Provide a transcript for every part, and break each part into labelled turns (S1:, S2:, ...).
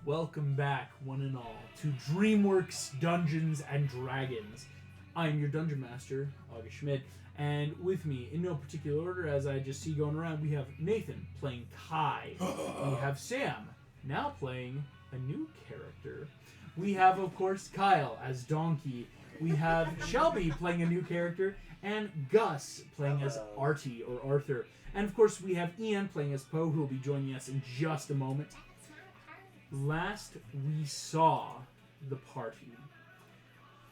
S1: Welcome back, one and all, to Dreamworks Dungeons and Dragons. I'm your Dungeon Master, August Schmidt, and with me, in no particular order, as I just see going around, we have Nathan playing Kai. We have Sam, now playing a new character. We have, of course, Kyle as Donkey. We have Shelby playing a new character, and Gus playing as Artie or Arthur. And of course, we have Ian playing as Poe, who will be joining us in just a moment. Last we saw the party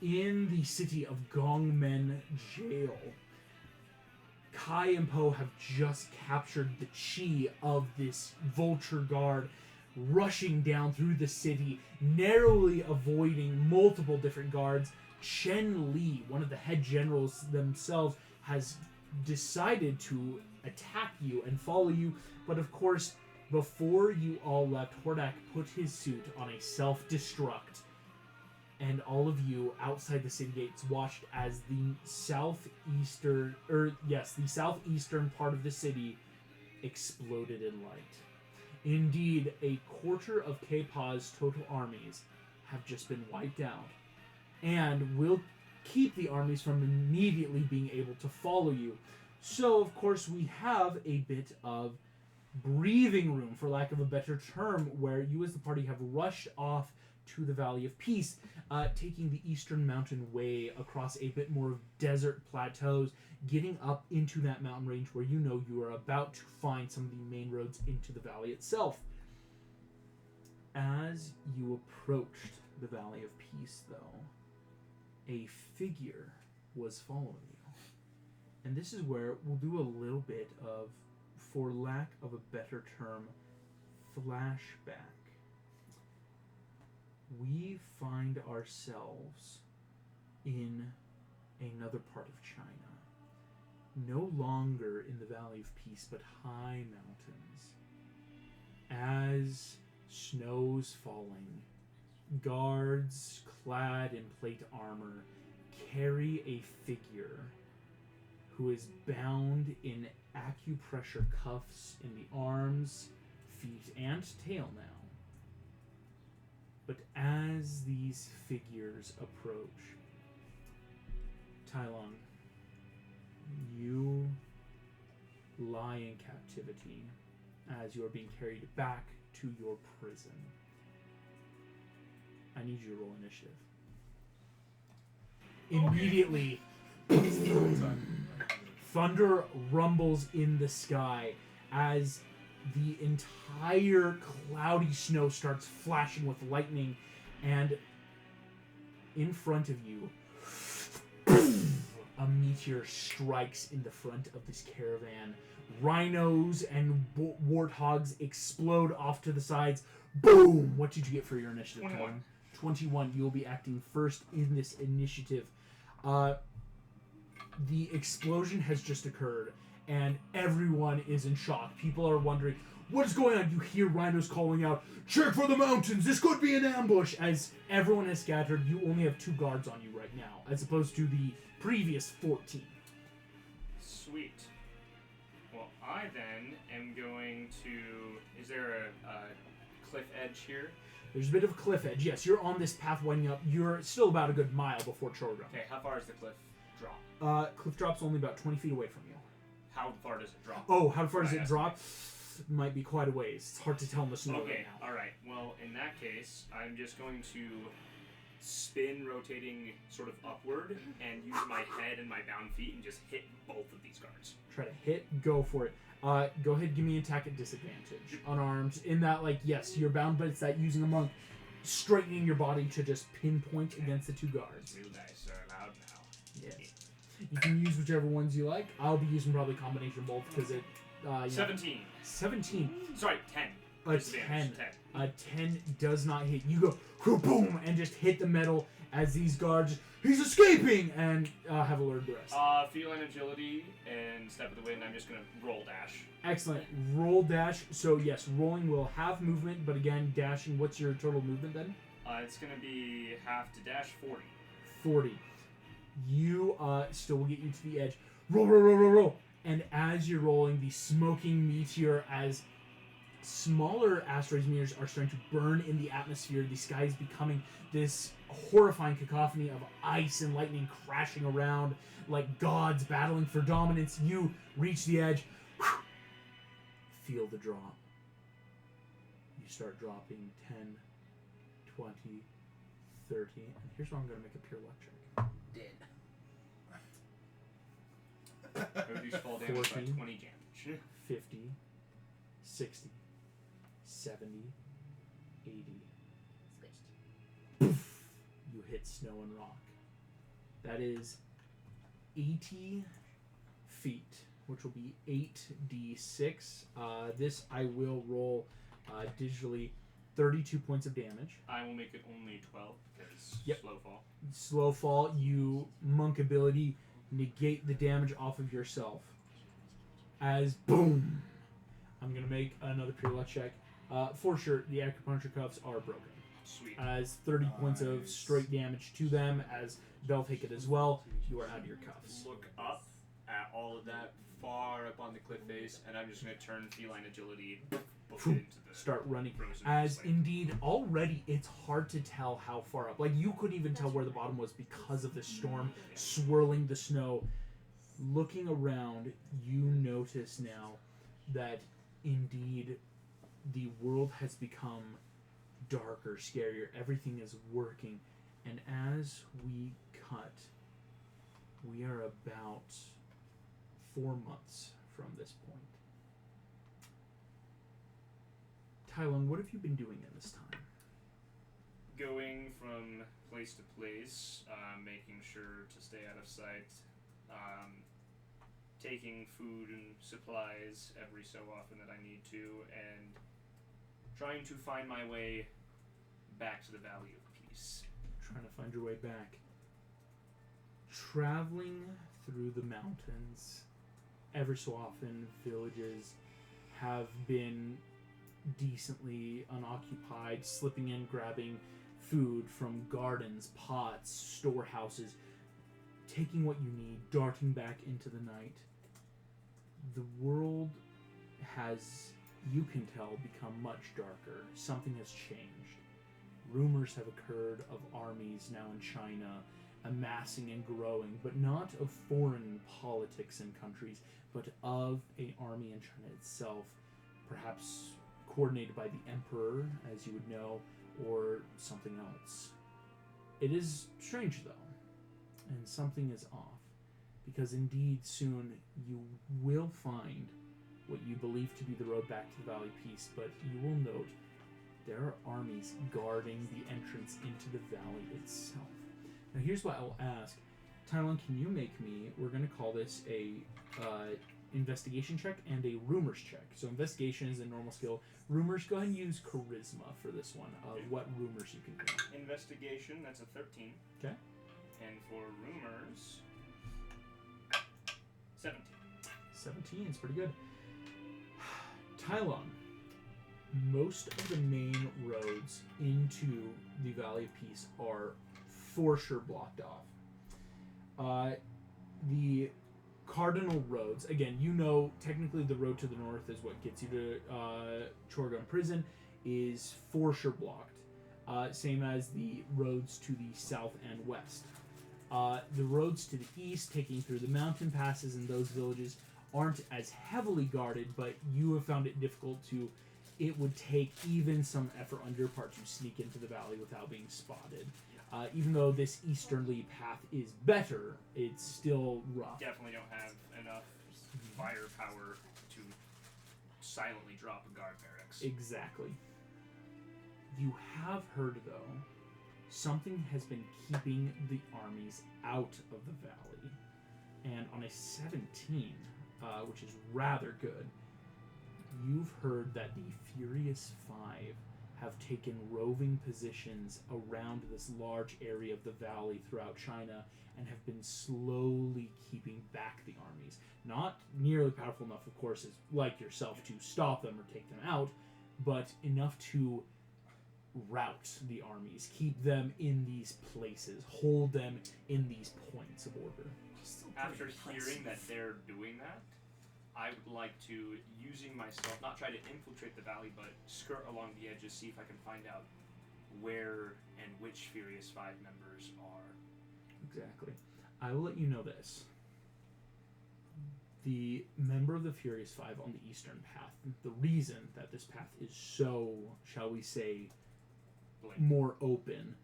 S1: in the city of Gongmen Jail. Kai and Poe have just captured the chi of this vulture guard, rushing down through the city, narrowly avoiding multiple different guards. Chen Li, one of the head generals themselves, has decided to attack you and follow you, but of course, before you all left, Hordak put his suit on a self-destruct, and all of you outside the city gates watched as the southeastern part of the city exploded in light. Indeed, a quarter of K-Paw's total armies have just been wiped out, and will keep the armies from immediately being able to follow you. So, of course, we have a bit of breathing room, for lack of a better term, where you as the party have rushed off to the Valley of Peace, taking the Eastern Mountain Way across a bit more of desert plateaus, getting up into that mountain range where you know you are about to find some of the main roads into the valley itself. As you approached the Valley of Peace, though, a figure was following you. And this is where we'll do a little bit of, for lack of a better term, flashback. We find ourselves in another part of China. No longer in the Valley of Peace, but high mountains. As snow's falling, guards clad in plate armor carry a figure who is bound in acupressure cuffs in the arms, feet, and tail now. But as these figures approach, Tylon, you lie in captivity as you are being carried back to your prison. I need you to roll initiative. Immediately, thunder rumbles in the sky as the entire cloudy snow starts flashing with lightning, and in front of you, a meteor strikes in the front of this caravan. Rhinos and warthogs explode off to the sides. Boom! What did you get for your initiative?
S2: 21.
S1: 21. You will be acting first in this initiative. The explosion has just occurred, and everyone is in shock. People are wondering, what is going on? You hear rhinos calling out, check for the mountains, this could be an ambush! As everyone has scattered, you only have 2 guards on you right now, as opposed to the previous 14.
S2: Sweet. Well, I then am going to... Is there a cliff edge here?
S1: There's a bit of a cliff edge. Yes, you're on this path winding up. You're still about a good mile before Chorga.
S2: Okay, how far is the cliff drop?
S1: Cliff drop's only about 20 feet away from you.
S2: How far does it drop?
S1: Oh, how far does it drop? Might be quite a ways. It's hard to tell in the snow right now.
S2: Alright. Well, in that case, I'm just going to spin, rotating sort of upward, and use my head and my bound feet and just hit both of these guards.
S1: Try to hit, go for it. Go ahead, give me an attack at disadvantage. Unarmed. In that, yes, you're bound, but it's that using a monk, straightening your body to just pinpoint against the 2 guards.
S2: Real dice are allowed now.
S1: Yes. You can use whichever ones you like. I'll be using probably combination both because it...
S2: 17.
S1: 17.
S2: Sorry, 10.
S1: A 10. A 10 does not hit. You go, boom, and just hit the metal as these guards, he's escaping, and have alerted the rest.
S2: Feline agility and step of the wind, I'm just going to roll dash.
S1: Excellent. Roll dash. So, yes, rolling will have movement, but again, dashing, what's your total movement then?
S2: It's going to be half to dash 40.
S1: 40. You still will get you to the edge. Roll. And as you're rolling, the smoking meteor, as smaller asteroid meteors are starting to burn in the atmosphere. The sky is becoming this horrifying cacophony of ice and lightning crashing around like gods battling for dominance. You reach the edge. Feel the drop. You start dropping 10, 20, 30. And here's where I'm going to make a pure luck check.
S3: Dead.
S2: Reduce fall damage by 20 damage.
S1: 50, 60, 70, 80.
S4: Squished.
S1: Poof, you hit snow and rock. That is 80 feet, which will be 8d6. This I will roll digitally 32 points of damage.
S2: I will make it only 12 because
S1: Yep.
S2: slow fall.
S1: Slow fall, you monk ability, negate the damage off of yourself. As boom, I'm going to make another pure luck check. For sure, the acupuncture cuffs are broken.
S2: Sweet.
S1: As 30 points of straight damage to them, as they'll take it as well. You are out of your cuffs.
S3: Look up at all of that far up on the cliff face,
S2: And I'm just going to turn feline agility, book it into the
S1: Start running.
S2: frozen
S1: As
S2: wasteland.
S1: indeed, already it's hard to tell how far up. Like, you couldn't even tell where the bottom was because of the storm swirling the snow. Looking around, you notice now that indeed the world has become darker, scarier. Everything is working. And as we cut, we are about 4 months from this point. Tylon, what have you been doing in this time?
S2: Going from place to place, making sure to stay out of sight, taking food and supplies every so often that I need to, and trying to find my way back to the Valley of Peace.
S1: Trying to find your way back. Traveling through the mountains, every so often villages have been decently unoccupied, slipping in, grabbing food from gardens, pots, storehouses, taking what you need, darting back into the night. The world has, you can tell, become much darker. Something has changed. Rumors have occurred of armies now in China amassing and growing, but not of foreign politics and countries, but of an army in China itself, perhaps coordinated by the emperor, as you would know, or something else. It is strange, though, and something is off, because indeed soon you will find what you believe to be the road back to the Valley of Peace, but you will note there are armies guarding the entrance into the valley itself. Now here's what I'll ask. Tylon, can you make me, we're going to call this a investigation check and a rumors check. So investigation is a normal skill. Rumors, go ahead and use charisma for this one, what rumors you can do.
S2: Investigation, that's a 13.
S1: Okay.
S2: And for rumors, 17.
S1: 17 is pretty good. Tylon, most of the main roads into the Valley of Peace are for sure blocked off. The cardinal roads, again, you know, technically the road to the north is what gets you to Chorgon Prison, is for sure blocked. Same as the roads to the south and west. The roads to the east, taking through the mountain passes and those villages, aren't as heavily guarded, but you have found it difficult to, it would take even some effort on your part to sneak into the valley without being spotted. Even though this easterly path is better, it's still rough.
S2: Definitely don't have enough firepower to silently drop a guard barracks.
S1: Exactly. You have heard, though, something has been keeping the armies out of the valley. And on a 17, which is rather good, you've heard that the Furious Five have taken roving positions around this large area of the valley throughout China and have been slowly keeping back the armies. Not nearly powerful enough, of course, as like yourself to stop them or take them out, but enough to rout the armies, keep them in these places, hold them in these points of order.
S2: After hearing that they're doing that, I would like to, using myself, not try to infiltrate the valley, but skirt along the edges, see if I can find out where and which Furious Five members are.
S1: Exactly. I will let you know this. The member of the Furious Five on the Eastern Path, the reason that this path is so, shall we say, more open,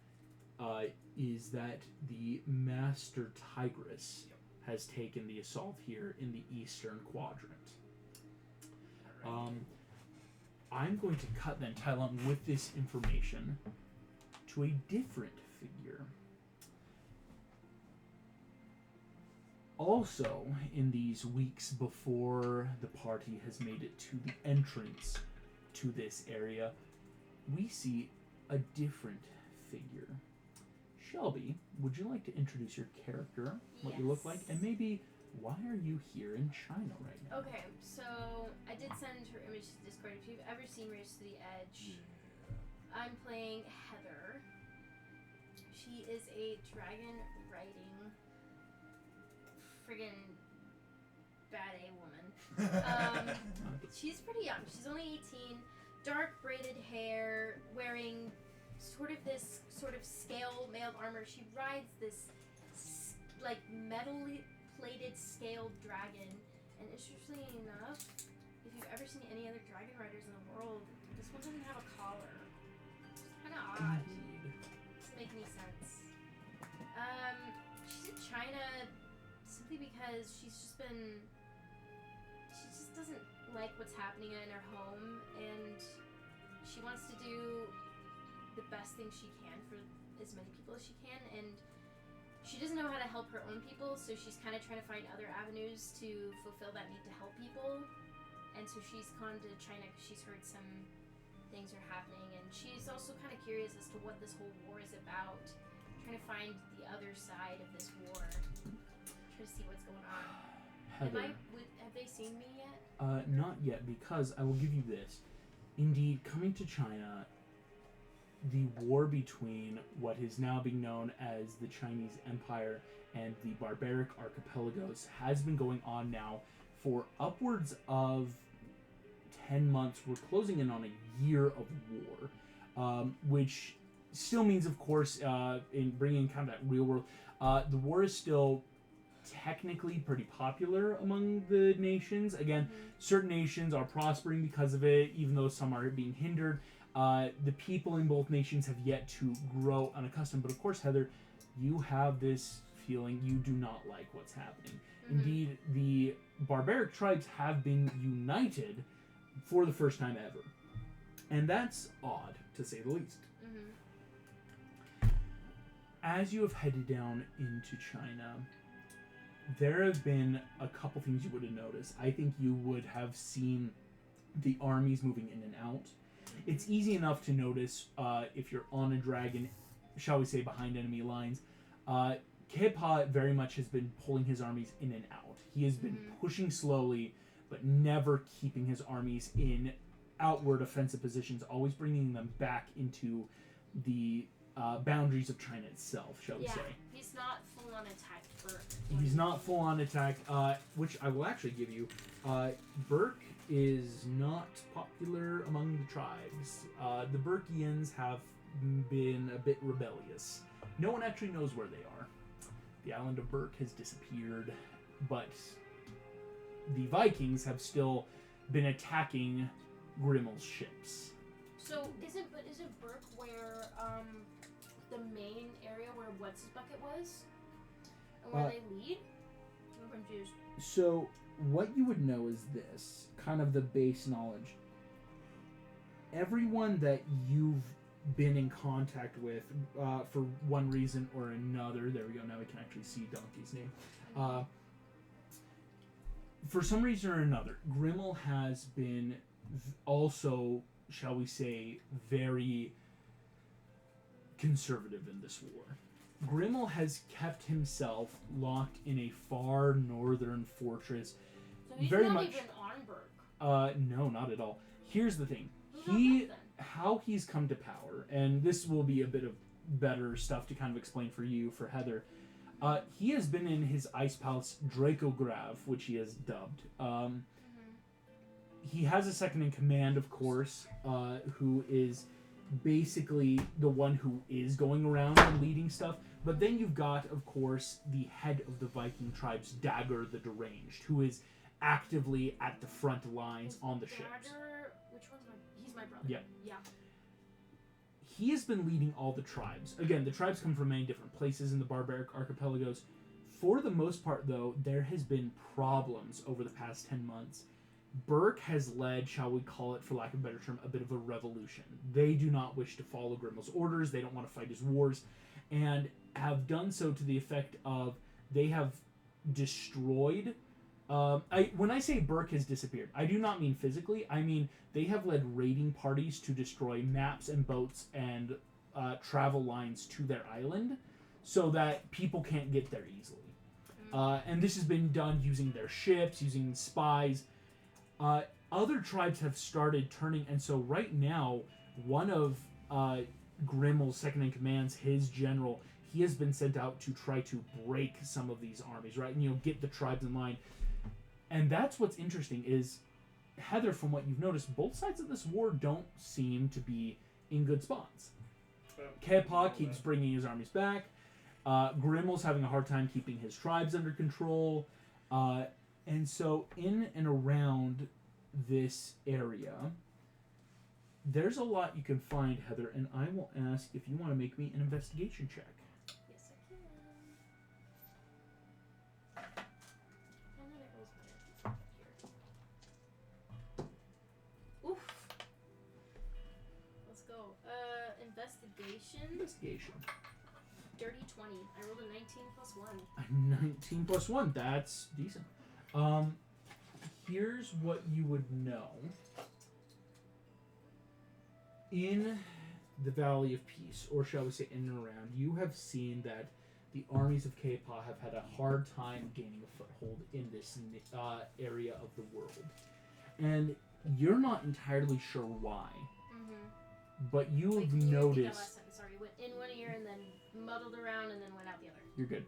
S1: is that the Master Tigress has taken the assault here in the Eastern Quadrant. I'm going to cut then, Tylon, with this information to a different figure. Also, in these weeks before the party has made it to the entrance to this area, we see a different figure. Shelby, would you like to introduce your character, what you look like, and maybe why are you here in China right now?
S4: Okay, so I did send her image to Discord. If you've ever seen Race to the Edge, I'm playing Heather. She is a dragon riding friggin' bad A woman. She's pretty young. She's only 18. Dark braided hair, wearing this sort of scale mailed armor. She rides this like metal plated scaled dragon, and interestingly enough, if you've ever seen any other dragon riders in the world, this one doesn't have a collar. It's kind of odd. Doesn't make any sense. She's in China simply because she just doesn't like what's happening in her home, and she wants to do the best thing she can for as many people as she can, and she doesn't know how to help her own people, so she's kind of trying to find other avenues to fulfill that need to help people. And so she's gone to China because she's heard some things are happening, and she's also kind of curious as to what this whole war is about, trying to find the other side of this war, try to see what's going on.
S1: Heather,
S4: Have they seen me yet?
S1: Not yet, because I will give you this. Indeed, coming to China, the war between what is now being known as the Chinese Empire and the barbaric archipelagos has been going on now for upwards of 10 months. We're closing in on a year of war, which still means, of course, in bringing kind of that real world, the war is still technically pretty popular among the nations. Again, certain nations are prospering because of it, even though some are being hindered. The people in both nations have yet to grow unaccustomed. But of course, Heather, you have this feeling you do not like what's happening. Indeed, the barbaric tribes have been united for the first time ever. And that's odd, to say the least. As you have headed down into China, there have been a couple things you would have noticed. I think you would have seen the armies moving in and out. It's easy enough to notice if you're on a dragon, shall we say, behind enemy lines. Kepa very much has been pulling his armies in and out. He has been pushing slowly, but never keeping his armies in outward offensive positions, always bringing them back into the boundaries of China itself, shall we say.
S4: He's not full-on attack Burke.
S1: He's not full-on attack, which I will actually give you. Burke is not popular among the tribes. The Burkians have been a bit rebellious. No one actually knows where they are. The island of Burke has disappeared, but the Vikings have still been attacking Grimmel's ships.
S4: So isn't Burke where the main area where What's His Bucket was? And where they lead? I'm confused.
S1: So what you would know is this, kind of the base knowledge. Everyone that you've been in contact with for one reason or another, there we go, now we can actually see Donkey's name. For some reason or another, Grimmel has been also, shall we say, very conservative in this war. Grimmel has kept himself locked in a far northern fortress.
S4: So he's
S1: very
S4: not
S1: much
S4: even on Burke.
S1: No, not at all. Here's the thing.
S4: Who's
S1: How he's come to power, and this will be a bit of better stuff to kind of explain for you, for Heather. He has been in his ice palace Dracograv, which he has dubbed, he has a second in command, of course, who is basically the one who is going around and leading stuff. But then you've got, of course, the head of the Viking tribes, Dagger the Deranged, who is actively at the front lines on the ships.
S4: Dagger, which one's he's my brother.
S1: Yep.
S4: Yeah.
S1: He has been leading all the tribes. Again, the tribes come from many different places in the barbaric archipelagos. For the most part, though, there has been problems over the past 10 months. Burke has led, shall we call it, for lack of a better term, a bit of a revolution. They do not wish to follow Grimmel's orders. They don't want to fight his wars. And have done so to the effect of they have destroyed... when I say Burke has disappeared, I do not mean physically. I mean they have led raiding parties to destroy maps and boats and travel lines to their island so that people can't get there easily. And this has been done using their ships, using spies. Other tribes have started turning, and so right now, one of Grimmel's second-in-commands, his general, he has been sent out to try to break some of these armies, right? And, get the tribes in line. And that's what's interesting is, Heather, from what you've noticed, both sides of this war don't seem to be in good spots. Kepa keeps bringing his armies back. Grimmel's having a hard time keeping his tribes under control. And so in and around this area, there's a lot you can find, Heather, and I will ask if you want to make me an investigation check.
S4: Yes, I can. And then it rolls better. Here. Oof. Let's go. Investigation.
S1: Investigation.
S4: Dirty 20. I rolled a 19 plus 1.
S1: A 19 plus 1. That's decent. Here's what you would know. In the Valley of Peace, or shall we say in and around, you have seen that the armies of Kepa have had a hard time gaining a foothold in this area of the world. And you're not entirely sure why.
S4: Mm-hmm.
S1: But you
S4: Like,
S1: have
S4: can you repeat that
S1: noticed...
S4: last sentence? Sorry, went in one ear and then muddled around and then went out the other.
S1: You're good.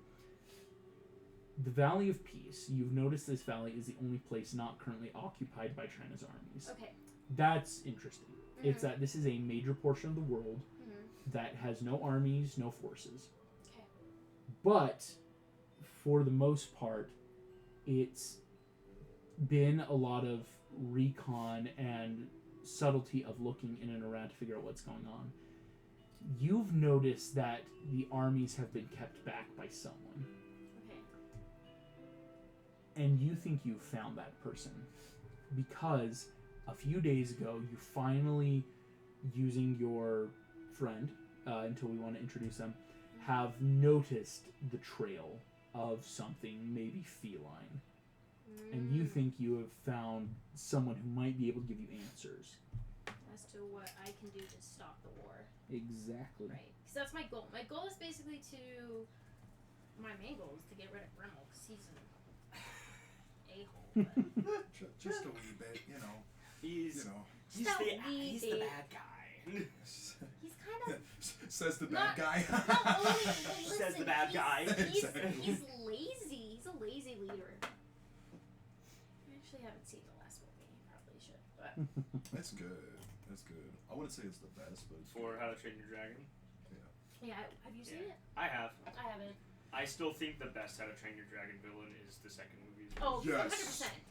S1: The Valley of Peace, you've noticed this valley is the only place not currently occupied by China's armies.
S4: Okay.
S1: That's interesting.
S4: Mm-hmm.
S1: It's that this is a major portion of the world that has no armies, no forces.
S4: Okay.
S1: But, for the most part, it's been a lot of recon and subtlety of looking in and around to figure out what's going on. You've noticed that the armies have been kept back by someone.
S4: Okay.
S1: And you think you found that person because a few days ago you finally, using your friend, until we want to introduce them, have noticed the trail of something maybe feline. And you think you have found someone who might be able to give you answers.
S4: As to what I can do to stop the war.
S1: Exactly.
S4: Right. Because that's my goal. My goal is basically to... My main goal is to get rid of Grimmel, because he's an a-hole. But...
S5: Just a wee bit, you know.
S2: He's
S4: Just a wee
S2: he's
S4: bit.
S2: the bad guy.
S4: He's kind of...
S5: Says the
S4: Not-
S5: bad guy.
S4: Not only, well, listen,
S2: Says the bad guy.
S4: He's
S5: Exactly.
S4: lazy. He's a lazy leader. I actually haven't seen the last movie. Probably should, but...
S5: That's good. That's good. I wouldn't say it's the best, but it's
S2: For
S5: good.
S2: How to Train Your Dragon.
S4: Yeah, have you seen it?
S2: I have.
S4: I haven't.
S2: I still think the best How to Train Your Dragon villain is the second movie.
S4: Oh,
S5: Yes.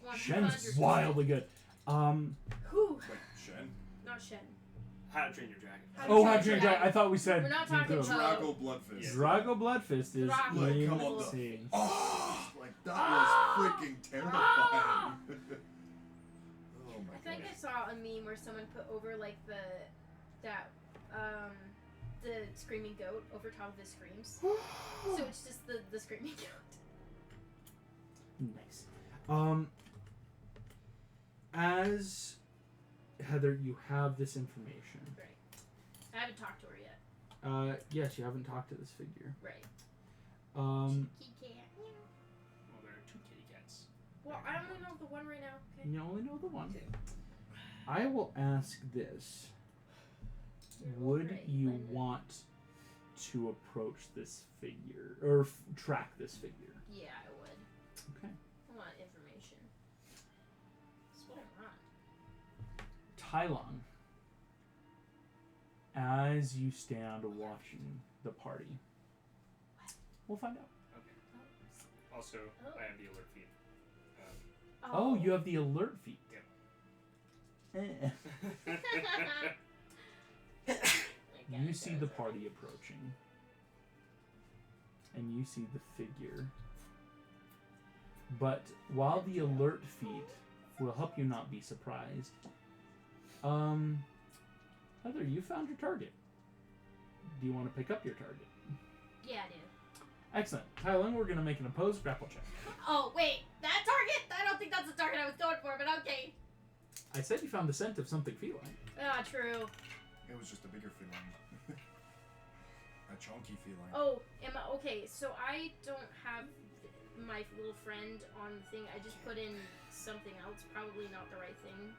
S4: 100%. 100%.
S1: Shen's wildly good.
S4: Who?
S5: Like Shen.
S4: Not Shen.
S2: How to Train Your Dragon.
S1: Oh, how Dragon. I thought we said...
S4: We're not talking
S1: Drago.
S4: about-
S5: Drago Bloodfist.
S2: Yeah.
S1: Drago Bloodfist is
S4: Drago.
S5: Like, come on,
S1: insane.
S5: Oh, like that was freaking terrifying. Oh my
S4: I think
S5: god.
S4: I saw a meme where someone put over like the screaming goat over top of his screams. So it's just the screaming goat.
S1: Nice. As Heather, you have this information.
S4: Right. I haven't talked to her yet.
S1: Yes, you haven't talked to this figure.
S4: Right. Kitty cat.
S2: Well, there are two kitty cats.
S4: Well, I only know the one right now. Okay.
S1: You only know the one. I will ask this. Would
S4: Right,
S1: you
S4: Linda.
S1: want to approach this figure or track this figure?
S4: Yeah, I would.
S1: Okay.
S4: I want information. That's what I want.
S1: Tai Lung, as you stand watching the party, we'll find out.
S2: Okay. Also, I am the alert feed.
S1: Oh, you have the alert feat.
S2: Yep.
S1: You see the party approaching, and you see the figure. But while the alert feat will help you not be surprised, Heather, you found your target. Do you want to pick up your target?
S4: Yeah, I do.
S1: Excellent. Tylen, we're going to make an opposed grapple check.
S4: Oh, wait. That target? I don't think that's the target I was going for, but okay.
S1: I said you found the scent of something feline.
S4: Ah, true.
S5: It was just a bigger feline. A chunky feline.
S4: Oh, okay, so I don't have my little friend on the thing. I just put in something else. Probably not the right thing.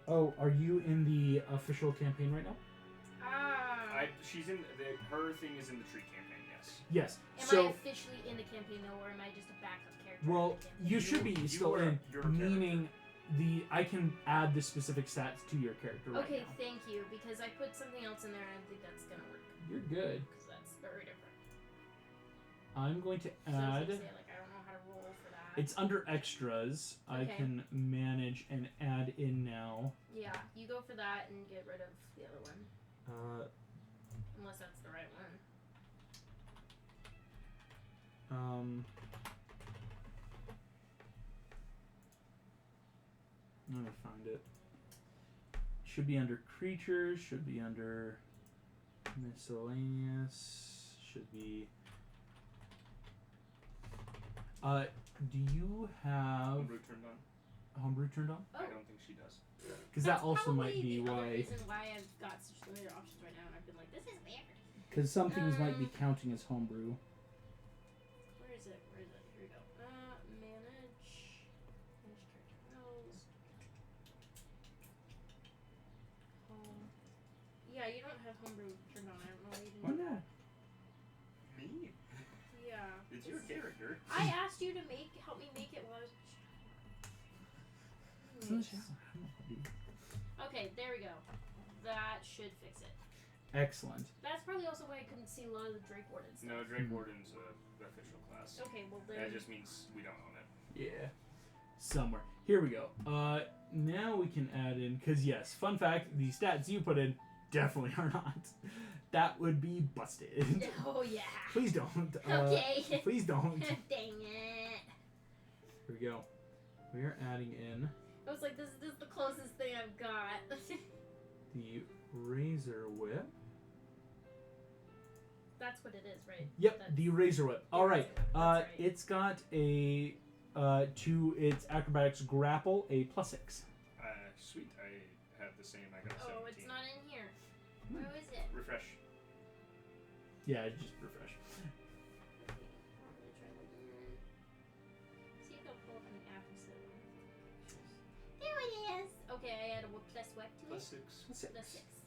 S1: Oh, are you in the official campaign right now?
S2: She's in her thing is in the tree campaign. Yes.
S1: Yes.
S4: Am
S1: So,
S4: I officially in the campaign though, or am I just a backup character?
S1: well,
S4: in the campaign?
S1: you should be still in,
S2: your
S1: meaning I can add the specific stats to your character right
S4: Okay,
S1: now.
S4: thank you, because I put something else in there and I think that's gonna work.
S1: You're good.
S4: Because that's very different.
S1: I'm going to
S4: So I was
S1: add...
S4: gonna say, like, I don't know how to roll for that.
S1: It's under extras. I
S4: Okay.
S1: can manage and add in now.
S4: Yeah, you go for that and get rid of the other one. Unless that's the right one.
S1: Let me find it. Should be under creatures, should be under miscellaneous, should be... do you have
S2: Homebrew turned on.
S1: homebrew turned on?
S4: Oh,
S2: I don't think she does.
S1: Because that
S4: that's
S1: also might
S4: probably
S1: be
S4: the other
S1: why...
S4: reason why I've got such limited options right now, and I've been like, this is weird.
S1: Because some things might be counting as homebrew.
S4: Where is it? Where is it? Here we go. Manage character roles. Home. Yeah, you don't have homebrew turned on. I don't know why you didn't.
S1: Why not?
S2: Me?
S4: Yeah.
S2: It's your character.
S4: I asked you to help me make it while I was.
S1: It's in the shower. I don't know what to do.
S4: Okay, there we go. That should fix it.
S1: Excellent.
S4: That's probably also why I couldn't see a lot of the Drake Warden stuff.
S2: No, Drake Warden's the official class.
S4: Okay, well then.
S2: That just means we don't own it.
S1: Yeah. Somewhere. Here we go. Now we can add in, because yes, fun fact, the stats you put in definitely are not. That would be busted.
S4: Oh yeah.
S1: Please don't.
S4: Okay.
S1: Please don't.
S4: Dang it.
S1: Here we go. We are adding in
S4: I was like, this is the closest thing I've got.
S1: the Razor Whip.
S4: That's what it is, right?
S1: Yep,
S4: That's
S1: the Razor Whip. All right.
S4: Razor Whip, that's right.
S1: It's got a to its acrobatics grapple a +6.
S2: Sweet. I have the same. I got a 17.
S4: Oh, it's not in here. Where is it?
S2: Refresh.
S1: Yeah, just refresh.
S4: Okay, I'm gonna try it again. See if it'll pull up on the app instead of. There it is. Okay, I add a plus what to
S2: Plus
S4: it?
S2: 6.
S4: Plus 6.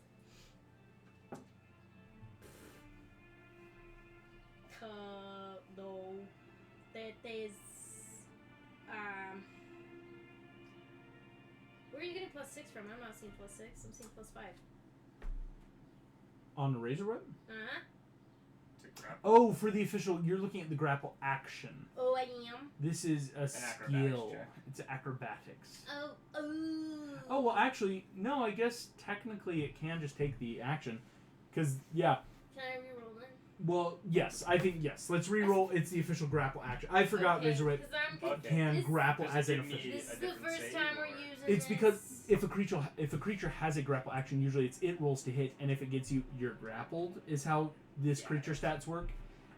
S4: No. That is. Where are you getting plus 6 from? I'm not seeing plus 6. I'm seeing plus 5.
S1: On the Razor Whip?
S4: Uh-huh.
S2: To grab.
S1: Oh, for the official, you're looking at the grapple action.
S4: Oh, I am.
S1: This is a
S2: acrobatics
S1: skill.
S2: check.
S1: It's acrobatics.
S4: Oh.
S1: Oh, well, actually, no, I guess technically it can just take the action. Because, yeah.
S4: Can I reroll it?
S1: Well, yes, I think yes. Let's re-roll. It's the official grapple action. I forgot
S4: Okay,
S1: Razor Whip
S4: 'cause I'm
S2: Okay.
S1: can
S4: this-
S1: grapple
S2: Does
S1: as
S2: it
S1: an
S2: give me
S1: official.
S4: This
S2: a
S4: is the
S2: different
S4: first
S2: save,
S4: time we're
S2: or-
S4: using
S1: It's because
S4: this.
S1: if a creature has a grapple action, usually it rolls to hit, and if it gets you, you're grappled. Is how this
S2: Yeah.
S1: creature stats work.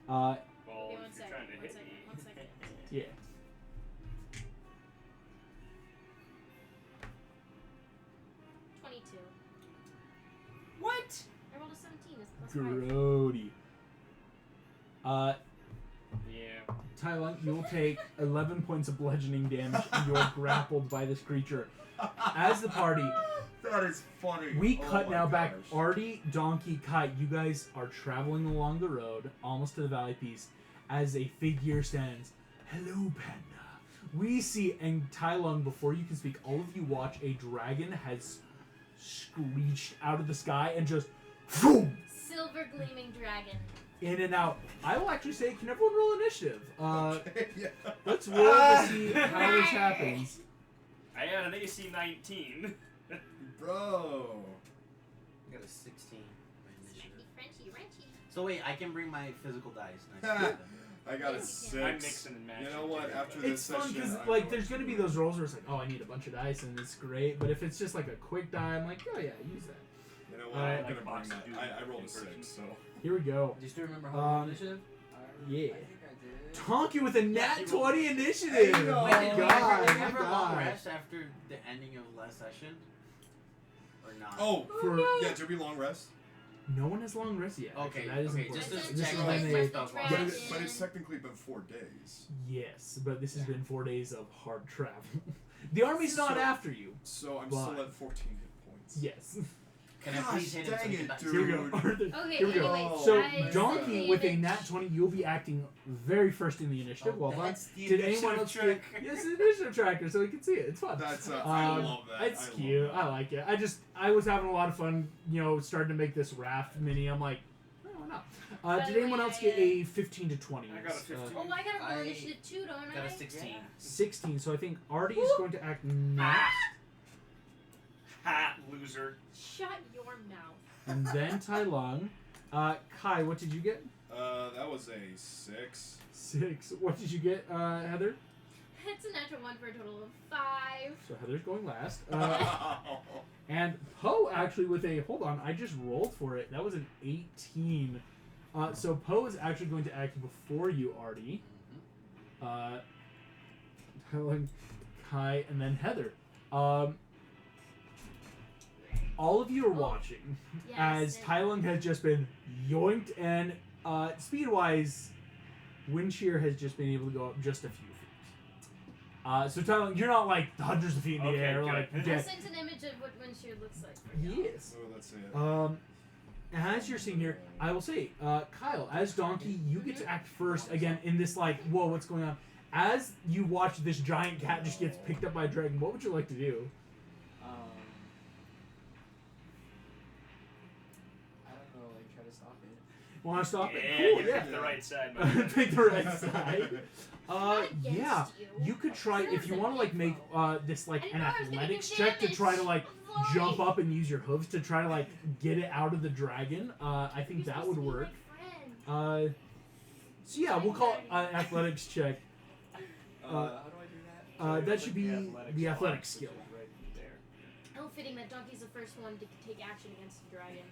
S2: Well,
S4: Okay,
S2: if
S4: one
S2: you're
S4: second,
S2: trying to
S4: one
S2: hit
S4: second,
S2: me.
S4: one second.
S1: Yeah.
S4: 22.
S2: What?
S4: I rolled a 17. It's plus 5.
S1: Grody.
S2: Yeah.
S1: Tyler, you will take 11 points of bludgeoning damage, and you are grappled by this creature. As the party,
S5: That is funny.
S1: we
S5: Oh
S1: cut
S5: my
S1: now back.
S5: gosh.
S1: Artie, Donkey, Kite, you guys are traveling along the road, almost to the valley piece, as a figure stands. Hello, Panda. We see, and Tai Lung, before you can speak, all of you watch a dragon has screeched out of the sky and just boom,
S4: Silver gleaming dragon.
S1: in and out. I will actually say, can everyone roll initiative?
S5: Okay, yeah.
S1: Let's roll to see how this happens.
S2: I got an AC 19.
S5: Bro.
S6: I got a 16. My initiative.
S4: Frenchy, Frenchy.
S6: So wait, I can bring my physical dice. And I can do them.
S5: I got a
S4: I'm
S5: 6.
S2: mixing and matching.
S5: You know what? After this
S1: It's fun
S5: session,
S1: because
S5: I'm
S1: like
S5: going
S1: there's gonna be those rolls where it's like, oh, I need a bunch of dice and it's great. But if it's just like a quick die, I'm like, oh yeah, use that.
S5: You know what?
S1: I
S5: I'm
S2: like
S5: gonna
S2: Fox
S5: bring
S2: to
S5: that.
S2: do
S5: I rolled
S2: in
S5: a
S2: person.
S5: 6, so.
S1: Here we go.
S6: Do you still remember how to roll initiative?
S1: Yeah.
S6: I think I did.
S1: Tonky with a nat
S2: he
S1: 20 initiative.
S5: Hey,
S1: Oh
S5: yo.
S6: Wait,
S1: my
S6: did we
S1: god,
S6: ever,
S1: my
S6: long
S1: god.
S6: rest after the ending of last session? Or not?
S5: Oh,
S1: For-
S5: yeah, did we long rest?
S1: No one has long rest yet.
S6: Okay,
S1: That is
S6: okay,
S1: important.
S6: just to
S1: This
S6: check
S1: is
S6: my
S1: when
S6: my
S1: they,
S6: spells
S4: Dragon.
S6: while
S5: But it's technically been 4 days.
S1: yes, but this has been 4 days of hard travel. The army's not
S5: So-
S1: after you.
S5: So I'm
S1: But-
S5: still at 14 hit points.
S1: Yes.
S6: Can I please hit him
S5: Gosh,
S6: so he
S5: dang
S6: can
S5: it,
S6: die?
S1: Here we go.
S5: Dude.
S1: Arthur,
S4: Okay,
S1: here we go.
S4: anyway,
S1: So
S4: guys,
S1: Donkey with a
S4: advantage.
S1: nat 20, you'll be acting very first in the initiative. Well done.
S6: That's the
S1: Did anyone
S6: initiative
S1: else
S6: trick.
S1: get? Yes, the initiative tracker, so we can see it. It's fun.
S5: That's I love that.
S1: It's
S5: I love
S1: cute.
S5: that.
S1: I like it. I was having a lot of fun, starting to make this raft mini. I'm like, oh, why not?
S4: By
S1: Did
S4: the
S1: anyone
S4: way,
S1: else get a 15 to 20?
S2: I got a 15.
S4: Oh, I got a roll
S6: I
S4: initiative too, don't
S6: Got
S4: I?
S6: a 16.
S1: 16, so I think Artie is going to act next,
S2: Ha, loser.
S4: Shut your mouth.
S1: and then Tai Lung. Kai, what did you get?
S5: That was a 6.
S1: 6. What did you get, Heather?
S4: It's a natural 1 for a total of 5.
S1: So Heather's going last. And Poe actually with a, hold on, I just rolled for it. That was an 18. So Poe is actually going to act before you, Artie. Helen, Kai, and then Heather. All of you are watching
S4: Yes.
S1: as
S4: and-
S1: Tai Lung has just been yoinked, and speed-wise, Windshear has just been able to go up just a few feet. So Tai Lung, you're not like hundreds of feet in the
S2: Okay,
S1: air,
S2: good.
S1: like
S4: I
S1: yeah.
S4: sent an image of what Windshear looks like for y'all.
S1: Yes.
S5: Oh, that's it.
S1: As you're seeing here, I will say, Kyle, as Donkey, you get to act first again in this like, whoa, what's going on? As you watch this giant cat just gets picked up by a dragon, what would you like to do?
S3: I don't know, like try to stop it.
S1: Want to stop
S2: Yeah,
S1: it? Cool,
S2: you
S1: yeah.
S2: picked the right side. my friend.
S1: Pick the right side.
S4: Not against
S1: Yeah.
S4: you.
S1: You could try if you want to like make this like
S4: I didn't
S1: an
S4: know I was gonna
S1: athletics
S4: do
S1: check to try to
S4: damage.
S1: like
S4: I'm sorry.
S1: jump up and use your hooves to try to like get it out of the dragon. I think
S4: You're
S1: that
S4: supposed
S1: would
S4: to be
S1: work.
S4: my friend.
S1: So yeah, we'll call it an athletics check.
S3: How do I do that?
S1: That should be the athletics skill.
S2: Right there.
S4: How fitting that Donkey's the first one to take action against the dragon.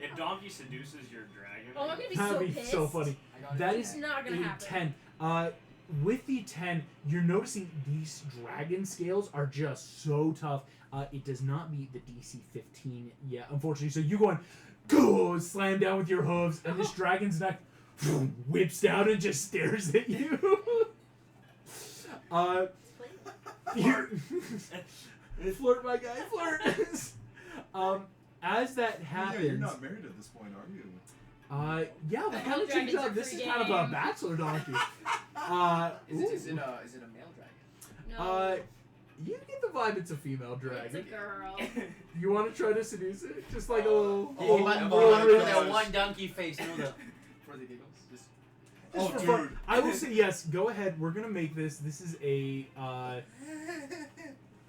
S2: If Donkey seduces your dragon,
S4: Oh, I'm gonna be
S1: That'd
S4: so
S1: be
S4: pissed.
S1: so funny.
S3: I got
S1: That
S3: it.
S1: is
S4: It's not gonna
S1: a
S4: happen.
S1: 10. With the 10, you're noticing these dragon scales are just so tough. It does not meet the DC 15 yet, unfortunately. So you go slam down with your hooves, and this dragon's neck whips down and just stares at you. Flirt, my guy, flirt. As that happens,
S5: Yeah, you're not married at this point, are you?
S1: yeah, we
S4: The
S1: kind of changed
S4: dragons
S1: up.
S4: are
S1: This is
S4: free
S1: kind of a
S4: game.
S1: bachelor donkey.
S3: Is it
S1: ooh.
S3: a male dragon?
S4: No,
S1: You get the vibe it's a female
S4: it's a
S1: dragon.
S4: girl.
S1: You want to try to seduce it? Just like a little.
S6: Oh,
S5: Oh
S6: my
S5: my
S6: God.
S5: gosh.
S6: That one donkey face. No, the.
S3: For the giggles? Just
S5: Oh,
S1: for
S5: dude.
S1: fun. I will say yes. Go ahead. We're gonna make this. This is a.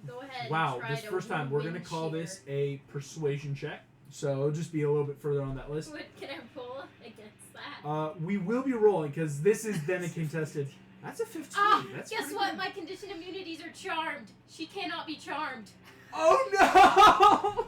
S4: Go ahead.
S1: Wow.
S4: And try
S1: This
S4: to
S1: first time we're gonna
S4: win
S1: call
S4: cheer.
S1: this a persuasion check. So it'll just be a little bit further on that list.
S4: What can I pull against that?
S1: We will be rolling because this is then a contested. That's a 15.
S4: Ah,
S1: That's
S4: guess
S1: pretty
S4: what?
S1: good.
S4: My conditioned immunities are charmed. She cannot be charmed.
S1: Oh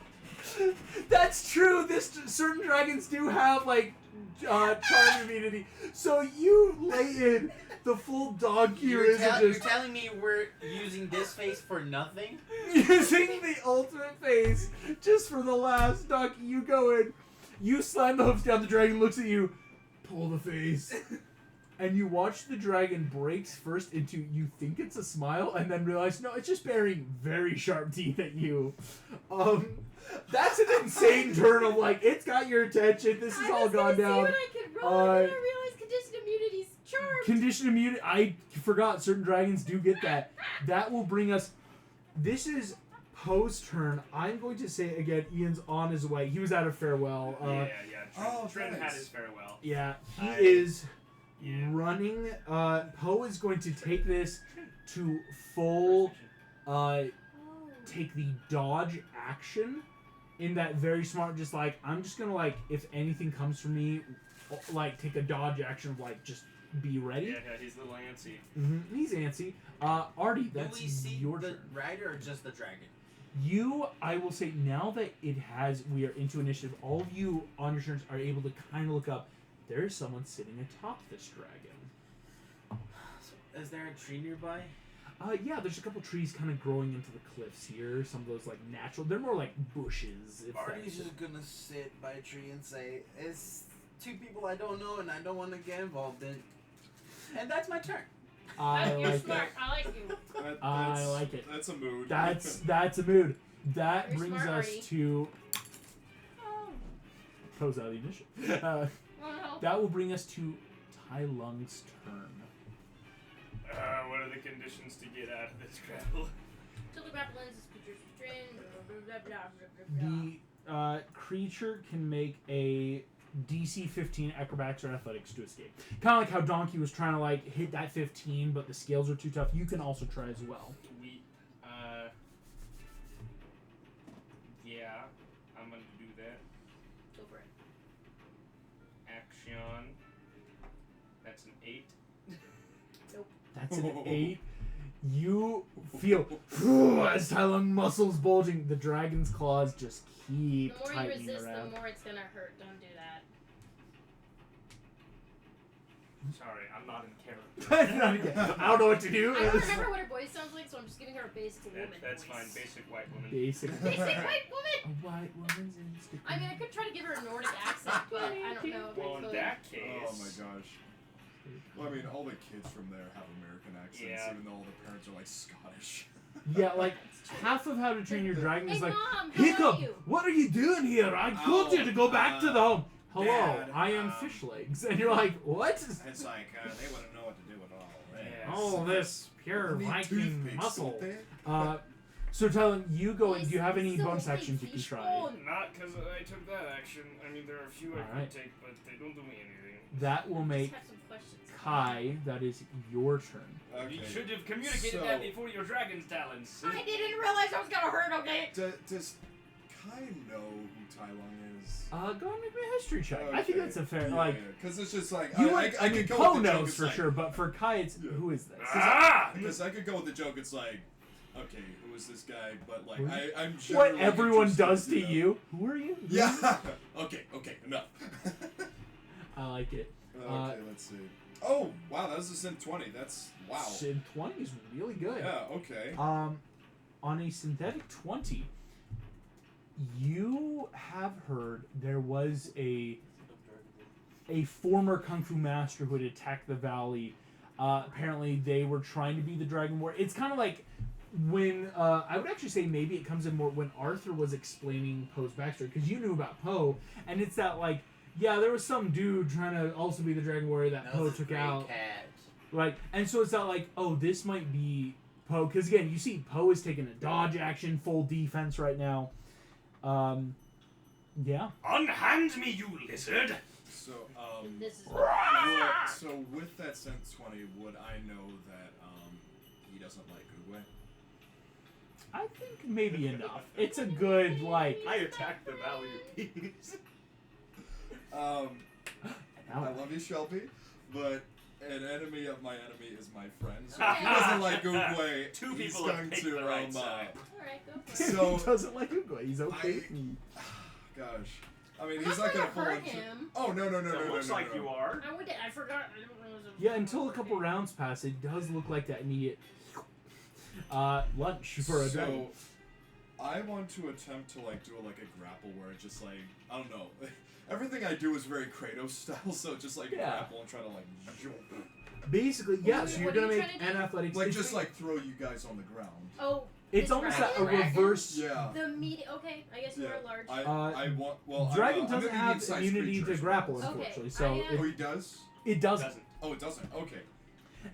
S1: no! That's true. Certain dragons do have like charm immunity. So you lay in the full donkey
S6: You're
S1: just
S6: telling me we're using this face for nothing?
S1: using the ultimate face just for the last donkey. You go in, you slam the hooves down. The dragon looks at you, pull the face. And you watch the dragon breaks first into you think it's a smile and then realize no, it's just baring very sharp teeth at you. That's an insane turn of like it's got your attention. This is
S4: I
S1: all
S4: was
S1: gone
S4: gonna
S1: down.
S4: See what I could roll, and then I realized conditioned immunity's charmed.
S1: Condition immunity. I forgot certain dragons do get that. That will bring us. This is Poe's turn. I'm going to say again, Ian's on his way. He was at a farewell.
S2: Yeah. Trent had
S5: thanks.
S2: his farewell.
S1: Yeah, he
S2: I-
S1: is
S2: Yeah.
S1: running. Poe is going to take this to full. Take the dodge action. In that very smart, just like I'm just gonna like if anything comes for me, like take a dodge action of like just be ready.
S2: Yeah, he's a little antsy.
S1: He's antsy. Artie, that's
S6: Do we see
S1: your
S6: the
S1: turn.
S6: rider or just the dragon?
S1: You, I will say, now that we are into initiative, all of you on your turns are able to kind of look up. There is someone sitting atop this dragon.
S6: So, is there a tree nearby?
S1: Yeah, there's a couple trees kind of growing into the cliffs here. Some of those like natural. They're more like bushes. If
S6: Artie's
S1: that's
S6: just gonna sit by a tree and say, "It's two people I don't know and I don't want to get involved in," and that's my turn.
S1: I
S4: You're
S1: like
S4: smart.
S1: it.
S4: I like you.
S1: I like it.
S5: That's a mood.
S1: That's a mood. That
S4: You're
S1: brings
S4: smart,
S1: us
S4: Artie.
S1: to
S4: Oh.
S1: close out the initiative.
S4: Oh no.
S1: That will bring us to Tai Lung's turn.
S2: What are the conditions to get out of this grapple?
S4: Till the grapple ends, this creature's restrained. Blah, blah, blah, blah, blah.
S1: The creature can make a DC 15 acrobatics or athletics to escape. Kind of like how Donkey was trying to like hit that 15, but the scales are too tough. You can also try as well.
S2: Yeah, I'm gonna do that.
S4: Go for it.
S2: Action. That's an 8.
S1: That's an 8. You feel as Tai Lung muscles bulging, the dragon's claws just keep
S4: The more you
S1: tightening
S4: resist,
S1: around.
S4: the more it's gonna hurt. Don't do that.
S2: Sorry, I'm not in character.
S1: I don't know what to do.
S4: I don't remember what her voice sounds like, so I'm just giving her a basic woman
S2: That's
S4: voice.
S2: fine. Basic white woman.
S1: Basic.
S4: Basic white
S1: A
S4: woman!
S1: white woman's instinct.
S4: I mean, I could try to give her a Nordic accent, but I don't know if
S2: Well,
S4: I
S2: in
S4: could.
S2: that case.
S5: Oh my gosh. Well, I mean, all the kids from there have American accents,
S2: Yeah.
S5: even though all the parents are like Scottish.
S1: Yeah, like half of How to Train Your Dragon
S4: Hey,
S1: is like,
S4: Mom, how are
S1: Hiccup,
S4: you?
S1: what are you doing here? I told you to go back to the home. Hello,
S5: Dad,
S1: I am fish legs. And you're like, what?
S5: It's like, they wouldn't know what to do at all.
S2: Yes.
S1: Oh, this pure
S5: They need
S1: Viking
S5: toothpicks,
S1: muscle.
S5: don't they?
S1: So Talon, you go and do you have
S4: This
S1: any
S4: is
S1: bonus
S4: only
S1: actions you can
S4: fish
S1: try?
S4: bone.
S2: Not because I took that action. I mean, there are a few I
S1: Alright.
S2: could take, but they don't do me anything.
S1: That will
S4: I
S1: make
S4: just have some questions.
S1: Kai, that is your turn.
S5: Okay.
S2: You should have communicated
S5: So-
S2: that before your dragon's talons.
S4: I didn't realize I was gonna hurt, okay?
S5: Does Kai know who Tai Lung is?
S1: Go and make me a history check. I think that's a fair,
S5: because it's just like
S1: you
S5: I
S1: would, I mean,
S5: could go
S1: Poe
S5: with the joke,
S1: knows
S5: it's
S1: for
S5: like-
S1: sure, but for Kai, it's,
S5: Yeah.
S1: who is this?
S2: Ah!
S5: Because I could go with the joke. It's like, okay, who is this guy? But like,
S1: Who-
S5: I'm
S1: What
S5: generally
S1: everyone
S5: interested,
S1: does to
S5: know?
S1: you. Who are you?
S5: Yeah. okay. Enough.
S1: I like it.
S5: Okay, let's see. Oh, wow, that was a synth 20. That's wow.
S1: Syn 20 is really good.
S5: Yeah. Okay.
S1: On a synthetic 20, you have heard there was a former kung fu master who had attacked the valley. Apparently, they were trying to be the Dragon War. It's kind of like when I would actually say maybe it comes in more when Arthur was explaining Poe's backstory, because you knew about Poe, and it's that like, yeah, there was some dude trying to also be the Dragon Warrior that Poe took out. Like, and so it's not like, oh, this might be Poe, because again, you see Poe is taking a dodge action, full defense right now. Yeah.
S2: Unhand me, you lizard!
S5: So
S4: This is
S5: so with that synth 20, would I know that he doesn't like Uguay?
S1: I think maybe enough. It's a good, like...
S3: I attacked the valley of peace.
S5: I
S1: Now,
S5: love you, Shelby, but an enemy of my enemy is my friend. So if he doesn't like Uguay,
S2: Two
S5: he's
S2: people have
S5: going
S2: picked
S5: to
S2: the right side.
S4: alright, go for it.
S5: So-
S1: he doesn't like Uguay. He's okay
S5: I-
S1: with me.
S5: Gosh. I mean,
S4: I'm
S5: he's
S4: not
S5: not gonna
S4: trying to
S5: full on.
S4: hurt him.
S5: Oh no no no no
S2: It
S5: no
S2: looks
S5: no,
S2: like
S5: no.
S2: you are.
S4: I forgot. I didn't realize it was
S1: Yeah, until a couple rounds pass, it does look like that immediate lunch for a dragon.
S5: So, I want to attempt to like do like a grapple where it just like I don't know. Everything I do is very Kratos style, so just like
S1: Yeah.
S5: grapple and try to like jump.
S1: Basically, yeah,
S4: What
S1: so
S4: are
S1: you're
S4: you
S1: gonna make
S4: trying to do?
S1: an athletics.
S5: Like
S1: it's
S5: just
S1: ba-
S5: like throw you guys on the ground.
S4: Oh,
S1: It's
S4: this
S1: almost a
S4: dragon?
S1: reverse.
S5: Yeah.
S4: The medium. Okay, I guess
S5: Yeah.
S4: you're large.
S5: I want. Well,
S1: Dragon
S5: I'm
S1: doesn't
S5: a
S1: have
S5: medium-sized
S1: immunity
S5: creature
S1: to
S5: as
S1: grapple,
S5: well.
S4: Okay,
S1: unfortunately. So
S4: I,
S5: Oh, he does.
S1: it doesn't.
S2: Doesn't.
S5: Oh, it doesn't. Okay.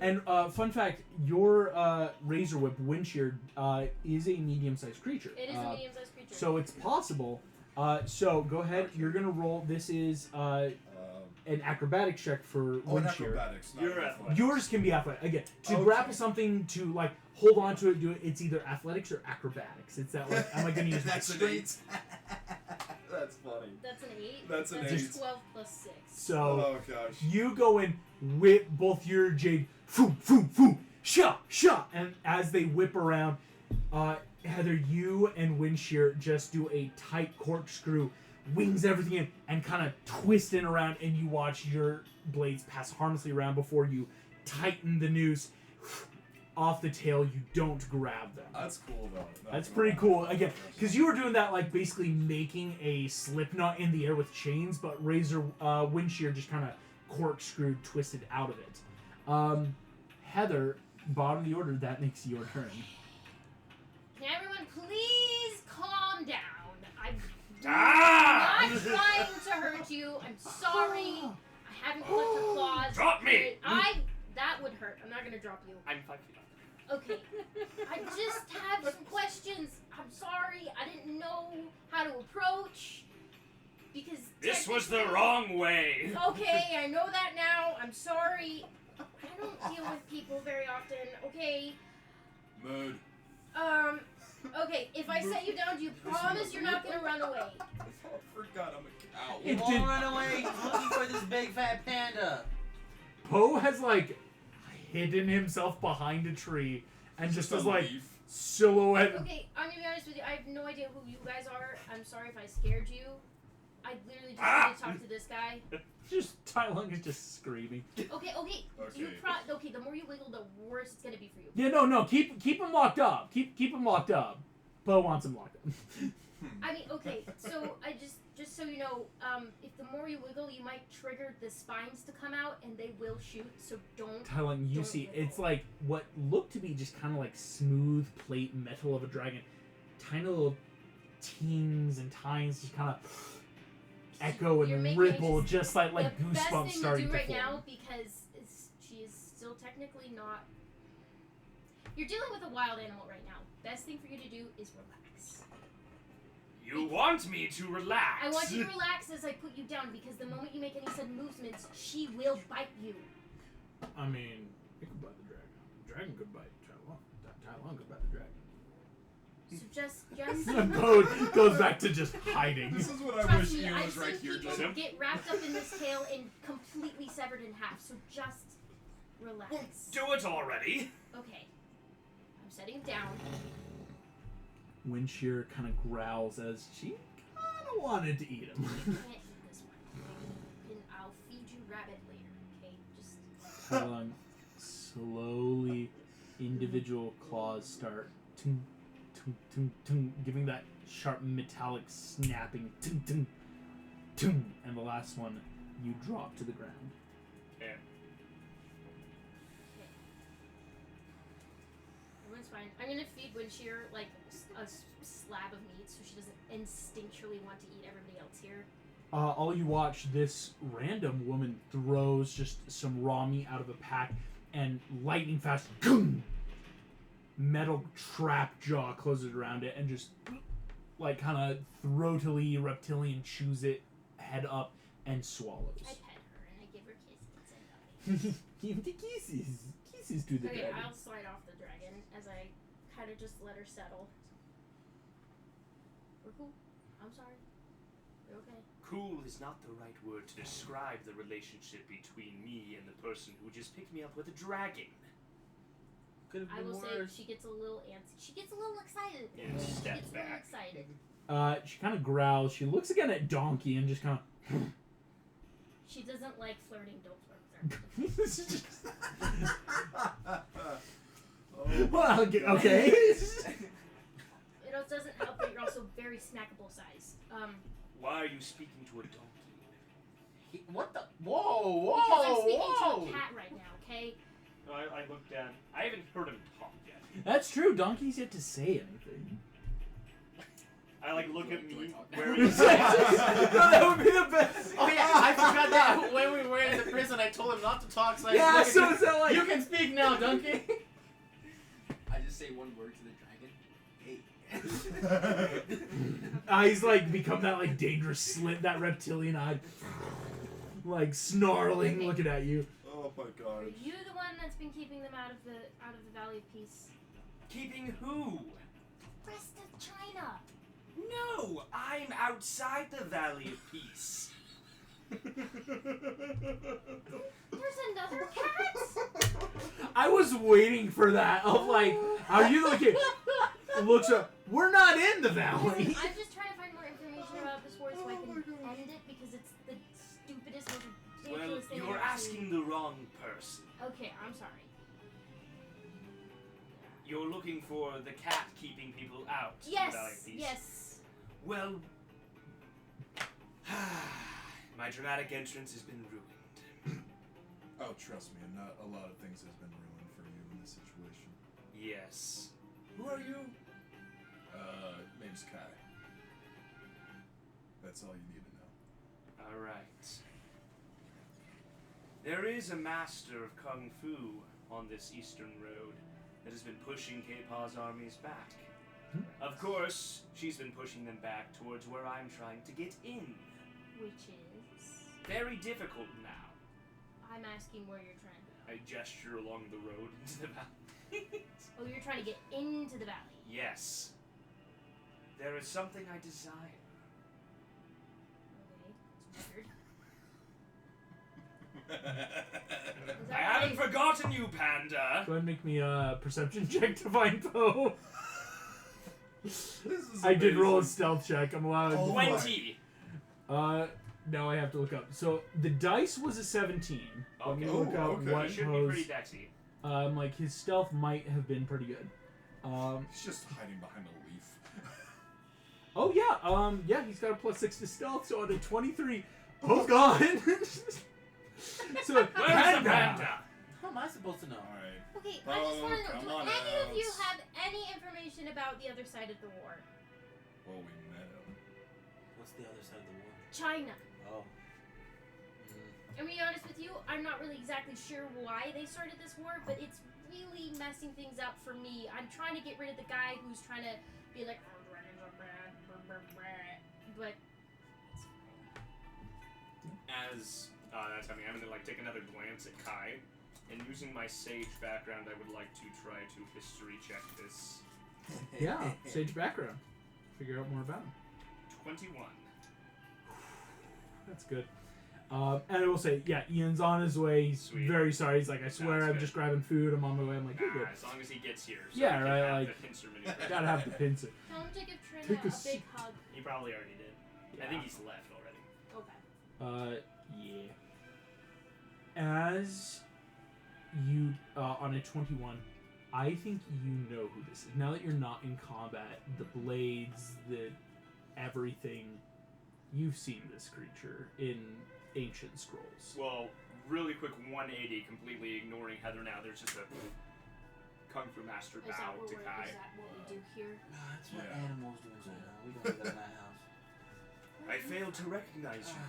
S1: And fun fact, your Razor Whip Windshear is a medium-sized creature.
S4: It is a medium-sized creature.
S1: So it's possible. So go ahead. You're gonna roll. This is an acrobatics check for Windshear.
S5: Acrobatics. Not
S2: You're
S5: athletics.
S2: athletic.
S1: Yours can be athletic. Again, to
S5: Okay.
S1: grapple something, to like hold on to it, do it. It's either athletics or acrobatics. It's that like, am I gonna use my
S5: That's an
S1: strength?
S5: 8. That's funny.
S4: That's an 8.
S5: That's an
S4: That's
S5: 8.
S4: 12 plus 6.
S1: So
S5: Oh gosh.
S1: you go and whip both your jade, foom, foom, foom, shot, shot, and as they whip around, Heather, you and Windshear just do a tight corkscrew, wings everything in, and kind of twist in around, and you watch your blades pass harmlessly around before you tighten the noose off the tail. You don't grab them.
S5: That's cool though.
S1: That's pretty cool. Again, because you were doing that like basically making a slip knot in the air with chains, but Razor Windshear just kind of corkscrewed, twisted out of it. Heather, bottom of the order, that makes your turn.
S4: Can everyone please calm down? I'm
S2: Ah!
S4: not trying to hurt you. I'm sorry. I haven't flipped her claws.
S2: Drop me!
S4: That would hurt. I'm not gonna drop you.
S2: I'm 5 feet off.
S4: Okay. I just have some questions. I'm sorry. I didn't know how to approach. Because
S2: This was the wrong way.
S4: Okay, I know that now. I'm sorry. I don't deal with people very often. Okay.
S5: Mood.
S4: Okay, if I set you down, do you promise you're not gonna run away?
S5: I forgot I'm a cow.
S6: He won't run away. He's looking for this big fat panda.
S1: Poe has like hidden himself behind a tree and just
S5: a
S1: is like
S5: leaf.
S1: silhouette.
S4: Okay, I'm gonna be honest with you. I have no idea who you guys are. I'm sorry if I scared you. I literally just wanted to talk to this guy.
S1: Just Tai Lung is just screaming.
S4: Okay. You
S5: Okay.
S4: the more you wiggle, the worse it's gonna be for you.
S1: Yeah, no, keep him locked up. Keep him locked up. Poe wants him locked up.
S4: I mean, okay, so I just so you know, if the more you wiggle, you might trigger the spines to come out, and they will shoot. So don't.
S1: Tai Lung, you
S4: Don't
S1: see,
S4: wiggle.
S1: it's like what looked to be just kind of like smooth plate metal of a dragon. Tiny little tings and tines just kind of echo
S4: You're
S1: and
S4: making
S1: ripple,
S4: just
S1: just like
S4: the best
S1: goosebumps
S4: thing
S1: starting
S4: to do
S1: to
S4: right
S1: form.
S4: now, because she is still technically not. You're dealing with a wild animal right now. Best thing for you to do is relax.
S2: You want me to relax?
S4: I want you to relax as I put you down, because the moment you make any sudden movements, she will bite you.
S1: I mean, it could bite the dragon. The dragon could bite Tai Lung. Tai Lung could bite the dragon.
S4: So just
S1: Poe goes back to just hiding.
S5: This is what I
S4: trust
S5: wish
S4: me,
S5: Ian
S4: I've
S5: was right
S4: seen
S5: here.
S4: people
S5: Just
S4: get wrapped up in this tail and completely severed in half. So just relax.
S2: Do it already.
S4: Okay. I'm setting it down.
S1: Windshear kind of growls as she kind of wanted to eat him.
S4: I can't eat this one. And I'll feed you rabbit later. Okay. Just.
S1: Tai Lung, slowly, individual claws start tung, tung, tung, tung, giving that sharp metallic snapping tung, tung, tung, and the last one you drop to the ground.
S2: Okay.
S4: Everyone's fine. I'm gonna feed Windshear like a slab of meat, so she doesn't instinctually want to eat everybody else here.
S1: All you watch, this random woman throws just some raw meat out of a pack, and lightning fast, metal trap jaw closes around it, and just like kind of throatily reptilian chews it head up and swallows.
S4: I pet her and I give her kisses and
S1: Give the kisses. Kisses to the
S4: okay,
S1: dragon.
S4: I'll slide off the dragon as I kind of just let her settle. We're cool. I'm sorry. We're okay.
S2: Cool is not the right word to describe the relationship between me and the person who just picked me up with a dragon.
S6: Could have
S4: I
S6: been
S4: will say
S6: worse.
S4: she gets a little antsy. She gets a little excited.
S2: And
S4: She
S2: step
S4: gets a little
S2: back.
S4: excited.
S1: She kind of growls. She looks again at Donkey and just kind of.
S4: She doesn't like flirting. Don't flirt with her.
S1: Well, okay.
S4: It also doesn't help that you're also very snackable size.
S2: Why are you speaking to a donkey?
S6: What the? Whoa!
S4: Because I'm speaking
S6: Whoa!
S4: to a cat right now, okay?
S2: I looked down. I haven't heard him talk yet.
S1: That's true. Donkey's yet to say anything.
S2: I look at me
S1: No,
S2: wearing.
S1: that would be the best.
S6: Oh yeah, I forgot that when we were in the prison, I told him not to talk, so I
S1: Yeah,
S6: just
S1: so
S6: look at
S1: is that like...
S6: you can speak now, Duncan.
S3: I just say one word to the dragon. Hey.
S1: He's like become that like dangerous slit, that reptilian eye, like snarling,
S4: Okay.
S1: looking at you.
S5: Oh my
S4: Are
S5: god.
S4: you the one that's been keeping them out of the Valley of Peace?
S7: Keeping who?
S4: Rest of China.
S7: No, I'm outside the Valley of Peace.
S4: There's another cat.
S1: I was waiting for that. Of like, are you looking? Looks up. We're not in the valley.
S4: I'm just trying to find more information about this war so I can end it because it's the stupidest, most
S7: Well,
S4: ridiculous thing
S7: you're
S4: I've ever
S7: asking
S4: seen.
S7: the wrong person.
S4: Okay, I'm sorry.
S7: You're looking for the cat keeping people out of the Valley of
S4: Yes,
S7: Peace.
S4: yes.
S7: Well, my dramatic entrance has been ruined.
S5: Oh, trust me, not a lot of things has been ruined for you in this situation.
S7: Yes. Who are you?
S5: Name's Kai. That's all you need to know.
S7: All right. There is a master of Kung Fu on this eastern road that has been pushing K-Paw's armies back. Of course, she's been pushing them back towards where I'm trying to get in.
S4: Which is...
S7: Very difficult now.
S4: I'm asking where you're trying to go.
S7: I gesture along the road into the valley.
S4: Oh, you're trying to get into the valley.
S7: Yes. There is something I desire.
S4: Okay, it's weird. Is
S7: I
S4: that
S7: haven't
S4: right?
S7: forgotten you, Panda.
S1: Go ahead and make me a perception check to find Poe.
S5: This is
S1: I did roll a
S5: amazing.
S1: stealth check. I'm allowed.
S5: Oh my-
S7: 20.
S1: Now I have to look up. So the dice was a 17. Let me
S7: Okay.
S1: look
S5: Oh,
S1: up
S5: okay.
S1: what
S7: He should be
S1: Poe's.
S7: pretty dexy.
S1: Like his stealth might have been pretty good.
S5: He's just hiding behind a leaf.
S1: Oh yeah. Yeah, he's got a +6 to stealth, so on a 23. Poe's gone. So
S7: Where's the panda?
S6: How am I supposed to know?
S5: Alright.
S4: Okay, I just
S5: Oh,
S4: want to know,
S5: come
S4: do
S5: on
S4: any of you
S5: out.
S4: have any information about the other side of the war?
S5: Well, we met him.
S6: What's the other side of the war?
S4: China.
S6: Oh.
S4: I'm gonna be honest with you, I'm not really exactly sure why they started this war, but it's really messing things up for me. I'm trying to get rid of the guy who's trying to be like, oh, dragons are bad, but it's fine.
S2: As that's happening, I'm gonna like take another glance at Kai, and using my sage background, I would like to try to history check this.
S1: yeah, sage background. Figure out more about him.
S2: 21.
S1: That's good. And I will say, yeah, Ian's on his way. He's
S2: Sweet.
S1: very sorry. He's like, I swear,
S2: That's
S1: I'm
S2: good.
S1: just grabbing food. I'm on my way. I'm like, you're good.
S2: As long as he gets here. So
S1: Yeah,
S2: we can
S1: right,
S2: have
S1: like,
S2: the pincer maneuver.
S1: Gotta have the pincer.
S4: Tell him to give
S1: Take
S4: Trina
S1: a
S4: a
S1: seat.
S4: big hug.
S2: He probably already did. I think he's left already.
S4: Okay.
S1: Yeah. As you, on a 21, I think you know who this is. Now that you're not in combat, the blades, the everything, you've seen this creature in ancient scrolls.
S2: Well, really quick 180, completely ignoring Heather now. There's just a Kung Fu Master
S4: Is that
S2: bow
S4: what
S2: to Kai.
S4: we do here?
S6: That's what
S5: Yeah.
S6: animals do in China. We don't do that in that house.
S2: I failed to recognize you,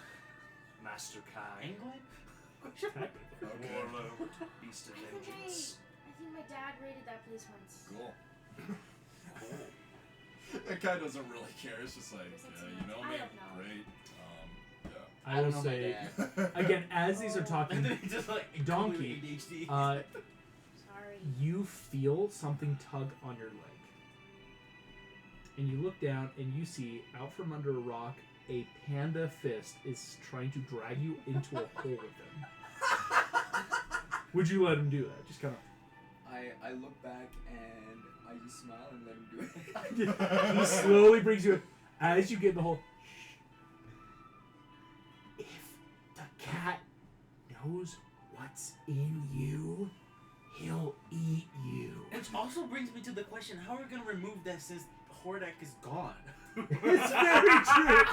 S2: Master Kai.
S6: England?
S5: Okay.
S2: Warlord, beast of vengeance.
S4: I think my dad raided that place once.
S5: Cool. That guy doesn't really care. It's just like, you know
S4: I
S5: me?
S4: don't know.
S5: Great.
S1: I will
S6: don't know my
S1: say,
S6: dad.
S1: again, as these are
S6: And
S1: talking,
S6: then he just like
S1: Donkey,
S6: ADHD.
S4: Sorry.
S1: you feel something tug on your leg. And you look down and you see, out from under a rock, a panda fist is trying to drag you into a hole with him. Would you let him do that? Just kind of...
S3: I look back and I just smile and let him do it.
S1: He slowly brings you... As you get in the hole... If the cat knows what's in you, he'll eat you.
S6: Which also brings me to the question, how are we going to remove that since Hordak is gone?
S1: It's very true.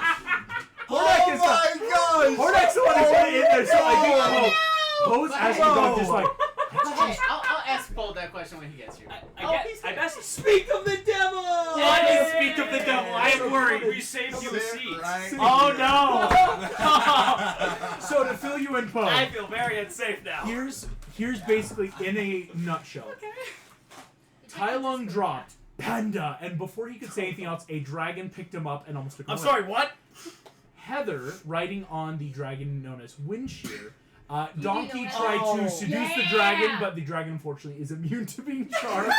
S5: Oh my gosh!
S1: Hordak's the one who's put it in there, so I think Poe's asking Doug just like...
S6: Hey, I'll ask Paul that question when he gets here.
S7: I best
S1: Speak of the devil!
S7: I did speak of the devil. I am worried.
S2: We saved you a seat.
S5: Right.
S7: Oh no!
S1: So to fill you and Poe.
S7: I feel very unsafe now.
S1: Here's basically in a nutshell. Tai Lung dropped Panda, and before he could say anything else, a dragon picked him up and almost took him
S7: I'm
S1: away.
S7: sorry, what?
S1: Heather, riding on the dragon known as Windshear, Donkey
S4: know
S1: tried
S7: that?
S1: to seduce the dragon, but the dragon unfortunately is immune to being charmed.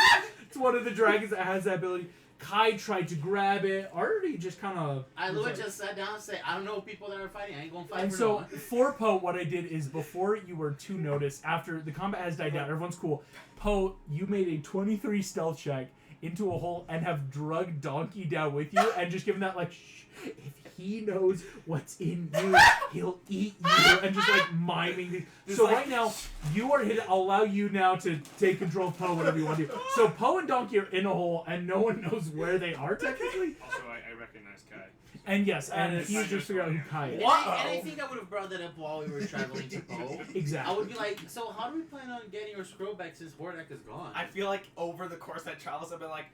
S1: It's one of the dragons that has that ability. Kai tried to grab it. Artie just kind of...
S6: I literally just sat down and said, I don't know people that are fighting. I ain't gonna fight
S1: And
S6: for
S1: so,
S6: no one.
S1: for Poe, what I did is, before you were to notice, after the combat has died down, everyone's cool. Poe, you made a 23 stealth check into a hole and have drugged Donkey down with you and just given that, like, shh, if he knows what's in you, he'll eat you, and just, like, miming. So right now, you are hit. I'll allow you now to take control of Poe, whatever you want to do. So Poe and Donkey are in a hole, and no one knows where they are, technically.
S2: Also, I recognize Kai.
S1: And yes, and
S7: And
S1: he's
S2: it's-
S1: just figuring out who Kai is.
S6: And I think I would have brought that up while we were traveling to Poe.
S1: Exactly.
S6: I would be like, so how do we plan on getting your scroll back since Hordak is gone?
S8: I feel like over the course of that trial, I've been like,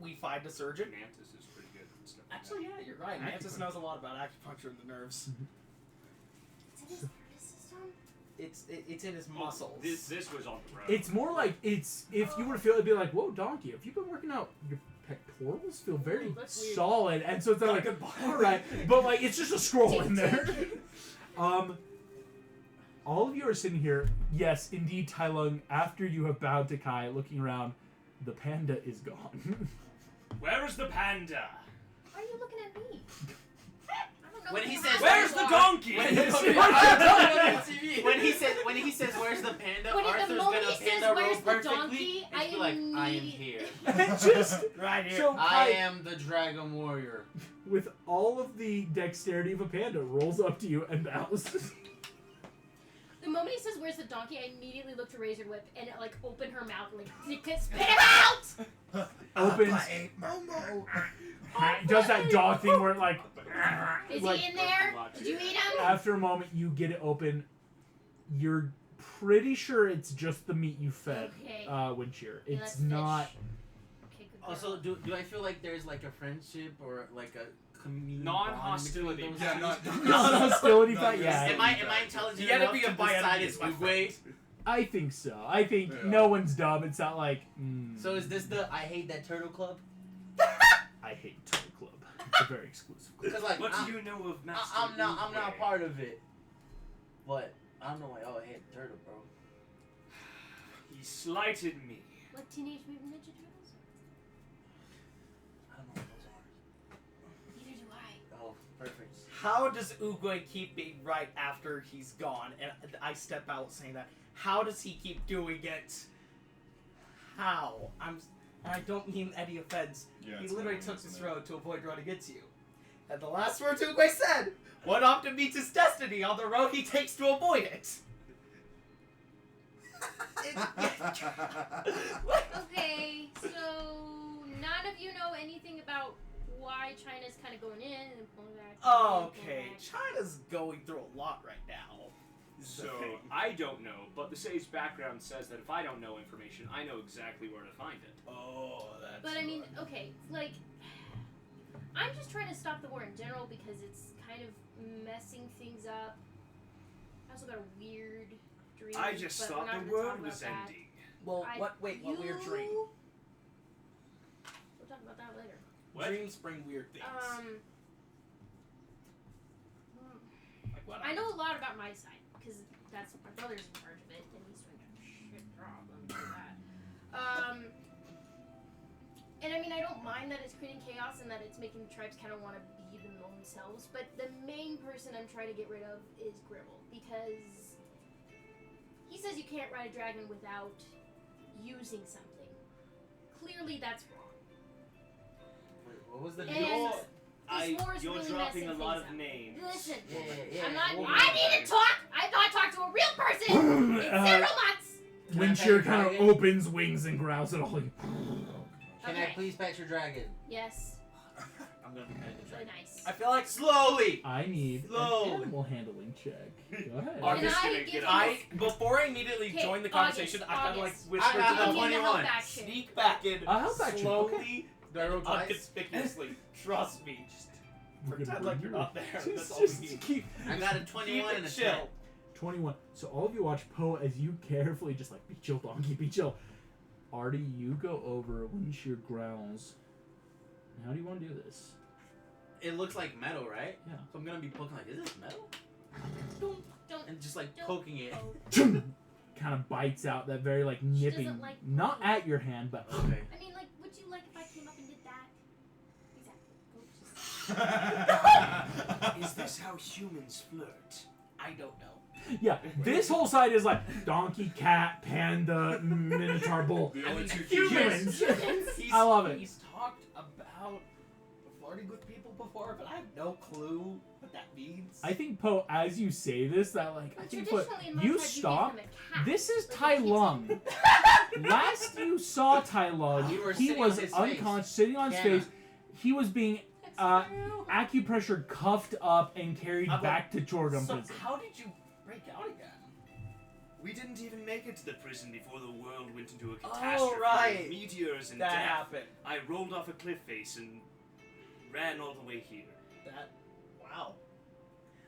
S8: we find a surgeon.
S2: Mantis is pretty good and stuff. like
S8: Actually, yeah, you're right. Mantis knows a lot about acupuncture and the nerves.
S4: It's in his nervous system.
S8: It's in his
S2: that.
S8: muscles.
S2: This was on the road.
S1: It's more like if you were to feel, it'd be like, whoa, Donkey, if you've been working out, your pectorals feel very
S4: Ooh, that's weird.
S1: solid, and so it's not like, all right, but like it's just a scroll in there. All of you are sitting here. Yes, indeed, Tai Lung. After you have bowed to Kai, looking around, the panda is gone.
S2: Where is the panda?
S4: Why are you looking at me? I don't know
S6: When
S4: what
S6: he
S4: the
S6: says,
S4: hell
S2: Where's
S4: you
S2: the
S4: are.
S2: donkey?
S6: when he says where's the panda,
S4: When the
S6: Arthur's
S4: moment
S6: gonna
S4: he says,
S6: panda
S4: "Where's
S6: roll
S4: the
S6: perfectly.
S4: donkey?"
S6: and
S4: I
S6: be like, I am
S4: immediately-
S6: here.
S1: And just
S7: Right here.
S1: so
S6: I
S1: Kai,
S6: am the dragon warrior.
S1: with all of the dexterity of a panda, rolls up to you and bows.
S4: The moment he says, "Where's the donkey?" I immediately look to Razor Whip and it, like open her mouth and like spit him out.
S1: Opens, does that dog thing where it like.
S4: Is
S1: like,
S4: he in there? Did you eat him?
S1: After a moment, you get it open. You're pretty sure it's just the meat you fed
S4: Okay.
S1: Windshear.
S4: Yeah,
S1: It's
S4: that's
S1: not.
S4: fish. Okay, good
S6: Also,
S4: girl.
S6: do I feel like there's like a friendship or like a community
S2: Non-hostility.
S6: bond
S5: Yeah,
S6: between those
S5: not
S6: two?
S1: Non-hostility
S5: No,
S1: fight,
S5: no,
S1: yeah.
S5: no.
S6: Am I intelligent
S8: You gotta
S6: enough
S8: be
S6: to
S8: a biotic
S6: decide
S8: is
S6: it's
S8: my
S6: Uguay?
S1: I think so. I think
S5: Yeah.
S1: no one's dumb. It's not like.
S6: So is this the I hate that turtle club?
S1: I hate Toy Club. It's a very exclusive club.
S6: Because like
S2: What
S6: I,
S2: do you know of Master
S6: I'm not
S2: Uguay?
S6: part of it. But I don't know why. Oh, I hate the turtle, bro.
S2: He slighted me.
S4: Like Teenage Mutant Ninja Turtles?
S6: I don't know what those are.
S4: Neither do I.
S6: Oh, perfect.
S8: How does Uguay keep being right after he's gone? And I step out saying that. How does he keep doing it? How? And I don't mean any offense.
S5: Yeah,
S8: He
S5: it's
S8: literally
S5: annoying,
S8: took
S5: isn't
S8: this
S5: it?
S8: road to avoid running into you. And the last words Uguay said, one often meets his destiny on the road he takes to avoid it.
S4: Okay, so none of you know anything about why China's kind of going in and pulling back.
S8: Okay, China's going through a lot right now. is the
S2: So
S8: thing.
S2: I don't know, but the Sage background says that if I don't know information, I know exactly where to find it.
S8: Oh, that's.
S4: But I mean, okay, like, I'm just trying to stop the war in general because it's kind of messing things up. I also got a weird dream.
S2: I just
S4: but
S2: thought
S4: we're not
S2: the
S4: gonna talk
S2: world
S4: about
S2: was
S4: that.
S2: ending.
S8: Well,
S4: I-
S8: what? Wait, what weird dream?
S4: We'll talk about that later.
S2: What?
S8: Dreams bring weird things. Like what?
S4: I know a lot about my side because that's my brother's in charge of it, and he's doing a shit job. Let me do that. And I mean, I don't mind that it's creating chaos and that it's making the tribes kind of want to be themselves. But the main person I'm trying to get rid of is Gribble because he says you can't ride a dragon without using something. Clearly, that's wrong.
S6: Wait, what was the
S4: And
S6: deal?
S4: this war is
S2: You're
S4: really
S2: dropping
S4: messing
S2: a lot
S4: things
S2: of
S4: up.
S2: names.
S4: Listen,
S6: Yeah,
S4: I'm not.
S6: hold
S4: I
S6: on.
S4: need to talk. I thought I talked to a real person. It's several months.
S1: Windshear kind of
S6: Dragon?
S1: opens wings and growls at all you.
S6: Can I
S4: Okay.
S6: please pet your dragon?
S4: Yes.
S6: I'm gonna be petting the
S4: Really
S6: dragon.
S4: nice.
S8: I feel like
S6: Slowly!
S1: I need
S6: Slowly.
S1: an animal handling check. Go ahead.
S4: Are-
S2: Arthur's
S4: And I
S2: gonna
S4: give
S2: get
S4: you-
S2: up.
S8: I before I immediately
S4: Okay,
S8: join the
S4: August,
S8: conversation, I kind of like
S4: August.
S8: whisper
S6: I
S8: to
S6: got
S8: the
S6: the
S4: Give me the
S6: 21.
S4: help action.
S8: sneak back in
S1: A help action,
S8: slowly
S1: okay.
S6: Do I roll twice?
S8: unconspicuously. Trust me. Pretend like you're not there. That's
S1: Just,
S8: all we
S1: just
S8: need.
S1: keep
S6: I got a 21 and a 10.
S8: chill.
S1: 21. So all of you watch Poe as you carefully just like, be chill, donkey, be chill. Artie, you go over Windshear growls. How do you want to do this?
S6: It looks like metal, right?
S1: Yeah.
S6: So I'm gonna be poking like, is this metal?
S4: Don't.
S6: And just like
S4: Don't.
S6: poking it.
S4: Oh.
S1: Kind of bites out that very like
S4: She
S1: nipping,
S4: doesn't like
S1: not
S4: poking.
S1: at your hand, but
S6: Okay.
S4: I mean, like, would you like if I came up and did that? Exactly.
S7: Is this how humans flirt?
S8: I don't know.
S1: yeah, this whole side is like donkey, cat, panda, minotaur, bull.
S5: The
S8: I
S5: only
S8: mean,
S5: two
S1: humans.
S8: He's,
S1: I love it.
S8: He's talked about flirting with people before, but I have no clue what that means.
S1: I think Poe, as you say this, that like I
S4: But
S1: think what
S4: traditionally in my
S1: you
S4: tribe,
S1: stop.
S4: You gave him a cat.
S1: This is
S4: Like a
S1: Tai
S4: kitten.
S1: Lung. Last you saw Tai Lung,
S6: You were
S1: he
S6: sitting
S1: was
S6: on his face.
S1: unconscious, sitting on his
S6: Hannah.
S1: face. He was being
S4: That's true.
S1: acupressure cuffed up and carried
S8: I'm
S1: back to Chorgum
S8: So
S1: prison.
S8: how did you break out again?
S7: We didn't even make it to the prison before the world went into a
S8: Oh,
S7: catastrophe.
S8: right.
S7: Meteors and
S8: That
S7: death.
S8: happened.
S7: I rolled off a cliff face and ran all the way here.
S8: That. Wow.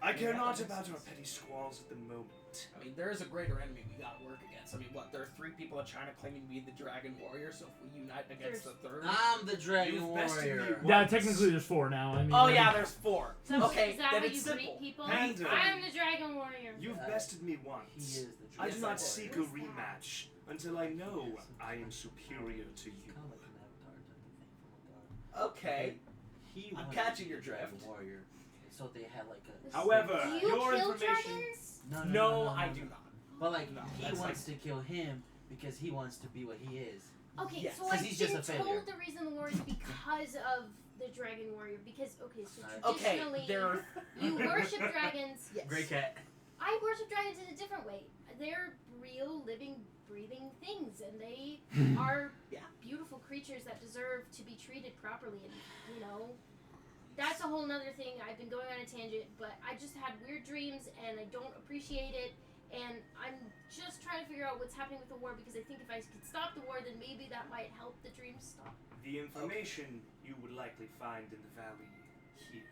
S7: I care
S8: Yeah,
S7: not
S8: that makes
S7: about our
S8: sense.
S7: petty squalls at the moment.
S8: I mean, there is a greater enemy we gotta work against. I mean, what? There are 3 people in China claiming to be the Dragon Warrior, so if we unite against the third.
S6: I'm the Dragon
S7: You've bested me
S6: Warrior.
S7: once.
S1: Yeah, technically there's 4 now. I mean,
S8: Oh
S1: I
S8: yeah,
S1: think-
S8: there's 4.
S4: So
S8: Okay,
S4: is that
S8: then
S4: how
S8: it's
S4: you
S8: simple.
S4: greet people?
S7: Panda.
S4: I'm the Dragon Warrior.
S7: You've
S6: Uh,
S7: bested me
S6: He
S7: once.
S6: is the
S7: I
S6: Dragon
S7: do not
S6: Warrior.
S7: seek a rematch until I know I am superior to you.
S6: Kinda like an avatar type of thing from a god.
S8: Okay.
S6: He
S8: I'm
S6: wanted
S8: catching
S6: to be
S8: your
S6: the Dragon
S8: drift.
S6: Warrior. So they had like a.
S7: However,
S4: Do you
S7: your
S4: kill
S7: information.
S4: dragons?
S8: No, I do not.
S6: But like,
S8: No,
S6: he
S8: that's
S6: wants to kill him because he wants to be what he is.
S4: Okay,
S8: Yes.
S4: so
S6: 'Cause
S4: I've
S6: he's just
S4: been
S6: a failure.
S4: told the reason the war is because of the Dragon Warrior. Because, okay, so
S8: Okay,
S4: traditionally,
S8: there are.
S4: you worship dragons. Yes.
S6: Great cat.
S4: I worship dragons in a different way. They're real, living, breathing things, and they are
S8: Yeah.
S4: beautiful creatures that deserve to be treated properly. And, you know, that's a whole nother thing. I've been going on a tangent, but I just had weird dreams, and I don't appreciate it. And I'm just trying to figure out what's happening with the war, because I think if I could stop the war, then maybe that might help the dreams stop.
S7: The information you would likely find in the valley here.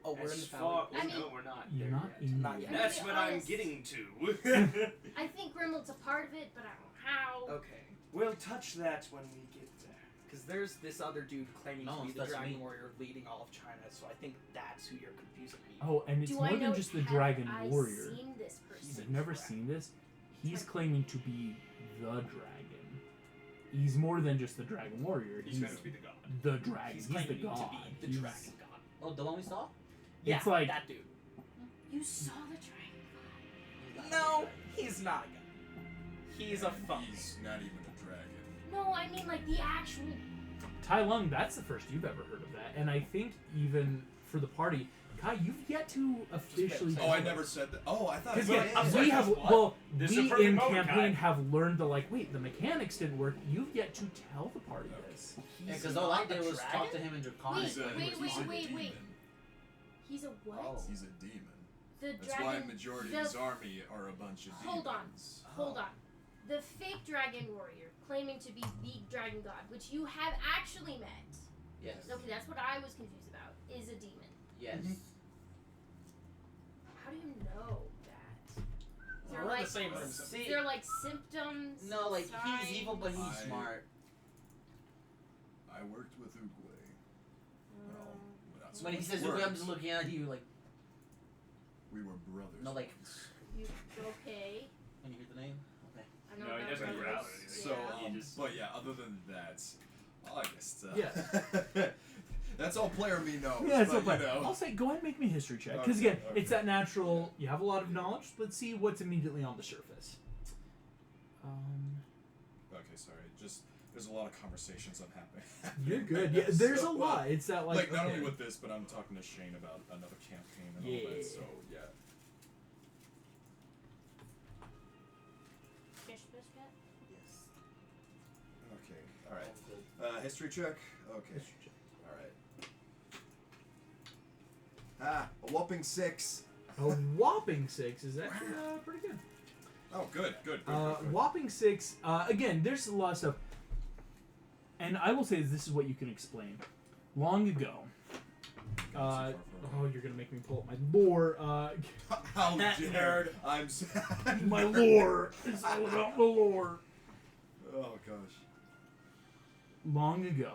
S8: Oh, we're in
S7: As
S8: the
S7: far,
S8: valley.
S4: I mean-
S7: no, we're not.
S1: You're
S7: there
S1: not
S7: yet.
S1: in.
S8: Not yet.
S7: That's
S4: To be
S7: what I'm
S4: honest.
S7: getting to.
S4: I think Grimald's a part of it, but I don't know how.
S8: Okay.
S7: We'll touch that when we get there.
S8: Because there's this other dude claiming
S6: No
S8: to be
S6: one's
S8: the
S6: touching
S8: Dragon
S6: me.
S8: Warrior leading all of China, so I think that's who you're confusing me.
S1: Oh, and it's
S4: Do
S1: more
S4: I know,
S1: than just the
S4: have
S1: Dragon
S4: I
S1: Warrior.
S4: seen this person?
S1: You've never seen this. He's claiming to be the dragon. He's more than just the Dragon Warrior.
S2: He's going to be the god.
S1: the dragon. He's, the
S8: claiming
S1: god.
S8: to be the
S1: He's-
S8: Dragon God.
S6: Oh, the one we saw?
S8: Yeah,
S1: It's like-
S8: that dude.
S4: You saw the dragon.
S8: No, he's not a god. He's a phony.
S5: He's not even a dragon.
S4: No, I mean like the actual.
S1: Tai Lung, that's the first you've ever heard of that. And I think even for the party, Kai, you've yet to officially.
S5: Oh, I never said that. Oh, I thought.
S1: Because
S5: I
S1: yeah,
S5: did.
S1: we have
S2: This is a
S1: we
S2: perfect
S1: in
S2: moment,
S1: campaign
S2: Kai.
S1: have learned the like. Wait, the mechanics didn't work. You've yet to tell the party this.
S6: Yeah,
S8: He's
S6: because all I
S8: not
S6: did
S8: a
S6: was
S8: dragon?
S6: talk to him in Draconic.
S5: He's a,
S4: Wait,
S5: he's
S4: wait,
S5: a
S4: wait,
S5: demon.
S4: wait. He's a what?
S6: Oh.
S5: He's a demon.
S4: The
S5: That's
S4: dragon.
S5: why a majority
S4: the,
S5: of his army are a bunch of demons.
S4: Hold on. Hold on. The fake dragon warrior, claiming to be the dragon god, which you have actually met.
S6: Yes.
S4: Okay, that's what I was confused about. Is a demon.
S6: Yes.
S4: How do you know that? Is there
S8: We're in
S4: like
S8: the same room. So.
S6: See,
S4: is there like symptoms?
S6: no, like
S4: signs?
S6: he's evil, but he's
S5: I-
S6: smart.
S5: I worked with Uguay. No, we're not
S6: When he
S5: supposed
S6: says,
S5: to
S6: "Okay," I'm
S5: work.
S6: just looking at you like,
S5: We were brothers.
S6: No, like-
S5: once.
S4: You okay?
S6: when you hear the name. Okay.
S4: I know
S2: No, he
S4: about
S2: doesn't
S4: brothers.
S2: growl or anything.
S5: So,
S4: Yeah.
S2: He just-
S5: but yeah, other than that, I guess.
S1: Yeah.
S5: That's all player me knows.
S1: Yeah, it's
S5: but,
S1: okay.
S5: you know.
S1: I'll say, go ahead and make me a history check. Because
S5: Okay,
S1: again,
S5: okay.
S1: it's that natural. You have a lot of knowledge. Let's see what's immediately on the surface.
S5: Okay, sorry. Just there's a lot of conversations I'm having.
S1: You're good. Yeah, there's
S5: So,
S1: a lot. It's that
S5: Like,
S1: like,
S5: not
S1: okay.
S5: only with this, but I'm talking to Shane about another campaign and all
S1: Yeah.
S5: that. So yeah.
S4: Fish biscuit?
S6: Yes.
S5: Okay. All right. History check. Okay.
S1: History check.
S5: All right. A whopping 6.
S1: A whopping 6 is actually pretty good.
S5: Oh, good. Good. Good.
S1: Whopping 6. Again, there's a lot of stuff, and I will say this is what you can explain. Long ago,
S5: far from
S1: Oh, you're gonna make me pull up my lore.
S5: How
S8: That
S5: dare
S8: nerd.
S5: I'm sad.
S1: My lore. It's all about the lore.
S5: Oh gosh.
S1: Long ago,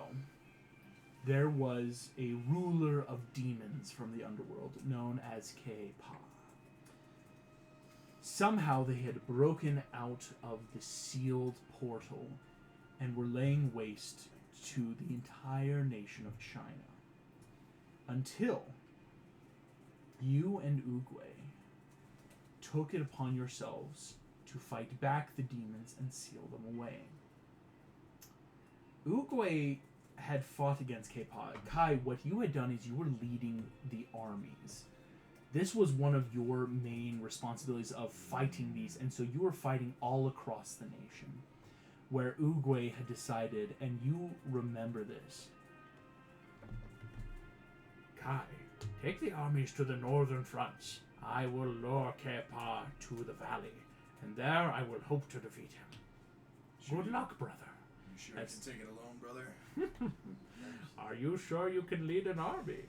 S1: there was a ruler of demons from the underworld known as K-Pa. Somehow they had broken out of the sealed portal and were laying waste to the entire nation of China. Until you and Oogway took it upon yourselves to fight back the demons and seal them away. Oogway had fought against K-Pa. Kai, what you had done is you were leading the armies. This was one of your main responsibilities of fighting these, and so you were fighting all across the nation, where Oogway had decided, and you remember this. Kai, take the armies to the northern fronts. I will lure K-Pa to the valley, and there I will hope to defeat him. Good luck, brother.
S5: You sure
S1: That's-
S5: you can take it alone, brother?
S1: Are you sure you can lead an army?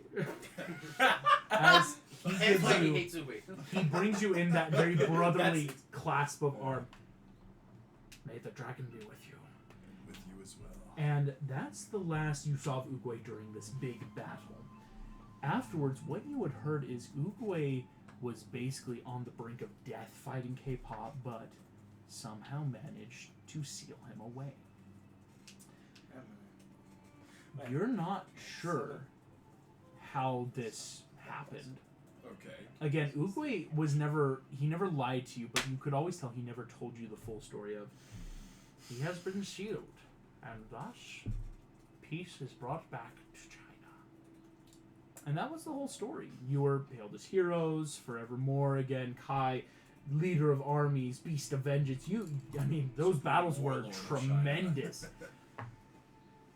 S1: As he
S6: It's
S1: gives
S6: like he
S1: you,
S6: hates Uwe.
S1: he brings you in that very brotherly clasp of arm. May the dragon be with you.
S5: And with you as well.
S1: And that's the last you saw of Oogway during this big battle. Afterwards, what you had heard is Oogway was basically on the brink of death fighting K-Pa, but somehow managed to seal him away. You're not sure how this happened.
S5: Okay.
S1: Again, Oogway was never lied to you, but you could always tell he never told you the full story of he has been sealed, and thus peace is brought back to China. And that was the whole story. You were hailed as heroes forevermore. Again, Kai, leader of armies, beast of vengeance. Those battles were
S5: Warlord of China.
S1: tremendous.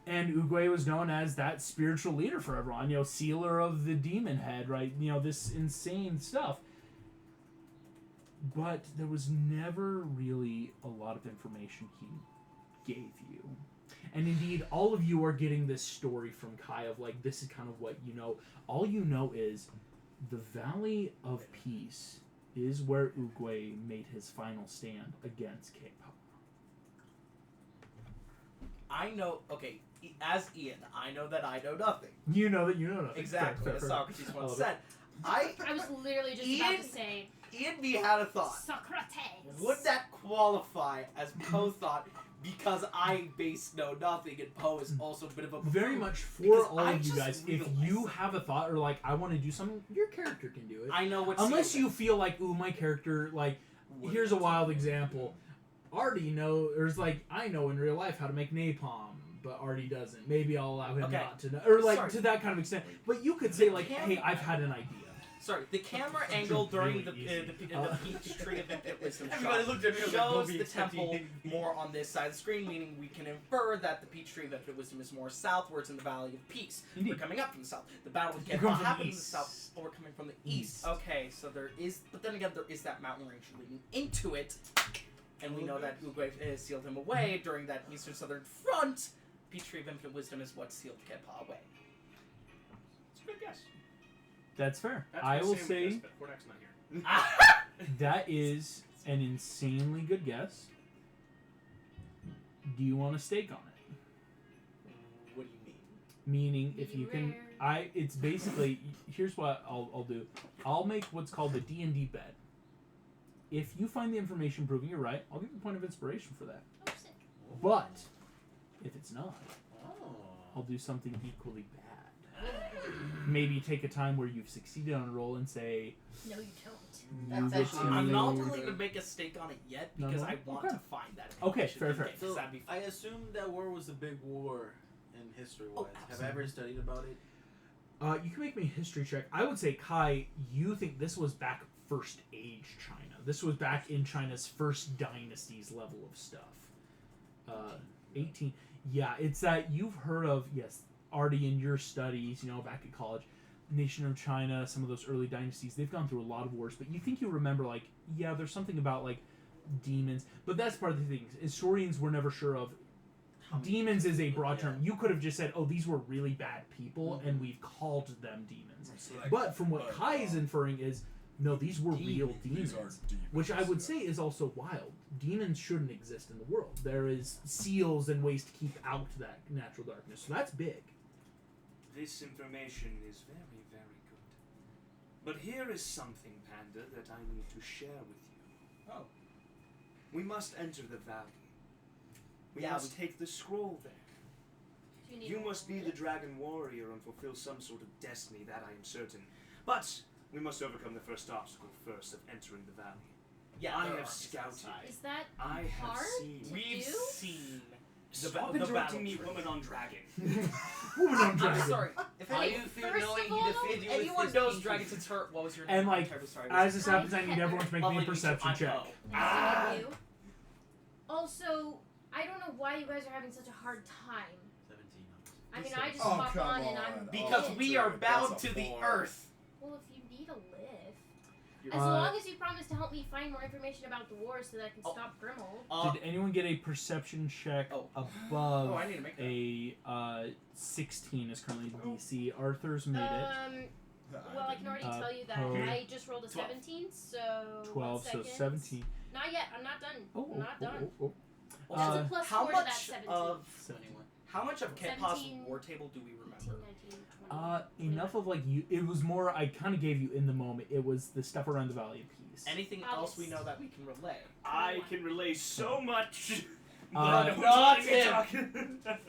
S1: And Oogway was known as that spiritual leader for everyone, sealer of the demon head, right? This insane stuff. But there was never really a lot of information he gave you. And indeed, all of you are getting this story from Kai of, this is kind of what you know. All you know is the Valley of Peace is where Oogway made his final stand against K-Pa.
S8: I know. Okay, as Ian, I know that I know nothing.
S1: You know that you know nothing.
S8: Exactly,
S1: Fair,
S8: as
S1: fair.
S8: Socrates
S1: I
S8: once
S1: love
S8: said. I
S4: I was literally just
S8: Ian-
S4: about to say
S8: Ian B had a thought.
S4: Socrates.
S8: Would that qualify as Poe thought? Because I base know nothing, and Poe is also a bit of a
S1: Very
S8: buffoon.
S1: much for
S8: Because
S1: all
S8: I
S1: of you
S8: just
S1: guys, if
S8: realized
S1: you have a thought or I want to do something, your character can do it.
S8: I know what.
S1: Unless
S8: season-
S1: you feel like, ooh, my character, here's a wild example. Artie I know in real life how to make napalm, but Artie doesn't. Maybe I'll allow him
S8: Okay.
S1: not to know. Or
S8: Sorry.
S1: to that kind of extent. But you could say
S8: The
S1: hey,
S8: camera-
S1: I've had an idea.
S8: Sorry, the camera angle during the
S1: Really easy.
S8: the peach tree of infinite wisdom
S6: Everybody
S8: shot
S6: looked at me like,
S8: shows
S6: "Don't be
S8: the temple
S6: expecting-"
S8: more on this side of the screen, meaning we can infer that the peach tree of infinite wisdom is more southwards in the Valley of Peace.
S1: Indeed.
S8: We're coming up from the south. The battle with
S1: You're
S8: Kempa
S1: coming from the
S8: happened in the
S1: east.
S8: south, but we're coming from the east.
S1: East.
S8: Okay, so there is, but then again, there is that mountain range leading into it, and we know that Oogway sealed him away during that eastern southern front. Peach tree of infinite wisdom is what sealed Kempa away.
S2: It's a good guess.
S1: That's fair.
S2: That's
S1: I
S2: what
S1: will
S2: Sam would
S1: say
S2: guess, but Kordak's not here.
S1: that is an insanely good guess. Do you want a stake on it?
S8: What do you mean?
S1: Meaning, if you can,
S4: Rare.
S1: it's basically, here's what I'll do. I'll make what's called the D&D bet. If you find the information proving you're right, I'll give you a point of inspiration for that.
S4: Oh, sick.
S1: But if it's not,
S6: Oh.
S1: I'll do something equally bad. Maybe take a time where you've succeeded on a roll and say,
S4: No, you don't.
S1: you
S6: That's
S1: get
S6: actually-
S8: I'm not
S1: to...
S8: willing to make a stake on it yet
S1: No,
S8: because
S1: no?
S8: I want
S1: Okay.
S8: to find that.
S1: Okay,
S8: information
S1: fair,
S8: in
S1: fair.
S8: game, 'cause
S6: So
S8: that'd be
S6: I assume that war was a big war in history wise. Have I ever
S8: absolutely.
S6: studied about it?
S1: You can make me a history check. I would say, Kai, you think this was back First Age China. This was back in China's first dynasties level of stuff. 18. Yeah, it's that you've heard of, yes, already in your studies, back at college, Nation of China, some of those early dynasties, they've gone through a lot of wars, but you think you remember, there's something about, demons. But that's part of the thing. Historians were never sure of demons is a broad term. You could have just said, oh, these were really bad people, and we've called them demons.
S5: So that-
S1: But from what Kai is inferring is, no, these were real demons.
S5: These are demons.
S1: Which I would say is also wild. Demons shouldn't exist in the world. There is seals and ways to keep out that natural darkness. So that's big.
S7: This information is very, very good. But here is something, Panda, that I need to share with you.
S6: Oh.
S7: We must enter the valley. We
S8: Yeah,
S7: must take the scroll there.
S4: Do need
S7: You
S4: more
S7: must be the
S4: bullets?
S7: dragon warrior and fulfill some sort of destiny, that I am certain. But we must overcome the first obstacle first of entering the valley.
S8: Yeah,
S7: I
S8: there
S7: have
S8: are
S7: scouted.
S8: outside.
S4: Is that
S7: I have
S4: hard
S7: seen.
S4: to
S8: We've
S4: do?
S8: seen
S7: Stop
S8: the
S7: interrupting me,
S8: battle
S7: woman on dragon.
S1: Woman on
S8: I'm
S1: dragon.
S8: sorry. If
S6: How
S8: any,
S6: you feel
S4: first
S6: knowing
S4: of
S6: he
S4: all,
S6: defeated you
S8: anyone
S6: with
S8: knows
S6: his
S8: dragons,
S6: pinky?
S8: it's her. What was your
S1: And
S8: name?
S1: like,
S8: I'm terribly sorry.
S1: as this happens, I need everyone to make me
S8: Lovely
S1: a
S8: to meet you.
S1: perception
S8: I'm
S1: check.
S8: Poe.
S4: Nice to meet you. Also, I don't know why you guys are having such a hard time.
S6: 17.
S4: I mean, I just
S5: Oh,
S4: hop
S5: come
S4: on and I'm
S5: on.
S8: Because
S5: Oh,
S8: we
S5: dude,
S8: are
S5: that's
S8: bound
S5: a
S8: to the
S5: 4.
S8: earth.
S4: Well, if you need a lift.
S7: You're-
S4: As
S1: Uh,
S4: long as you promise to help me find more information about the war so that I can
S8: Oh.
S4: stop Grimald.
S1: Did anyone get a perception check
S8: Oh.
S1: above
S8: I need to make that.
S1: a 16 is currently the DC? Arthur's made it.
S4: Well, I can already tell you that
S1: Poe.
S4: I just rolled a
S8: 12.
S4: 17, so
S1: 12,
S4: 1
S1: so
S4: second.
S1: 17.
S4: Not yet. I'm not done.
S1: Oh,
S4: I'm not done.
S1: oh.
S4: That's
S1: Uh,
S4: a plus
S8: how
S4: 4 to that
S8: much
S4: 17.
S8: of
S6: 21.
S8: how much of Ketpa's
S4: 17,
S8: war table do we remember?
S4: 19, 19, 20.
S1: Enough of like you. It was more. I kind of gave you in the moment. It was the stuff around the Valley of Peace.
S8: Anything else we know that we can relay?
S7: I can relay so much.
S1: Uh,
S7: but
S8: not
S7: don't let me talk.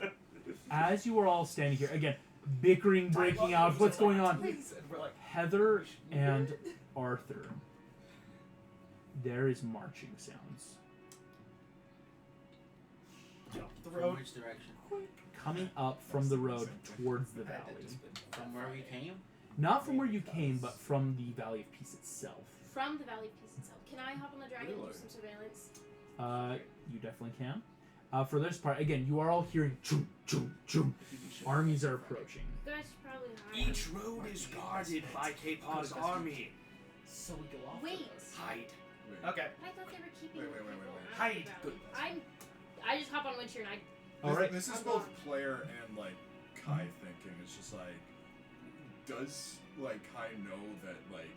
S1: As you are all standing here again, bickering, breaking out. What's going on?
S8: Please. And we're like,
S1: Heather and Arthur. There is marching sounds
S8: the
S6: From
S8: road.
S6: which direction?
S1: coming up from the road towards the valley.
S6: From where we came?
S1: Not from where you came, but from the Valley of Peace itself.
S4: From the Valley of Peace itself. Can I hop on the dragon and do some surveillance?
S1: You definitely can. For this part, again, you are all hearing choo choo choo. Armies are approaching.
S4: You guys should probably hide.
S7: Each road is guarded by K-Paw's army.
S8: So we go off.
S4: Wait.
S7: Hide.
S8: Okay.
S4: I thought they were keeping
S5: Wait.
S4: people
S7: Hide.
S4: out of the valley. I just hop on one chair and I.
S1: All right.
S5: This is
S4: I'm
S5: both
S4: gone.
S5: player and like Kai thinking. It's just like, does like Kai know that like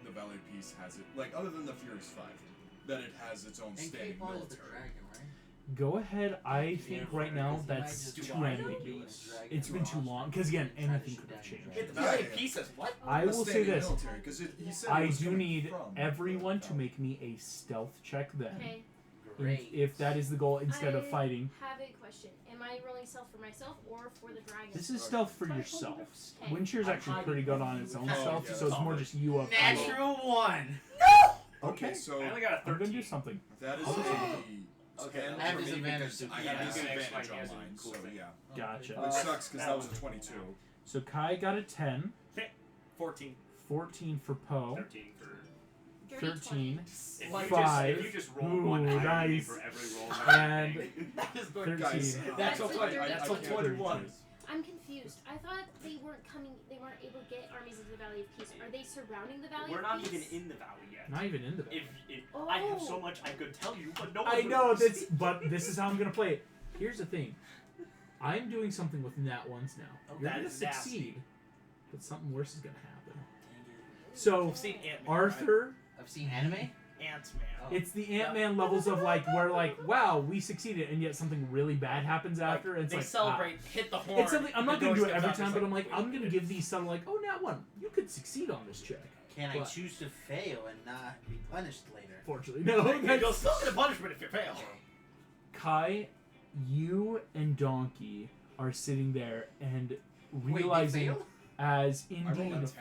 S5: the Valley of Peace has it, like other than the Furious 5, that it has its own
S6: And
S5: standing
S6: K-Paul is the
S5: military?
S6: dragon, right?
S1: Go ahead. I think
S6: Yeah,
S1: right now
S6: because he might
S1: that's
S6: just
S1: too
S6: join the
S1: ambiguous.
S6: dragon
S1: It's been too
S6: roster
S1: long. Because again,
S6: and try to
S1: anything
S6: shoot
S1: could have
S6: down
S1: changed.
S6: the
S8: Hit the
S6: dragon.
S8: Valley
S5: Yeah,
S8: of Pieces. What?
S1: I
S5: A
S1: will say
S5: standing
S1: this.
S5: military, 'cause he said
S1: I
S5: it was
S1: do
S5: coming
S1: need
S5: from
S1: everyone
S5: the
S1: to make me a stealth check then.
S4: Okay.
S6: Great.
S1: If that is the goal, instead of fighting.
S4: I have a question. Am I rolling stealth for myself or for the dragon?
S1: This is stealth for yourself.
S4: Okay.
S1: Windshield's actually pretty good on its own
S5: Oh,
S1: stealth,
S5: yeah,
S1: so it's
S5: that's
S1: more
S5: good.
S1: just you of.
S6: Natural 1!
S5: Okay, so
S7: I only got a
S1: I'm gonna
S7: 13.
S1: do something.
S5: that is
S1: Okay.
S5: a
S6: Okay,
S5: 10
S6: I have
S5: for me
S6: disadvantage
S5: because
S6: to
S5: I
S6: yeah,
S5: have
S6: he's
S7: gonna
S5: disadvantage
S7: explain, he
S5: on
S7: has a
S5: mine,
S7: cool
S5: so
S7: thing.
S5: yeah.
S1: Gotcha.
S5: Which sucks because that was a 22.
S1: So Kai got a 10,
S8: 14.
S1: 14 for Poe,
S7: 13 for.
S1: 13,
S7: If
S8: Like
S7: you,
S1: five.
S7: if you just roll
S1: Ooh,
S7: one higher than me
S1: nice.
S7: for every roll,
S1: And
S8: That is going
S1: 13.
S5: Guys,
S8: That's
S4: That's
S8: a
S4: a
S8: 20.
S4: thirty.
S8: That's a
S5: I can't
S8: 21.
S4: I'm confused. I thought they weren't able to get armies into the Valley of Peace. Are they surrounding the Valley
S7: we're
S4: of
S7: not
S4: Peace?
S7: even in the valley yet.
S1: not even into that.
S7: If I have so
S4: Oh.
S7: much I could tell you, but no one
S1: I know
S7: would
S1: this, but this is how I'm gonna play it. Here's the thing. I'm doing something with nat ones now.
S8: Oh,
S1: You're
S8: that
S1: gonna
S8: is nasty.
S1: succeed, but something worse is gonna happen. So
S8: I've seen Ant-Man.
S1: Arthur,
S6: I've seen anime?
S8: Right? Ant-Man.
S6: Oh.
S1: it's the Ant-Man levels of like where like wow we succeeded and yet something really bad happens after. And it's
S8: they
S1: like
S8: celebrate, hit the
S1: ah.
S8: horn.
S1: It's something I'm
S8: the
S1: not gonna
S8: noise
S1: do it
S8: comes
S1: every
S8: out,
S1: time,
S8: it's
S1: but I'm like I'm
S8: wait,
S1: gonna give these some like oh nat one you could succeed on this check.
S6: Can I
S1: What?
S6: choose to fail and not be punished later?
S1: Fortunately, no.
S8: You'll
S1: That's,
S8: still get a punishment if you fail.
S1: Kai, you and Donkey are sitting there and
S6: Wait,
S1: realizing
S6: they failed?
S1: as
S5: I rolled a
S1: indeed
S5: 10.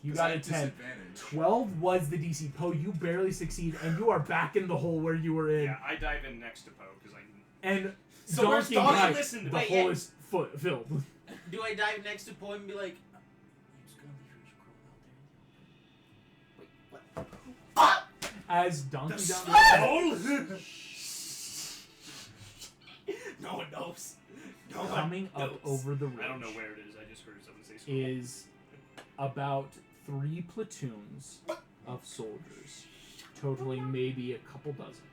S1: you
S5: 'cause
S1: got
S5: I
S1: a
S5: had
S1: 10.
S5: disadvantage.
S1: 12 was the DC. Poe, you barely succeed, and you are back in the hole where you were in.
S7: Yeah, I dive in next to Poe because I.
S1: And
S8: So where's
S1: Donkey,
S8: Donkey?
S1: Kai,
S7: Listen to
S1: the
S7: me.
S6: Wait,
S1: hole
S6: yeah.
S1: is filled.
S6: Do I dive next to Poe and be like, I'm just gonna leave your scroll out there? Wait, what?
S1: As Donkey
S7: The
S1: down
S7: soul.
S8: No one knows. No one
S1: coming up
S8: knows.
S1: over the ridge
S7: I don't know where it is. I just heard someone say scroll.
S1: is about 3 platoons of soldiers, totaling maybe a couple dozen.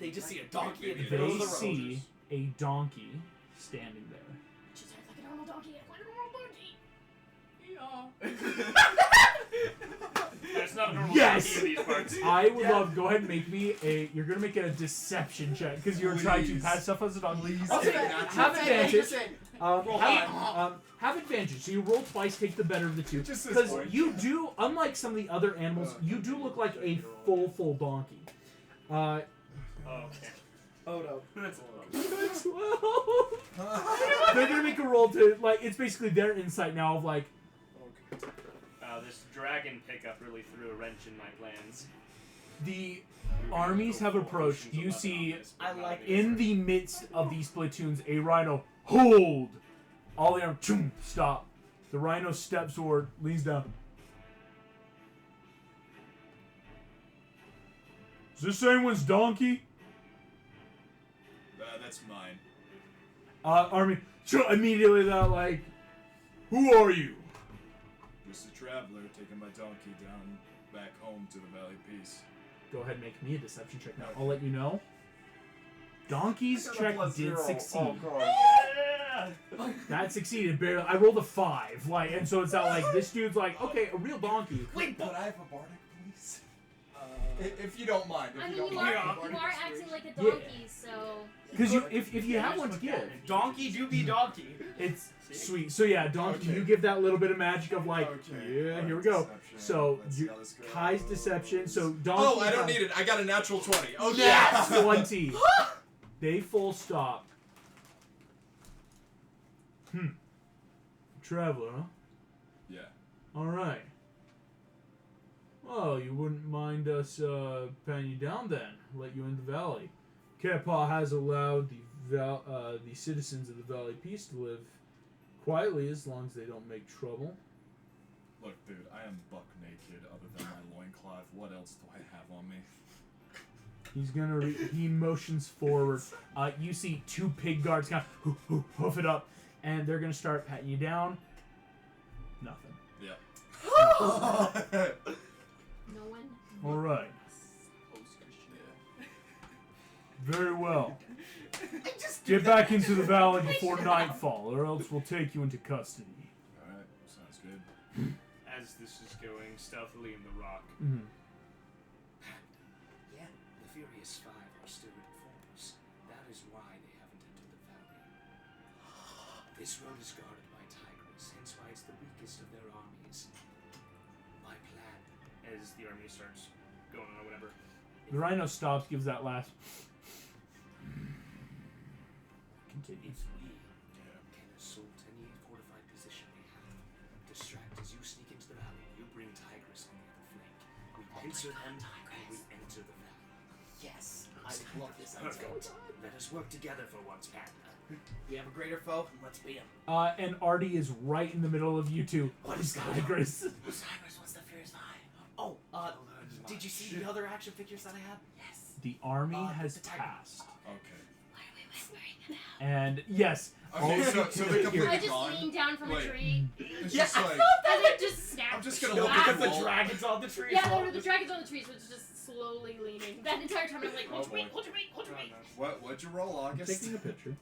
S8: They just see a donkey and they
S5: Maybe
S8: go to
S1: They
S8: the road.
S1: see a donkey standing there.
S4: Just act like a normal donkey. Act like a normal donkey.
S2: That's not a normal
S1: Yes!
S2: donkey in these parts.
S1: I would love. Go ahead and make me a. You're gonna make it a deception check because you're trying to
S5: Please.
S1: pass stuff as a donkey.
S5: Please
S1: I'll
S5: get
S1: say,
S5: natural
S1: have
S5: 20.
S1: advantage.
S8: Roll
S1: Have advantage. So you roll twice, take the better of the two.
S5: It just says
S1: Because
S5: orange.
S1: you do, unlike some of the other animals, you do look like a full donkey.
S2: Oh, okay.
S8: Oh no.
S2: That's
S1: That's 12. They're gonna make a roll to it's basically their insight now of like.
S2: this dragon pickup really threw a wrench in my plans.
S1: The armies have approached. You see,
S8: I like
S1: in the midst of these platoons, a rhino hold. All the arms stop. The rhino steps forward, leans down. Is this anyone's donkey?
S5: That's mine.
S1: Army immediately that like, who are you?
S5: Just a traveler taking my donkey down back home to the Valley Peace.
S1: Go ahead and make me a deception check now. I'll let you know. Donkey's check did succeed. That succeeded barely. I rolled a 5, and so it's not like this dude's like, okay, a real donkey.
S3: Wait, but I have a bardic, please. If you don't mind. If
S4: I
S3: you
S4: mean,
S3: don't
S4: you
S3: mind.
S4: are
S3: Bardic
S4: acting like a
S1: Yeah.
S4: donkey, so.
S1: Because if you have one to give,
S8: Donkey do be donkey.
S1: it's sweet. So yeah, donkey,
S5: Okay.
S1: you give that little bit of magic of like,
S5: Okay.
S1: yeah, here we go.
S5: Deception.
S1: So
S5: Let's see
S1: you,
S5: how this goes.
S1: Kai's deception. So donkey.
S5: Oh, I don't need it. I got a natural 20. Oh
S1: Yes, 20. They full stop. Traveler, huh?
S5: Yeah.
S1: All right. Well, you wouldn't mind us patting you down then, let you in the valley. Kepa has allowed the citizens of the Valley Peace to live quietly as long as they don't make trouble.
S5: Look, dude, I am buck naked other than my loincloth. What else do I have on me?
S1: He's gonna. He motions forward. You see 2 pig guards kind of hoof it up, and they're gonna start patting you down. Nothing.
S5: Yeah.
S4: No one.
S1: All right. Very well. Get back into the valley before nightfall, or else we'll take you into custody.
S5: Alright, sounds good.
S2: As this is going stealthily in the rock,
S1: Mm-hmm.
S7: Yeah, the Furious Five are still in force. That is why they haven't entered the valley. This road is guarded by tigers, hence why it's the weakest of their armies. My plan.
S2: as the army starts going on or whatever.
S1: The rhino stops, gives that last. Continues.
S7: If we can assault any fortified position they have, distract as you sneak into the valley, you bring Tigris on the other flank. We pincer them and we enter the valley.
S8: Yes, I love this.
S7: Perfect. Let us work together for once, Panda.
S8: We have a greater foe, and let's beat him.
S1: And Artie is right in the middle of you two.
S8: What is going on?
S1: Tigris?
S8: Tigris, what's the Furious Five? Oh, did you see the other action figures that I had? Yes.
S1: The army has
S8: the tiger.
S1: passed.
S5: Okay.
S4: Why are we whispering about?
S1: And yes,
S5: Okay,
S1: all
S5: so
S1: you
S5: they're
S1: can hear-
S5: completely
S4: I just
S5: gone?
S4: leaned down from a
S5: Wait.
S4: tree.
S5: It's
S8: Yeah,
S5: just
S8: I
S5: like,
S4: And it just snapped.
S5: I'm just gonna
S8: No,
S5: look
S8: because
S5: at the
S8: the
S5: wall.
S8: dragon's on the tree.
S4: Yeah, no, the dragon's on the trees, which is just slowly leaning. That entire time I'm like, hold your weight, hold your weight, hold your weight.
S5: What'd you roll,
S1: I'm
S5: August?
S1: taking a picture.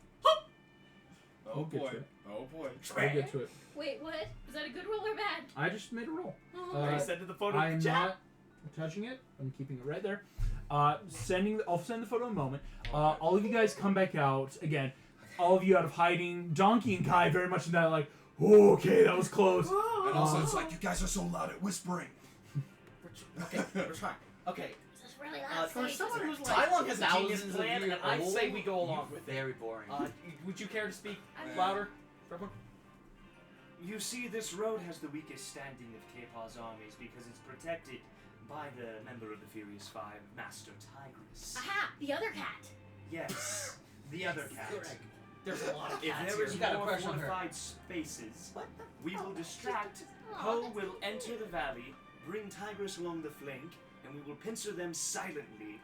S5: Oh
S1: We'll get
S5: boy.
S1: to it.
S5: Oh boy.
S1: We'll get to it.
S4: Wait, what? Was that a good roll or bad?
S1: I just made a roll.
S4: Oh,
S8: I sent the photo
S1: I'm
S8: in the chat.
S1: not touching it. I'm keeping it right there. I'll send the photo in a moment. All of you guys come back out again. All of you out of hiding. Donkey and Kai very much in that like, oh, okay, that was close.
S5: And also, it's like, you guys are so loud at whispering.
S8: Okay, we're trying. Okay,
S4: this is really loud.
S8: for
S4: stage.
S8: someone who's
S6: Tai
S8: like
S6: Lung has
S8: a genius
S6: thousands of
S8: plan,
S6: years
S8: and I
S6: old.
S8: say we go along with it.
S6: Very boring.
S8: Would you care to speak louder for everyone?
S7: You see, this road has the weakest standing of K-Paw's armies because it's protected by the member of the Furious Five, Master Tigris.
S4: Aha! The other cat.
S7: Yes, the other cat.
S6: Correct.
S8: There's a lot of
S7: If
S8: cats
S7: there
S8: here.
S7: is
S6: You got a
S7: more
S6: crush on her.
S7: fortified spaces,
S8: What the?
S7: we will distract.
S4: Aw,
S7: Ho
S4: that's
S7: will
S4: so
S7: enter
S4: cute.
S7: the valley, bring Tigris along the flank, and we will pincer them silently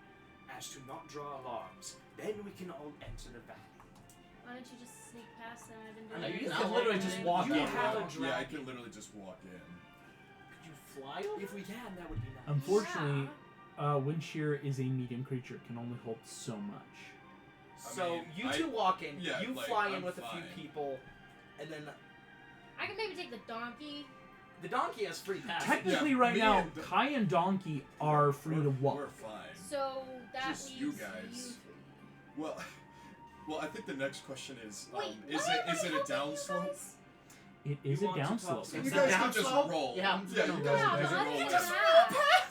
S7: as to not draw alarms. Then we can all enter the valley.
S4: Why don't you just sneak past them? I've been
S8: I
S4: doing
S8: know, you
S4: this
S8: can
S4: all
S8: literally
S4: the
S8: just
S4: time.
S8: walk
S7: You
S8: in.
S7: have a
S8: bro.
S5: Yeah, I
S7: dragon.
S5: can literally just walk in.
S8: Could you fly over?
S7: If we can, that would be nice.
S1: Unfortunately, Windshear is a medium creature. Can only hold so much.
S8: So
S5: mean,
S8: you two walk in,
S5: yeah,
S8: you
S5: like,
S8: fly in
S5: I'm
S8: with a
S5: fine.
S8: few people, and then
S4: I can maybe take the donkey.
S8: the donkey has free passage.
S1: Technically,
S5: Yeah,
S1: right
S5: me
S1: now,
S5: and the-
S1: Kai and Donkey are free to walk.
S5: We're fine.
S4: So that
S5: Just
S4: leaves
S5: you guys. Well, I think the next question is,
S4: Wait,
S5: is
S4: why
S5: it
S4: am
S5: is
S4: I
S5: it a
S4: helping you
S5: downslope?
S4: guys?
S1: It is a
S7: You want to talk
S1: downslope.
S7: some
S5: You
S8: It's
S5: guys
S8: a
S5: can just
S8: downslope?
S5: roll.
S8: Yeah, I'm just
S5: yeah,
S8: gonna
S5: you
S8: roll.
S5: guys
S4: Yeah,
S5: can
S4: but I
S5: roll.
S4: didn't
S5: Just
S4: know that.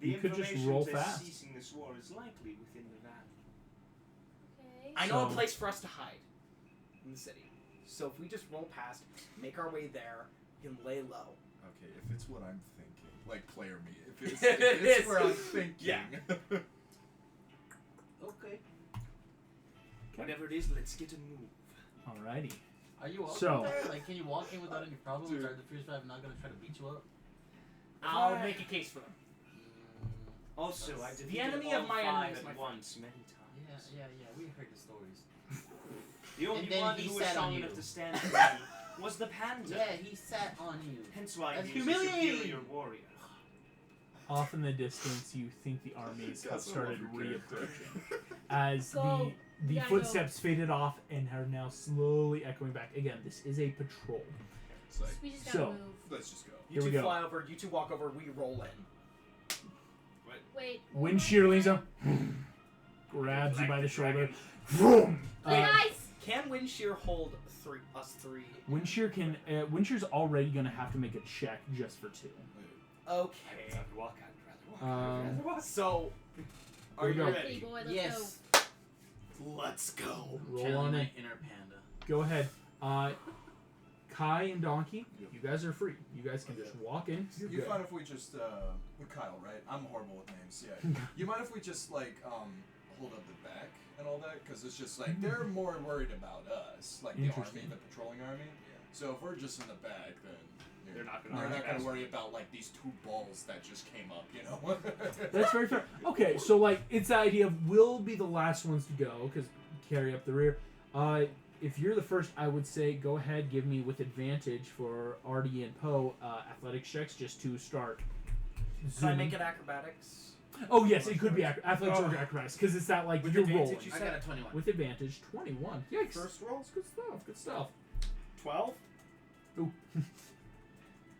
S7: The
S1: You could just
S7: information
S1: roll
S7: to
S1: fast.
S7: ceasing this war is likely within the valley.
S4: Okay.
S8: I know a
S1: So-
S8: place for us to hide in the city. So if we just roll past, make our way there, we can lay low.
S5: Okay, if it's what I'm thinking, like player me, if it's,
S8: It
S5: if it's
S8: is.
S5: where I'm thinking.
S8: Yeah. Okay.
S7: Whatever it is, let's get a move.
S1: Alrighty.
S6: Are you up
S1: So-
S6: there? Like, can you walk in without any problems?
S5: Dude.
S6: Are the Fierce Five not gonna try to beat you up?
S8: I'll
S7: Right.
S8: make a case for them.
S7: Also, I
S6: The
S7: defeated
S8: enemy
S7: all
S8: of my enemy is
S7: five
S8: my
S7: at
S8: friend.
S7: once many times.
S6: Yeah. We heard the stories.
S7: The only
S6: And then
S7: one
S6: he
S7: who was
S6: sat
S7: strong
S6: on
S7: enough
S6: you.
S7: to stand for me was the panda.
S6: Yeah, he sat on you.
S7: Hence why
S6: That's
S7: he is a
S6: humiliating.
S7: superior warrior.
S1: Off in the distance, you think the armies have
S5: That's
S1: started
S5: what we care.
S1: reapproaching as
S4: Go.
S1: the
S4: Yeah,
S1: footsteps faded off and are now slowly echoing back. Again, this is a patrol.
S5: It's like,
S4: We just gotta
S1: So-
S4: move.
S5: let's just go.
S8: You
S1: Here we
S8: two
S1: go.
S8: fly over, you two walk over, we roll in.
S4: Wait.
S1: Wind shear leans up, grabs you by the shoulder. Vroom!
S4: Hey guys!
S8: Can wind shear hold us three?
S1: Wind shear can. Wind shear's already gonna have to make a check just for 2.
S8: Okay.
S7: I'd walk, I'd rather walk.
S8: So, are
S1: Here we
S8: you
S1: go.
S8: ready?
S4: Pretty boy, let's
S6: Yes.
S8: Let's go.
S1: Roll
S6: Channeling
S1: on
S6: my
S1: it.
S6: inner panda.
S1: Go ahead. Kai and Donkey, you guys are free. You guys can just walk in. You're
S5: You
S1: good.
S5: mind if we just with Kyle, right? I'm horrible with names. Yeah. You mind if we just like hold up the back and all that? Because it's just like they're more worried about us, like the army,
S1: Interesting.
S5: the patrolling army. So if we're just in the back, then
S2: They're not gonna
S5: They're
S2: worry
S5: not going
S2: about
S5: to worry about like these 2 balls that just came up, you know.
S1: That's very fair. Okay, so like it's the idea of we'll be the last ones to go because carry up the rear. If you're the first, I would say go ahead, give me with advantage for Artie and Poe athletics checks just to start.
S8: Can I
S1: zooming.
S8: make it acrobatics?
S1: Oh yes, it could be athletics or acrobatics because it's that like
S8: With
S1: you're
S8: advantage,
S1: rolling
S8: you
S6: I
S8: said?
S6: got a 21.
S1: with advantage. 21. Yikes!
S8: First
S1: rolls, good stuff. Good stuff.
S8: 12?
S1: Ooh.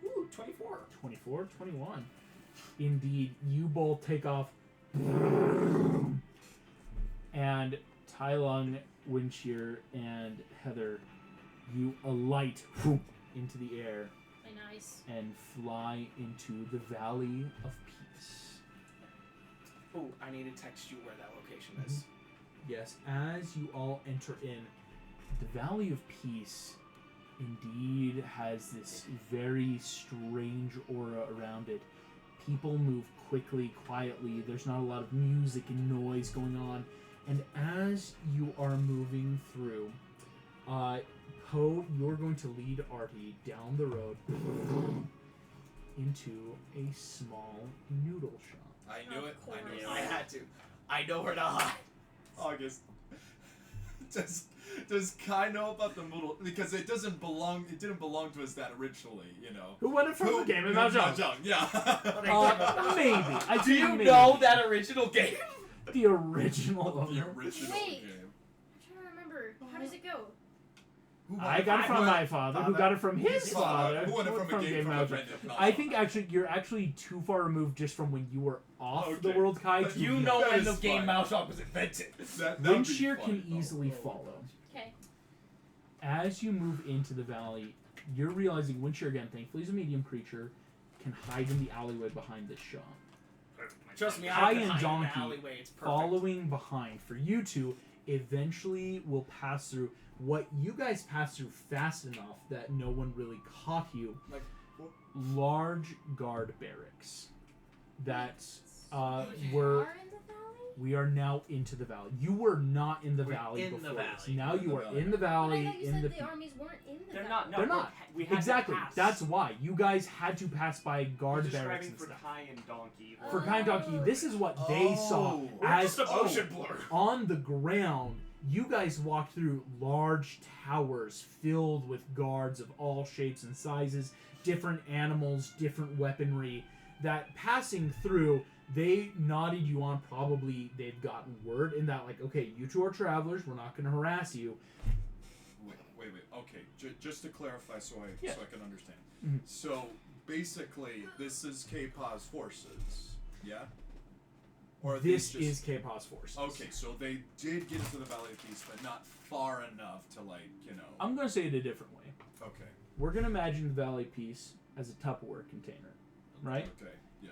S8: Ooh, 24.
S1: 24, 21. Indeed, you both take off. And Tylung, Windshear, and Heather, you alight into the air
S4: Hey, nice.
S1: and fly into the Valley of Peace.
S8: Ooh, I need to text you where that location is.
S1: Yes, as you all enter in, the Valley of Peace indeed has this very strange aura around it. People move quickly, quietly. There's not a lot of music and noise going on. And as you are moving through, Poe, you're going to lead Artie down the road into a small noodle shop.
S5: I knew it. I knew it.
S8: I had to. I know where to hide.
S5: August. Does Kai know about the noodle? Because it doesn't belong. It didn't belong to us that originally, you know.
S1: Who won it from the game? And Mahjong.
S5: Yeah.
S1: Maybe. I
S8: Do
S1: think
S8: you
S1: maybe.
S8: know that original game?
S1: The original
S5: the
S1: owner.
S5: original
S4: Wait.
S5: game.
S4: I'm trying to remember. How does it go?
S5: Who
S1: I got it from my father, who got it from his father,
S5: Who won it from a game from a
S1: Mahjong.
S5: friend of
S1: I think you're actually too far removed just from when you were off the
S5: Okay.
S1: World Kai.
S5: But
S1: to
S8: You
S1: be-
S8: know
S5: That
S8: when
S5: is
S8: the game
S5: fine.
S8: Mahjong was invented.
S5: That'd be
S1: Windshear
S5: fun.
S1: can easily follow.
S4: Okay.
S1: As you move into the valley, you're realizing Windshear, again, thankfully is a medium creature, can hide in the alleyway behind this shop.
S8: Trust me,
S1: Kai
S8: I can
S1: and
S8: hide in
S1: Donkey
S8: the alleyway. It's perfect.
S1: Following behind. For you two, eventually will pass through what you guys passed through fast enough that no one really caught you.
S8: Like,
S1: large guard barracks that
S4: We
S1: were.
S4: are in the valley?
S1: We are now into the valley. You were not in the
S6: We're
S1: valley
S6: in the
S1: before this.
S6: valley.
S1: Now
S5: In
S1: you
S5: the
S1: are
S5: valley.
S1: in the
S4: But I
S1: valley.
S4: thought you
S1: In
S4: said
S1: the
S4: the armies weren't in the
S7: They're
S4: valley.
S7: not. No,
S1: They're not.
S7: We had
S1: Exactly.
S7: To pass.
S1: That's why you guys had to pass by guard
S7: We're
S1: barracks
S7: describing
S1: and
S7: for
S1: stuff.
S7: Kai and Donkey.
S1: For Kai and Donkey, this is what they saw
S5: We're
S1: as
S7: just a motion blur.
S1: on the ground. You guys walked through large towers filled with guards of all shapes and sizes, different animals, different weaponry. that passing through, they nodded you on. Probably they've gotten word in that, like, okay, you two are travelers. We're not going to harass you.
S5: Wait. Okay, just to clarify, so I can understand.
S1: Mhm.
S5: So basically, this is K-Paw's forces, yeah? Or are
S1: This
S5: these
S1: is K-Paw's forces.
S5: Okay, so they did get into the Valley of Peace, but not far enough to, like,
S1: I'm going to say it a different way.
S5: Okay.
S1: We're going to imagine the Valley of Peace as a Tupperware container, right?
S5: Okay, yeah.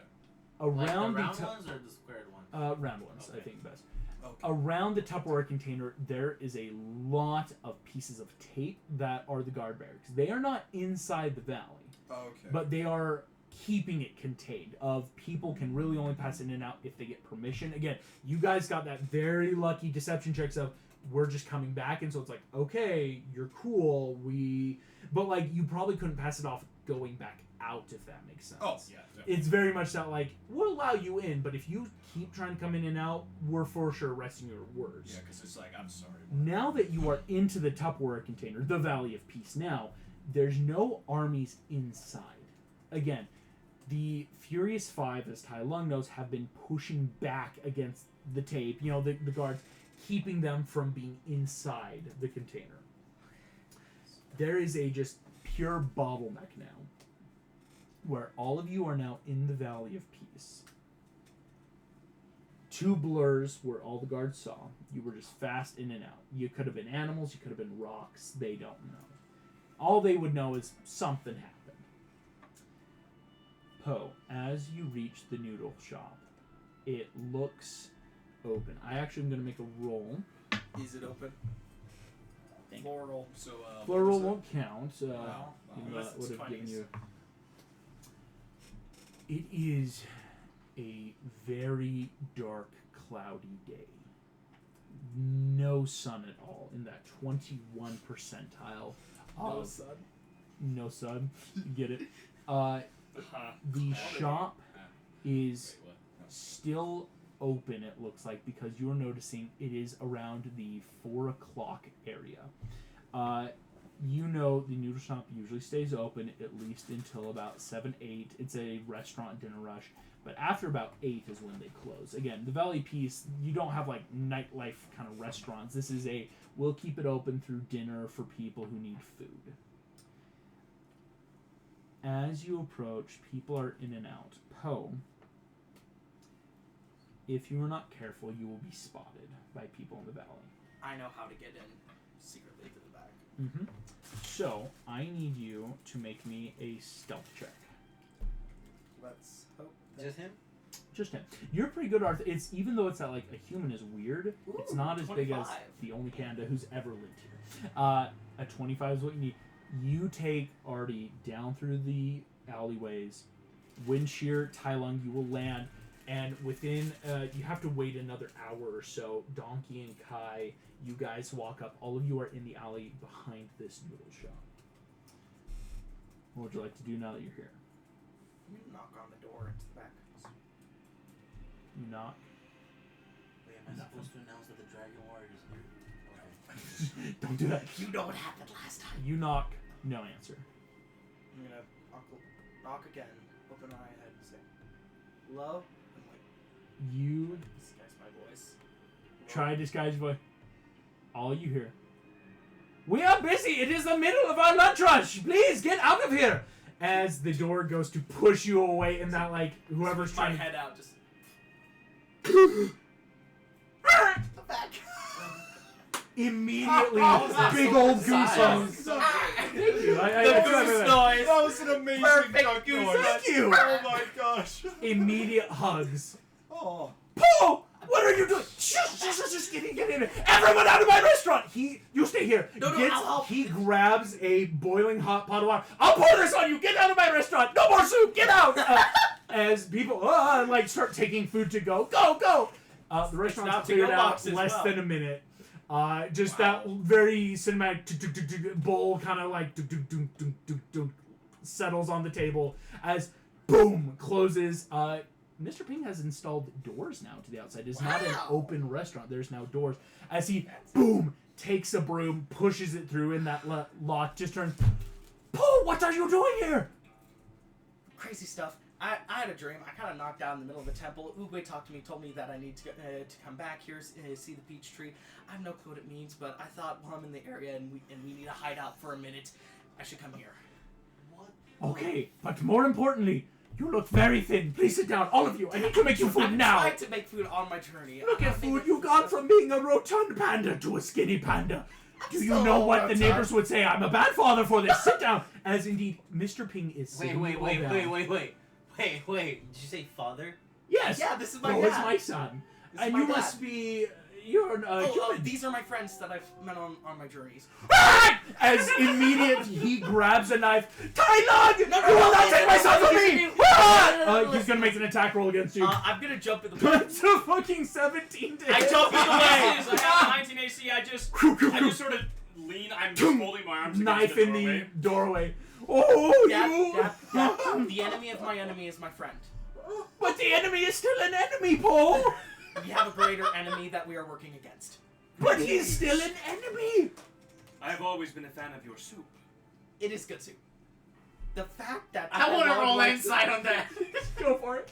S1: Around
S6: Like the round
S1: the
S6: ones or the squared ones?
S1: round ones, I
S6: Okay.
S1: think best.
S5: Okay.
S1: Around the Tupperware container, there is a lot of pieces of tape that are the guard barracks. They are not inside the valley,
S5: Okay.
S1: but they are keeping it contained. Of people can really only pass in and out if they get permission. Again, you guys got that very lucky deception checks of we're just coming back, and so it's like, okay, you're cool. But like you probably couldn't pass it off going back out, if that makes sense.
S5: Oh, yeah, definitely.
S1: It's very much that, like, we'll allow you in, but if you keep trying to come in and out, we're for sure resting your words.
S5: Yeah, because it's like, I'm sorry.
S1: Now that you are into the Tupperware container, the Valley of Peace now, there's no armies inside. Again, the Furious Five, as Tai Lung knows, have been pushing back against the tape, the guards, keeping them from being inside the container. There is a just pure bottleneck now, where all of you are now in the Valley of Peace. 2 blurs where all the guards saw. You were just fast in and out. You could have been animals, you could have been rocks, they don't know. All they would know is something happened. Poe, as you reach the noodle shop, it looks open. I actually am going to make a roll.
S3: Is it open?
S8: Floor roll.
S5: So,
S1: Floor
S5: what
S1: roll
S5: was it?
S1: won't count.
S8: Unless
S1: That
S8: it's
S1: would have given
S8: 20s.
S1: you... It is a very dark, cloudy day. No sun at all in that 21 percentile
S8: No
S1: of
S8: sun.
S1: no sun. You get it? The shop is
S5: Wait, what? No.
S1: still open, it looks like, because you're noticing it is around the 4 o'clock area. The noodle shop usually stays open at least until about 7, 8. It's a restaurant dinner rush. But after about 8 is when they close. Again, the Valley Peace, you don't have like nightlife kind of restaurants. This is we'll keep it open through dinner for people who need food. As you approach, people are in and out. Poe, if you are not careful, you will be spotted by people in the valley.
S8: I know how to get in secretly to the back.
S1: Mm-hmm. So, I need you to make me a stealth check.
S8: Let's hope.
S6: Just him?
S1: Just him. You're pretty good, Arthur. It's even though it's that like a human is weird. It's
S8: Ooh,
S1: not as big as
S8: 25.
S1: the only panda who's ever lived here. A 25 is what you need. You take Artie down through the alleyways. Wind shear, Tai Lung, you will land, and within you have to wait another hour or so. Donkey and Kai, you guys walk up. All of you are in the alley behind this noodle shop. What would you like to do now that you're here?
S8: You knock on the door into the back.
S1: You knock.
S6: Wait, am I supposed to announce that the Dragon Warrior is here? Okay.
S1: Don't do that.
S8: You know what happened last time.
S1: You knock. No answer.
S8: I'm gonna knock again, open my head and say, "Hello?" I'm like,
S1: You
S8: disguise my voice.
S1: try to disguise your voice. All you hear. We are busy. It is the middle of our lunch rush. Please get out of here. As the door goes to push you away, and that like whoever's
S8: Switch my
S1: trying.
S8: head out, just
S1: To...
S8: the back.
S1: Immediately,
S8: Oh,
S1: big
S8: so
S1: old
S8: excited.
S1: goosebumps. Thank you. I
S8: The
S1: tried my
S8: goose
S1: best.
S8: noise.
S5: That was an amazing
S8: Perfect
S5: duck
S8: goose.
S5: noise.
S1: Thank you.
S5: Oh my gosh.
S1: Immediate hugs.
S5: Oh.
S1: Paul, what are you doing? Just get in. Everyone out of my restaurant. You stay here.
S8: No, I'll help.
S1: He grabs a boiling hot pot of water. I'll pour this on you. Get out of my restaurant. No more soup. Get out. As people like start taking food to go. Go. The restaurant's
S8: not
S1: cleared
S8: to-go
S1: out
S8: box as
S1: less
S8: well.
S1: than a minute. Just that very cinematic bowl kind of like settles on the table as boom closes. Mr. Ping has installed doors now to the outside. It's not an open restaurant. There's now doors. As he boom takes a broom, pushes it through in that lock, just turns. Paul, what are you doing here?
S8: Crazy stuff. I had a dream. I kind of knocked out in the middle of a temple. Oogway talked to me, told me that I need to come back here, see the peach tree. I have no clue what it means, but I thought while I'm in the area and we need a hideout for a minute, I should come here.
S6: What?
S1: Okay, but more importantly, you look very thin. Please sit down, all of you. I need to make you food
S8: I'm
S1: now.
S8: trying to make food on my journey.
S1: Look at food you got from being a rotund panda to a skinny panda. Do you know what the neighbors would say? I'm a bad father for this. Sit down. As indeed, Mr. Ping is sitting
S6: Wait.
S1: all down.
S6: Did you say father?
S1: Yes.
S8: Yeah, this is my
S1: no,
S8: dad.
S1: it's my son.
S8: This is
S1: And
S8: my
S1: you
S8: dad.
S1: must be... You're an human.
S8: These are my friends that I've met on my journeys.
S1: As immediate he grabs a knife. Tai Lung!
S8: No,
S1: You will not take my son from me!
S8: No,
S1: He's gonna make an attack roll against you.
S8: I'm gonna jump in the way.
S1: That's a fucking 17 to
S8: I
S1: hit.
S8: jump in the way.
S2: I have 19 AC. I just sort of lean. I'm just folding my arms.
S1: Knife
S2: against
S1: in
S2: the
S1: the doorway. Oh, you!
S8: Dad, the enemy of my enemy is my friend.
S1: But the enemy is still an enemy, Paul!
S8: We have a greater enemy that we are working against.
S1: But he's still an enemy!
S2: I've always been a fan of your soup.
S8: It is good soup. The fact that
S6: I want to
S8: love
S6: roll
S8: likes-
S6: insight on that.
S1: Go for it.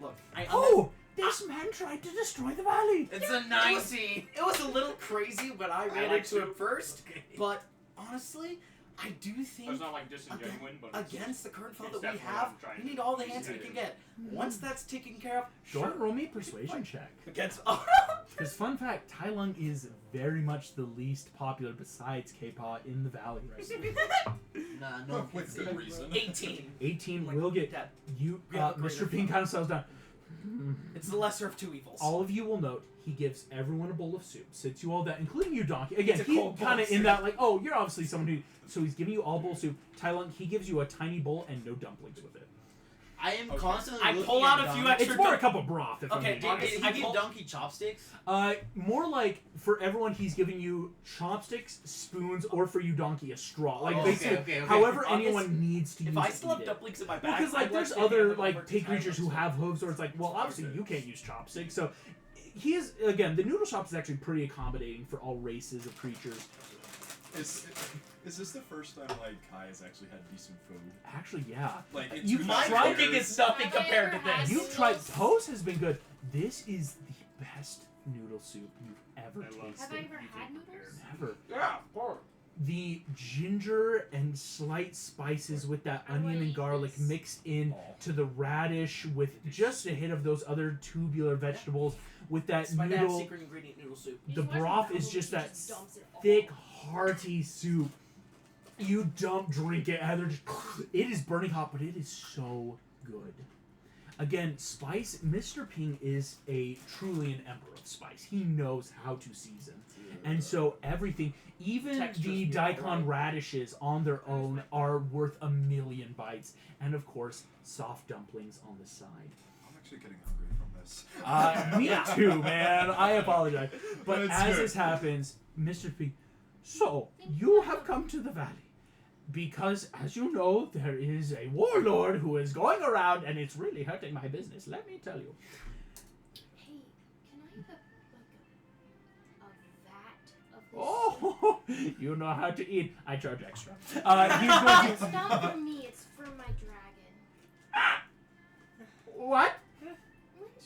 S8: Look, I
S1: Oh! This man tried to destroy the valley!
S6: It's a 19.
S8: It was a little crazy when I ran
S2: like
S8: into it
S2: soup.
S8: first, but honestly, I do think
S2: It's not like disingenuine, but it's-
S8: against the current foe
S2: it's
S8: that we
S2: definitely
S8: have,
S2: what I'm trying
S8: we
S2: to
S8: need all the
S2: be
S8: hands we can
S2: competitive.
S8: get. Once that's taken care of,
S1: Go ahead and
S8: sure.
S1: roll me a persuasion check.
S8: Against
S1: Because fun fact, Tai Lung is very much the least popular besides K-Paw in the valley right now.
S6: Nah, no.
S5: With good reason.
S8: 18.
S1: 18
S8: Like,
S1: will get
S8: Dad,
S1: you.
S8: we have a greater
S1: Mr. Ping
S8: foe.
S1: kind of settles down.
S8: It's the lesser of two evils.
S1: All of you will note he gives everyone a bowl of soup, sits you all down, including you, Donkey. Again,
S8: It's a
S1: he's
S8: cold bowl
S1: kind
S8: of
S1: of in
S8: soup.
S1: that like, oh, you're obviously someone who. So he's giving you all bowl of soup. Tai Lung, he gives you a tiny bowl and no dumplings with it.
S6: I am
S5: Okay.
S6: constantly
S8: I
S6: looking
S8: pull
S6: at
S8: out a
S6: Donkey.
S8: few extra
S1: It's more a cup of broth. If
S8: Okay,
S1: I'm being honest.
S6: Did
S8: I
S6: he give
S8: pull-
S6: Donkey chopsticks?
S1: More like for everyone, he's giving you chopsticks, spoons, or for you, Donkey, a straw. Like
S6: Oh,
S1: basically,
S6: okay.
S1: however
S8: Obvious-
S1: anyone needs to use
S8: If I
S1: to
S8: still have
S1: eat it.
S8: dumplings in my
S1: Well,
S8: bag,
S1: because like
S8: I'd
S1: there's
S8: to hand
S1: other
S8: them over
S1: like
S8: to
S1: pig
S8: Tyler.
S1: creatures who have hooves, or it's like, well, obviously you can't use chopsticks. So he is again, the noodle shop is actually pretty accommodating for all races of creatures.
S5: Is this the first time like Kai has actually had decent food?
S1: Actually, yeah.
S5: Like in
S1: You've
S5: 2,000
S1: tried-
S8: Cooking
S5: years?
S8: is nothing
S4: Have I
S8: compared to
S4: ever had
S8: this.
S1: You've
S4: noodles?
S1: tried Post has been good. This is the best noodle soup you've ever
S2: I love
S1: tasted.
S4: Have I ever
S2: You
S4: had
S2: take
S4: noodles?
S1: Ever.
S8: Yeah, of course.
S1: The ginger and slight spices with that
S4: I
S1: onion
S4: wanna
S1: and
S4: eat
S1: garlic
S4: this.
S1: mixed in
S5: Oh.
S1: to the radish with just a hit of those other tubular vegetables with that
S8: It's my dad's
S1: noodle.
S8: secret ingredient noodle soup.
S4: You
S1: The
S4: just watch
S1: broth
S4: the
S1: is
S4: movie,
S1: just
S4: he
S1: that
S4: dumps it all.
S1: thick, hearty soup. You drink it, and they're just, it is burning hot, but it is so good. Again, spice, Mr. Ping is truly an emperor of spice. He knows how to season. And so everything, even
S8: Textures
S1: the
S8: be
S1: daikon
S8: alright.
S1: radishes on their own are worth a million bites. And of course, soft dumplings on the side.
S5: I'm actually getting hungry from this.
S1: Me
S8: Yeah.
S1: too, man. I apologize. But
S5: That's
S1: as
S5: good.
S1: this happens, Mr. P, so you have come to the valley because, as you know, there is a warlord who is going around and it's really hurting my business. Let me tell you.
S4: Hey, can I have a vat of this?
S1: Oh, you know how to eat. I charge extra. He's
S4: It's
S1: going to.
S4: not for me, it's for my dragon.
S1: What?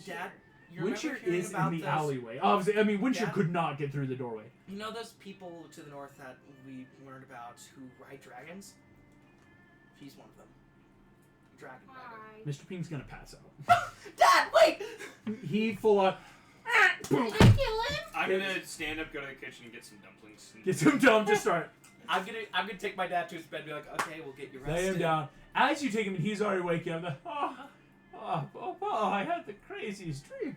S8: Dad, you
S1: Windshire
S8: remember hearing
S1: is in
S8: about
S1: the
S8: those,
S1: alleyway. Obviously, I mean, Windshire
S8: Yeah.
S1: could not get through the doorway.
S8: You know those people to the north that we learned about who ride dragons? He's one of them. Dragon rider.
S4: Hi.
S1: Mr. Ping's gonna pass out.
S8: Dad, wait!
S1: He full on.
S4: Did I kill him?
S2: I'm gonna stand up, go to the kitchen, and get some dumplings. And
S1: Gets him down to start.
S8: I'm gonna take my dad to his bed and be like, okay, we'll get you rested.
S1: Lay him down. As you take him, he's already waking up. I had the craziest dream.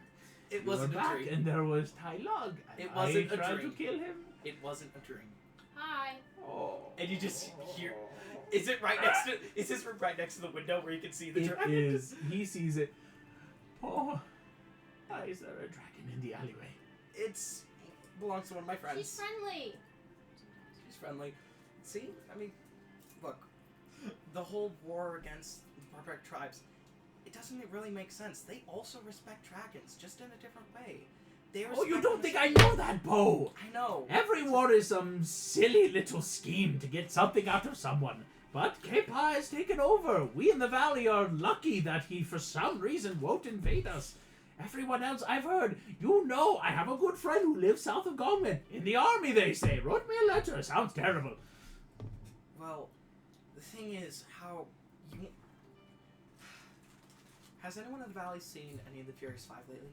S8: It
S1: You
S8: wasn't
S1: were
S8: a
S1: back,
S8: dream.
S1: and there was Tai Lug.
S8: It wasn't
S1: I
S8: a
S1: tried
S8: dream.
S1: to kill him.
S8: It wasn't a dream.
S4: Hi.
S1: Oh.
S8: And you just hear. Is it right next to? Is his room right next to the window where you can see the
S1: It
S8: dragon?
S1: is. He sees it. Oh. Why is there a dragon in the alleyway?
S8: It's belongs to one of my friends.
S4: She's friendly.
S8: She's friendly. See, I mean, look, the whole war against barbaric tribes. It doesn't really make sense. They also respect dragons, just in a different way. They
S1: Oh, you
S8: respect
S1: don't
S8: them
S1: think
S8: as-
S1: I know that, Bo?
S8: I know.
S1: Every war is some silly little scheme to get something out of someone. But Kepa has taken over. We in the valley are lucky that he, for some reason, won't invade us. Everyone else I've heard, I have a good friend who lives south of Gongman. In the army, they say. Wrote me a letter. Sounds terrible.
S8: Well, the thing is, how you... Has anyone in the valley seen any of the Furious Five lately?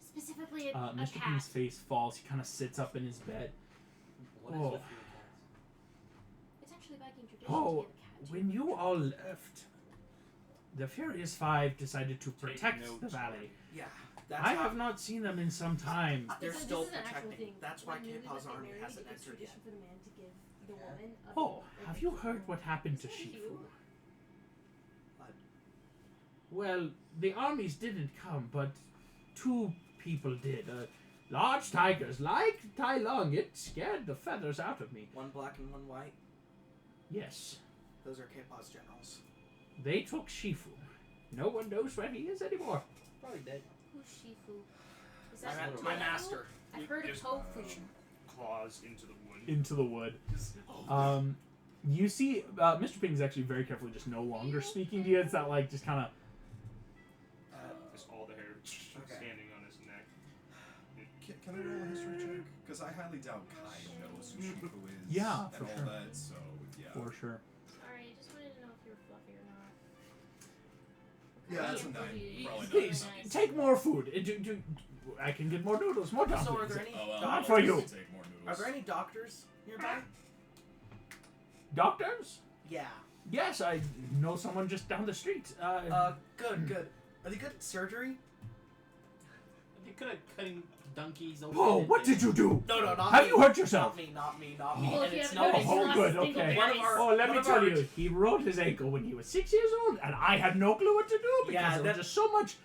S4: Specifically a
S1: Mr.
S4: cat.
S1: King's face falls. He kind of sits up in his bed.
S6: What is
S1: Oh.
S6: with you
S4: It's actually Viking tradition
S1: Oh,
S4: to get a cat.
S1: when you all left, the Furious Five decided to protect
S2: note.
S1: the valley.
S8: Yeah, that's
S1: I
S8: how...
S1: have not seen them in some time.
S8: They're
S4: This is-
S8: still
S4: this is an actual
S8: protecting.
S4: thing.
S8: That's why
S4: When newlyweds
S8: K-Paw's
S4: get
S8: army
S4: married,
S8: hasn't
S4: it's
S8: entered
S4: tradition
S8: yet.
S4: for the man to give the woman a
S1: Oh,
S4: baby,
S1: have
S4: a
S1: you
S4: baby
S1: heard
S4: girl.
S1: what happened to
S4: Isn't it
S1: Shifu?
S4: cute?
S1: Well, the armies didn't come, but two people did. Large tigers, like Tai Lung. It scared the feathers out of me.
S8: One black and one white.
S1: Yes,
S8: Those are K-Paw's generals.
S1: they took Shifu. No one knows where he is anymore.
S6: Probably dead.
S4: Who's Shifu? Is
S8: My,
S4: that
S8: my
S4: Tofu?
S8: master.
S4: I've heard of
S2: Just-
S4: tofu.
S2: Claws into the wood.
S1: Into the wood.
S8: Just,
S1: You see, Mr. Ping is actually very carefully just no longer speaking to you. It's that, like, just kind of...
S2: Just all the hair standing on his neck.
S5: Can I roll a history check? Because I highly doubt Kai knows who Shifu is.
S1: Yeah,
S5: and
S1: for
S5: all
S1: sure.
S5: that. So yeah.
S1: For sure.
S4: Alright, I just wanted to know if you were fluffy or not.
S5: Yeah, that's a
S4: Yeah,
S5: 9.
S4: pretty-
S5: Probably not.
S1: Please, take more food. I can get more noodles, more
S8: so are
S1: dumplings.
S8: there any
S5: Oh well.
S1: Not
S8: doctors?
S1: for you.
S5: Take more noodles.
S8: Are there any doctors nearby?
S1: Doctors?
S8: Yeah.
S1: Yes, I know someone just down the street.
S8: Good. Are they good at surgery?
S6: You could have cutting donkeys open.
S1: Whoa,
S6: and
S1: what
S6: things.
S1: did you do?
S8: No, not
S1: Have
S8: me.
S1: you hurt yourself?
S8: Not me.
S4: Well,
S8: And
S4: if you
S8: it's
S4: have
S8: no.
S4: noticed,
S1: Oh,
S4: the last
S1: good,
S4: single
S1: okay.
S8: One of
S4: berries-
S8: our-
S1: Oh, let
S8: one
S1: me
S8: of
S1: tell
S8: our-
S1: you, he rolled his ankle when he was 6 years old, and I had no clue what to do because
S8: Yeah,
S1: there was
S8: that-
S1: just so much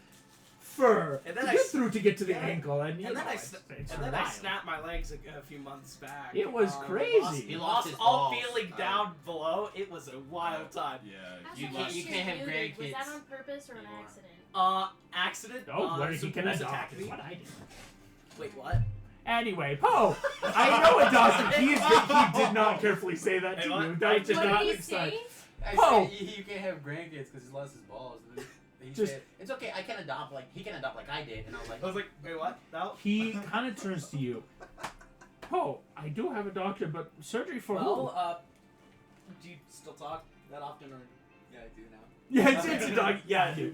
S1: fur
S8: And
S1: to
S8: then I
S1: get
S8: s-
S1: through to get to the
S8: yeah.
S1: ankle, and you
S8: And then
S1: know,
S8: I
S1: it's
S8: survived.
S1: survival.
S8: My legs a few months back.
S1: It was crazy.
S6: He lost his
S8: all
S6: balls.
S8: feeling down below. It was a wild time.
S5: Yeah.
S4: As
S6: You
S4: a
S6: can't-
S4: lost
S6: you can't have
S4: neutered, Was
S6: grandkids
S4: that on purpose or an
S6: anymore.
S4: accident?
S8: Accident.
S1: Oh, where he
S8: some
S1: can
S8: wolves
S1: adopt
S8: attacked
S1: is
S8: me.
S1: what I did.
S8: Wait, what?
S1: Anyway, Poe, I know it doesn't. He did not carefully say that to
S8: Hey, what?
S1: you. That did
S4: What
S1: not
S4: did he
S1: excite.
S4: say?
S6: I
S1: Oh.
S6: said you can't have grandkids because he lost his balls. And then he
S1: Just-
S6: said, it's okay, I can adopt he can adopt like I did. And I was like,
S8: Wait, what? No.
S1: He kind of turns to you. Poe, I do have a doctor, but surgery for who?
S8: Do you still talk that often, or?
S3: Yeah, I do now.
S1: Yeah, it's a dog. Yeah, I do.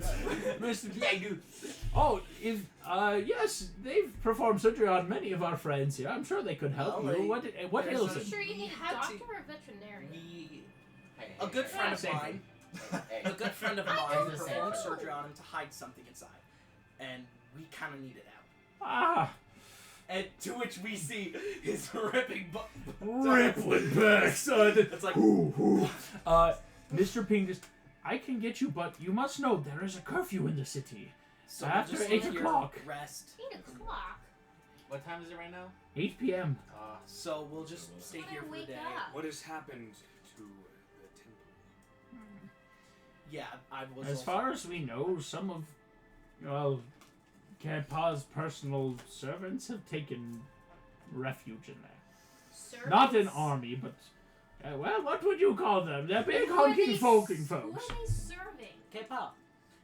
S6: yeah, I do.
S1: Oh, yes, they've performed surgery on many of our friends here. I'm sure they could help
S8: Well,
S1: you. What
S8: there's
S1: ails
S8: a-
S1: him?
S4: Sure, you need
S8: had
S4: a
S8: to-
S4: doctor or a veterinarian?
S8: A good friend of
S1: same
S8: mine.
S6: Hey,
S8: A good friend of
S4: I
S8: mine
S6: know.
S8: performed surgery on him to hide something inside, and we kind of need it out.
S1: Ah,
S8: And to which we see his ripping
S1: rippling back, son.
S8: It's like,
S1: Mr. Ping just, I can get you, but you must know there is a curfew in the city.
S8: so
S1: After
S8: we'll just
S1: 8
S8: sit here,
S1: o'clock.
S8: Rest.
S4: 8 o'clock.
S6: what time is it right now?
S1: 8 p.m.
S8: So we'll just stay
S4: When
S8: here
S4: I
S8: for the
S4: wake
S8: day.
S4: up.
S2: What has happened to the temple?
S8: Yeah, I was.
S1: As
S8: also-
S1: far as we know, some of, Kepa's personal servants have taken refuge in there.
S4: Servants?
S1: Not an army, but, well, what would you call them? They're big
S4: Who are
S1: honking
S4: they
S1: folking
S4: s-
S1: folks.
S4: Who are they serving?
S6: K-pop.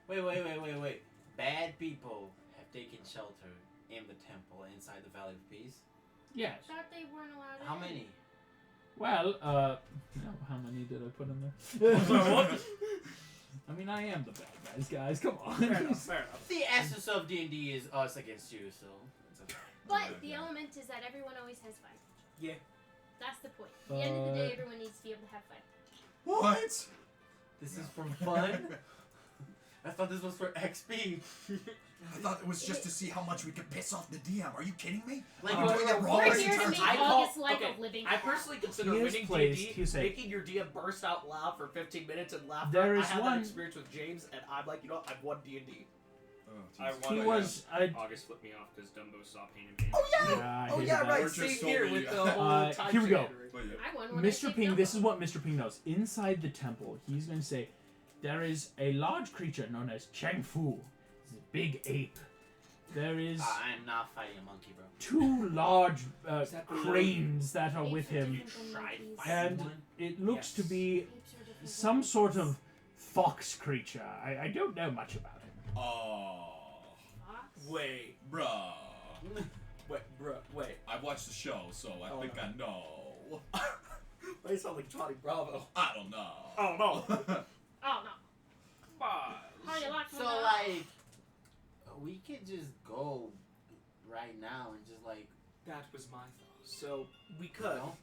S6: Wait. Bad people have taken shelter in the temple inside the Valley of Peace.
S1: Yes.
S4: I thought they weren't allowed
S6: How
S4: in.
S6: many?
S1: Well, no, how many did I put in there? I mean, I am the bad guys, come on.
S8: Fair enough.
S6: The essence of D&D is us against you, so it's okay.
S4: But the element is that everyone always has fun.
S8: Yeah.
S4: That's the point. At the end of the day, everyone needs to be able to have fun.
S5: What?
S6: This is for fun? I thought this was for XP.
S5: I thought it was just to see how much we could piss off the DM. Are you kidding me?
S6: Like,
S5: I'm doing it wrong
S4: We're
S5: every
S4: here to
S5: time.
S4: make
S8: I
S4: August's
S8: call-
S4: life
S8: okay,
S4: of living
S8: I
S4: hell.
S8: personally consider
S1: He is
S8: winning
S1: placed,
S8: D&D,
S1: you say.
S8: making your DM burst out loud for 15 minutes and laugh.
S1: There
S8: I
S1: is
S8: had
S1: one-
S8: that experience with James, and I'm like, you know what? I've won D&D.
S5: Oh,
S2: I
S5: Jesus.
S2: won.
S1: He was,
S2: August flipped me off because Dumbo saw pain in me.
S8: Oh yeah!
S1: Yeah, I
S8: Oh
S1: hated
S8: yeah,
S1: that.
S8: right.
S5: Or
S8: Same
S5: just
S8: here
S5: told me-
S8: with the whole time
S1: here we go.
S8: shenanigans.
S5: But yeah.
S4: I won when I
S1: Mr.
S4: kicked
S1: Ping,
S4: Dumbo.
S1: this is what Mr. Ping knows. Inside the temple, he's going to say, there is a large creature known as Cheng Fu. He's a big ape. There is
S6: I am not fighting a monkey, bro.
S1: 2 large
S6: Is that the
S1: cranes that are
S4: Apes
S1: with
S4: are
S1: him.
S4: different than
S6: Tried
S4: monkeys.
S6: fighting
S1: And
S6: one.
S1: it looks to be
S4: Apes are
S1: some sort of fox creature. I don't know much about it.
S5: Oh,
S4: Fox?
S8: Wait,
S5: bruh.
S8: wait.
S5: I watched the show, so I think
S8: no.
S5: I know.
S8: Why you sound like Johnny Bravo?
S5: I don't know.
S8: Oh no.
S4: Oh no. How you like
S6: So like, we could just go right now and just like.
S8: That was my thought. So we could
S6: No?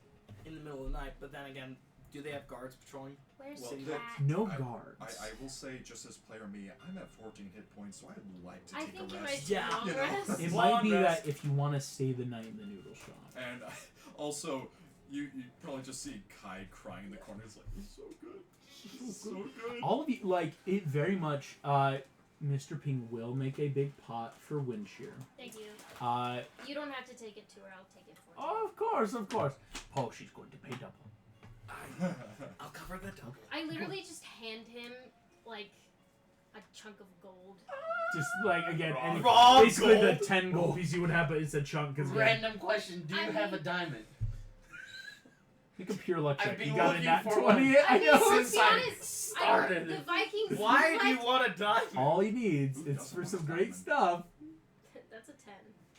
S8: in the middle of the night, but then again, do they have guards patrolling?
S4: Where's
S5: Well,
S4: the
S5: the-
S4: cat?
S1: No
S5: I
S1: guards.
S5: will say, just as player me, I'm at 14 hit points, so I'd like to
S4: I
S5: take
S4: think
S5: a
S4: you
S5: rest.
S4: might
S8: Yeah.
S4: long
S5: You know.
S4: rest.
S1: It
S8: Long
S1: might be
S8: rest.
S1: that if you want to stay the night in the noodle shop.
S5: And also, you probably just see Kai crying in the corner. It's like, it's so good. It's so good.
S1: All of you, like, it very much, Mr. Ping will make a big pot for wind shear.
S4: Thank you. You don't have to take it to her. I'll take it for you.
S1: Oh, of course, of course. Oh, she's going to pay double.
S8: I'll cover the double.
S4: I literally just hand him like a chunk of gold.
S1: Just like, again, any,
S8: Raw
S1: basically
S8: gold.
S1: the 10 gold piece you would have, but it's a chunk. Because
S6: Random question: do you
S4: I
S6: have a
S4: mean-
S6: diamond?
S1: make a pure luck
S6: I've
S1: check.
S6: been
S1: You got a
S6: looking
S1: nat
S6: for
S1: 20.
S6: one.
S1: I know.
S4: to
S6: Since
S4: be
S6: I
S4: honest,
S6: started.
S4: the Vikings.
S8: Why do you
S4: like-
S8: want a diamond?
S1: All he needs,
S5: Who
S1: it's
S5: doesn't
S1: for
S5: want
S1: some
S5: a
S1: great
S5: diamond?
S1: stuff.
S4: That's a 10.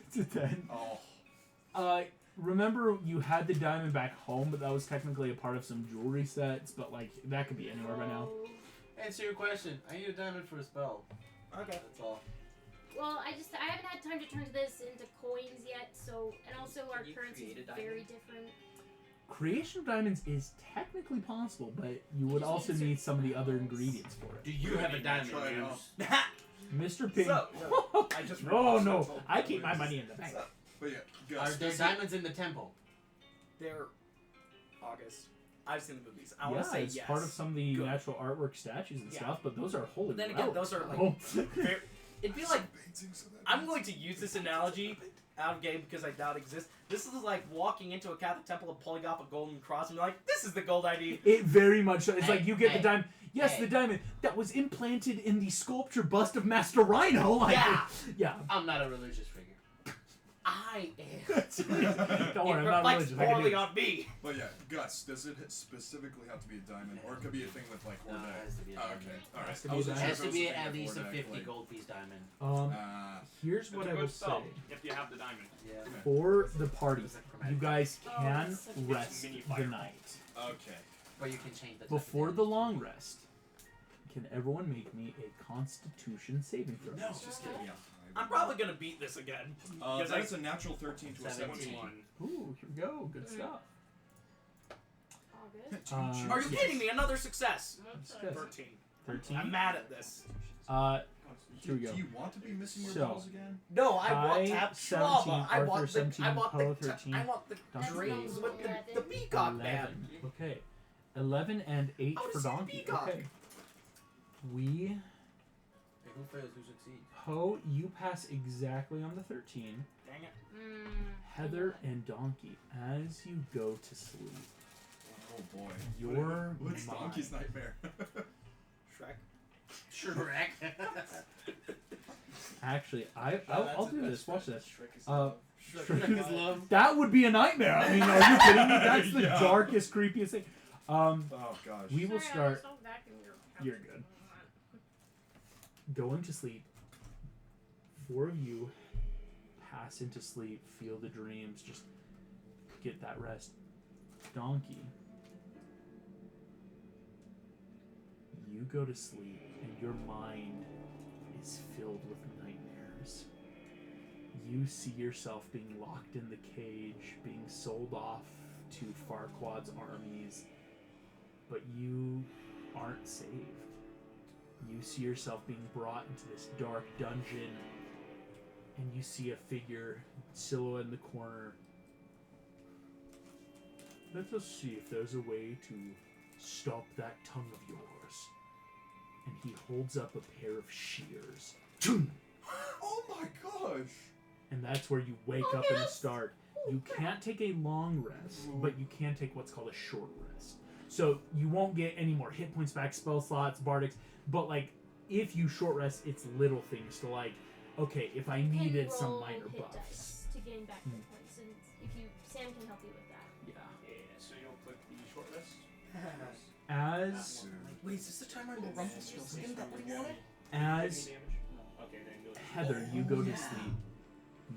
S1: It's a 10.
S5: Oh.
S1: Remember you had the diamond back home, but that was technically a part of some jewelry sets, but like, that could be anywhere by now.
S4: Oh.
S6: Answer your question. I need a diamond for a spell.
S8: Okay.
S6: That's all.
S4: Well, I haven't had time to turn this into coins yet, so, and also our
S8: Can you
S4: currency is
S8: create a diamond?
S4: very different.
S1: Creation of diamonds is technically possible, but you would
S4: just
S1: also
S4: need
S1: need some of the other
S4: certain
S1: ingredients for it.
S6: Do you have a diamond?
S5: Try it
S6: James?
S5: out.
S1: Mr. Ping.
S8: So, I just
S1: no,
S8: realized
S1: no,
S8: something.
S1: I keep my money in the bank.
S5: But yeah,
S6: Are
S5: Gus,
S6: there
S5: this is-
S6: diamonds in the temple?
S8: They're August. I've seen the movies. I
S1: Yeah,
S8: want to say
S1: it's
S8: yes.
S1: part of some of the
S8: Good.
S1: natural artwork statues and
S8: Yeah.
S1: stuff, but those are holy
S8: But then again,
S1: relics,
S8: those are, like,
S1: bro.
S8: Very- It'd be like
S5: Some paintings of that
S8: I'm
S5: means-
S8: going to use this analogy out of game because I doubt it exists. This is like walking into a Catholic temple and pulling off a golden cross and you're like, this is the gold I need.
S1: It very much so. It's
S6: Hey,
S1: like you get
S6: hey,
S1: the diamond. Yes,
S6: hey.
S1: the diamond that was implanted in the sculpture bust of Master Rhino. Like,
S6: Yeah.
S1: yeah.
S6: I'm not a religious figure. I am.
S1: Don't worry,
S8: It
S1: I'm not
S8: reflects
S1: religious. I can do
S8: poorly
S1: this.
S8: on me.
S5: But yeah, Gus, does it specifically have to be a diamond, or it could be a thing with like
S6: No,
S5: Horde?
S6: it has to be a
S5: Oh,
S6: diamond.
S5: okay, all
S1: Has
S5: right.
S1: to
S5: I
S1: be a
S5: wasn't
S1: diamond.
S5: sure
S6: It
S5: if
S6: has to
S5: it was
S6: be
S5: a thing
S6: at
S5: with
S6: least a
S5: Horde,
S6: 50
S5: like-
S6: gold piece diamond.
S1: Here's
S2: It's
S1: what
S2: a
S1: I will
S2: good spell
S1: say.
S2: if you have the diamond.
S6: Yeah.
S1: For the party,
S6: It's a
S1: you
S6: chromatic.
S1: guys
S4: Oh,
S1: can
S4: it's such a-
S1: rest
S2: mini
S1: the
S2: fireball.
S1: night.
S5: Okay.
S6: But you can change the type
S1: Before
S6: of
S1: the
S6: damage.
S1: long rest, can everyone make me a Constitution saving throw?
S5: No, just give me a high.
S8: I'm probably gonna beat this again. Because I-
S5: That's a natural 13 to a 17.
S2: 21.
S1: Ooh, here we go. Good stuff.
S4: All good.
S8: Are you
S1: Yes.
S8: kidding me? Another success.
S1: Good.
S2: 13.
S1: 13.
S8: I'm mad at this.
S1: Here we go.
S5: Do you want to be missing your
S1: So-
S5: balls again?
S8: No, I want to
S1: Kai,
S8: have
S1: 17,
S8: trauma. I
S1: Arthur,
S8: want the
S1: 17,
S8: I want
S1: Poe,
S8: the
S1: 13,
S8: I want the
S1: Donkey.
S8: dreams with the
S4: 11.
S8: peacock man.
S1: 11. Okay. 11 and 8
S8: I wanna
S1: for
S8: see the
S1: Donkey.
S8: peacock.
S1: Okay. We,
S6: Hey, who fails, who succeeds?
S1: Poe, you pass exactly on the 13.
S8: Dang it.
S1: Heather and Donkey, as you go to sleep,
S5: Oh boy.
S1: Your
S5: What's
S1: mind.
S5: Donkey's nightmare?
S8: Shrek.
S6: Shrek.
S1: actually, I'll
S8: that's
S1: do
S8: a-
S1: this. Watch this.
S8: Shrek is
S1: Uh,
S6: Shrek is love.
S1: That would be a nightmare. I mean, are you kidding me? That's the
S5: Yeah.
S1: darkest, creepiest thing.
S5: Oh gosh.
S1: We will
S4: Sorry, I
S1: start
S4: was so back in your house.
S1: You're good. going to sleep. 4 of you pass into sleep, feel the dreams, just get that rest. Donkey, you go to sleep and your mind is filled with nightmares. You see yourself being locked in the cage, being sold off to Farquaad's armies, but you aren't saved. You see yourself being brought into this dark dungeon, and you see a figure silhouette in the corner. Let us see if there's a way to stop that tongue of yours. And he holds up a pair of shears.
S5: Oh my gosh.
S1: And that's where you wake up and start. You can't take a long rest, but you can take what's called a short rest. So you won't get any more hit points back, spell slots, bardics, but like if you short rest, it's little things to like, okay, if I
S4: You can
S1: needed some
S4: roll
S1: minor
S4: hit
S1: buffs.
S4: dice to gain back hit points, and if you Sam can help you with that.
S1: Yeah.
S2: Yeah, so you'll click the short rest.
S1: As
S8: Wait, is this the time when Rumpelstiltskin that we wanted?
S1: as
S2: Damage? Okay, then go.
S1: Heather, you go to sleep.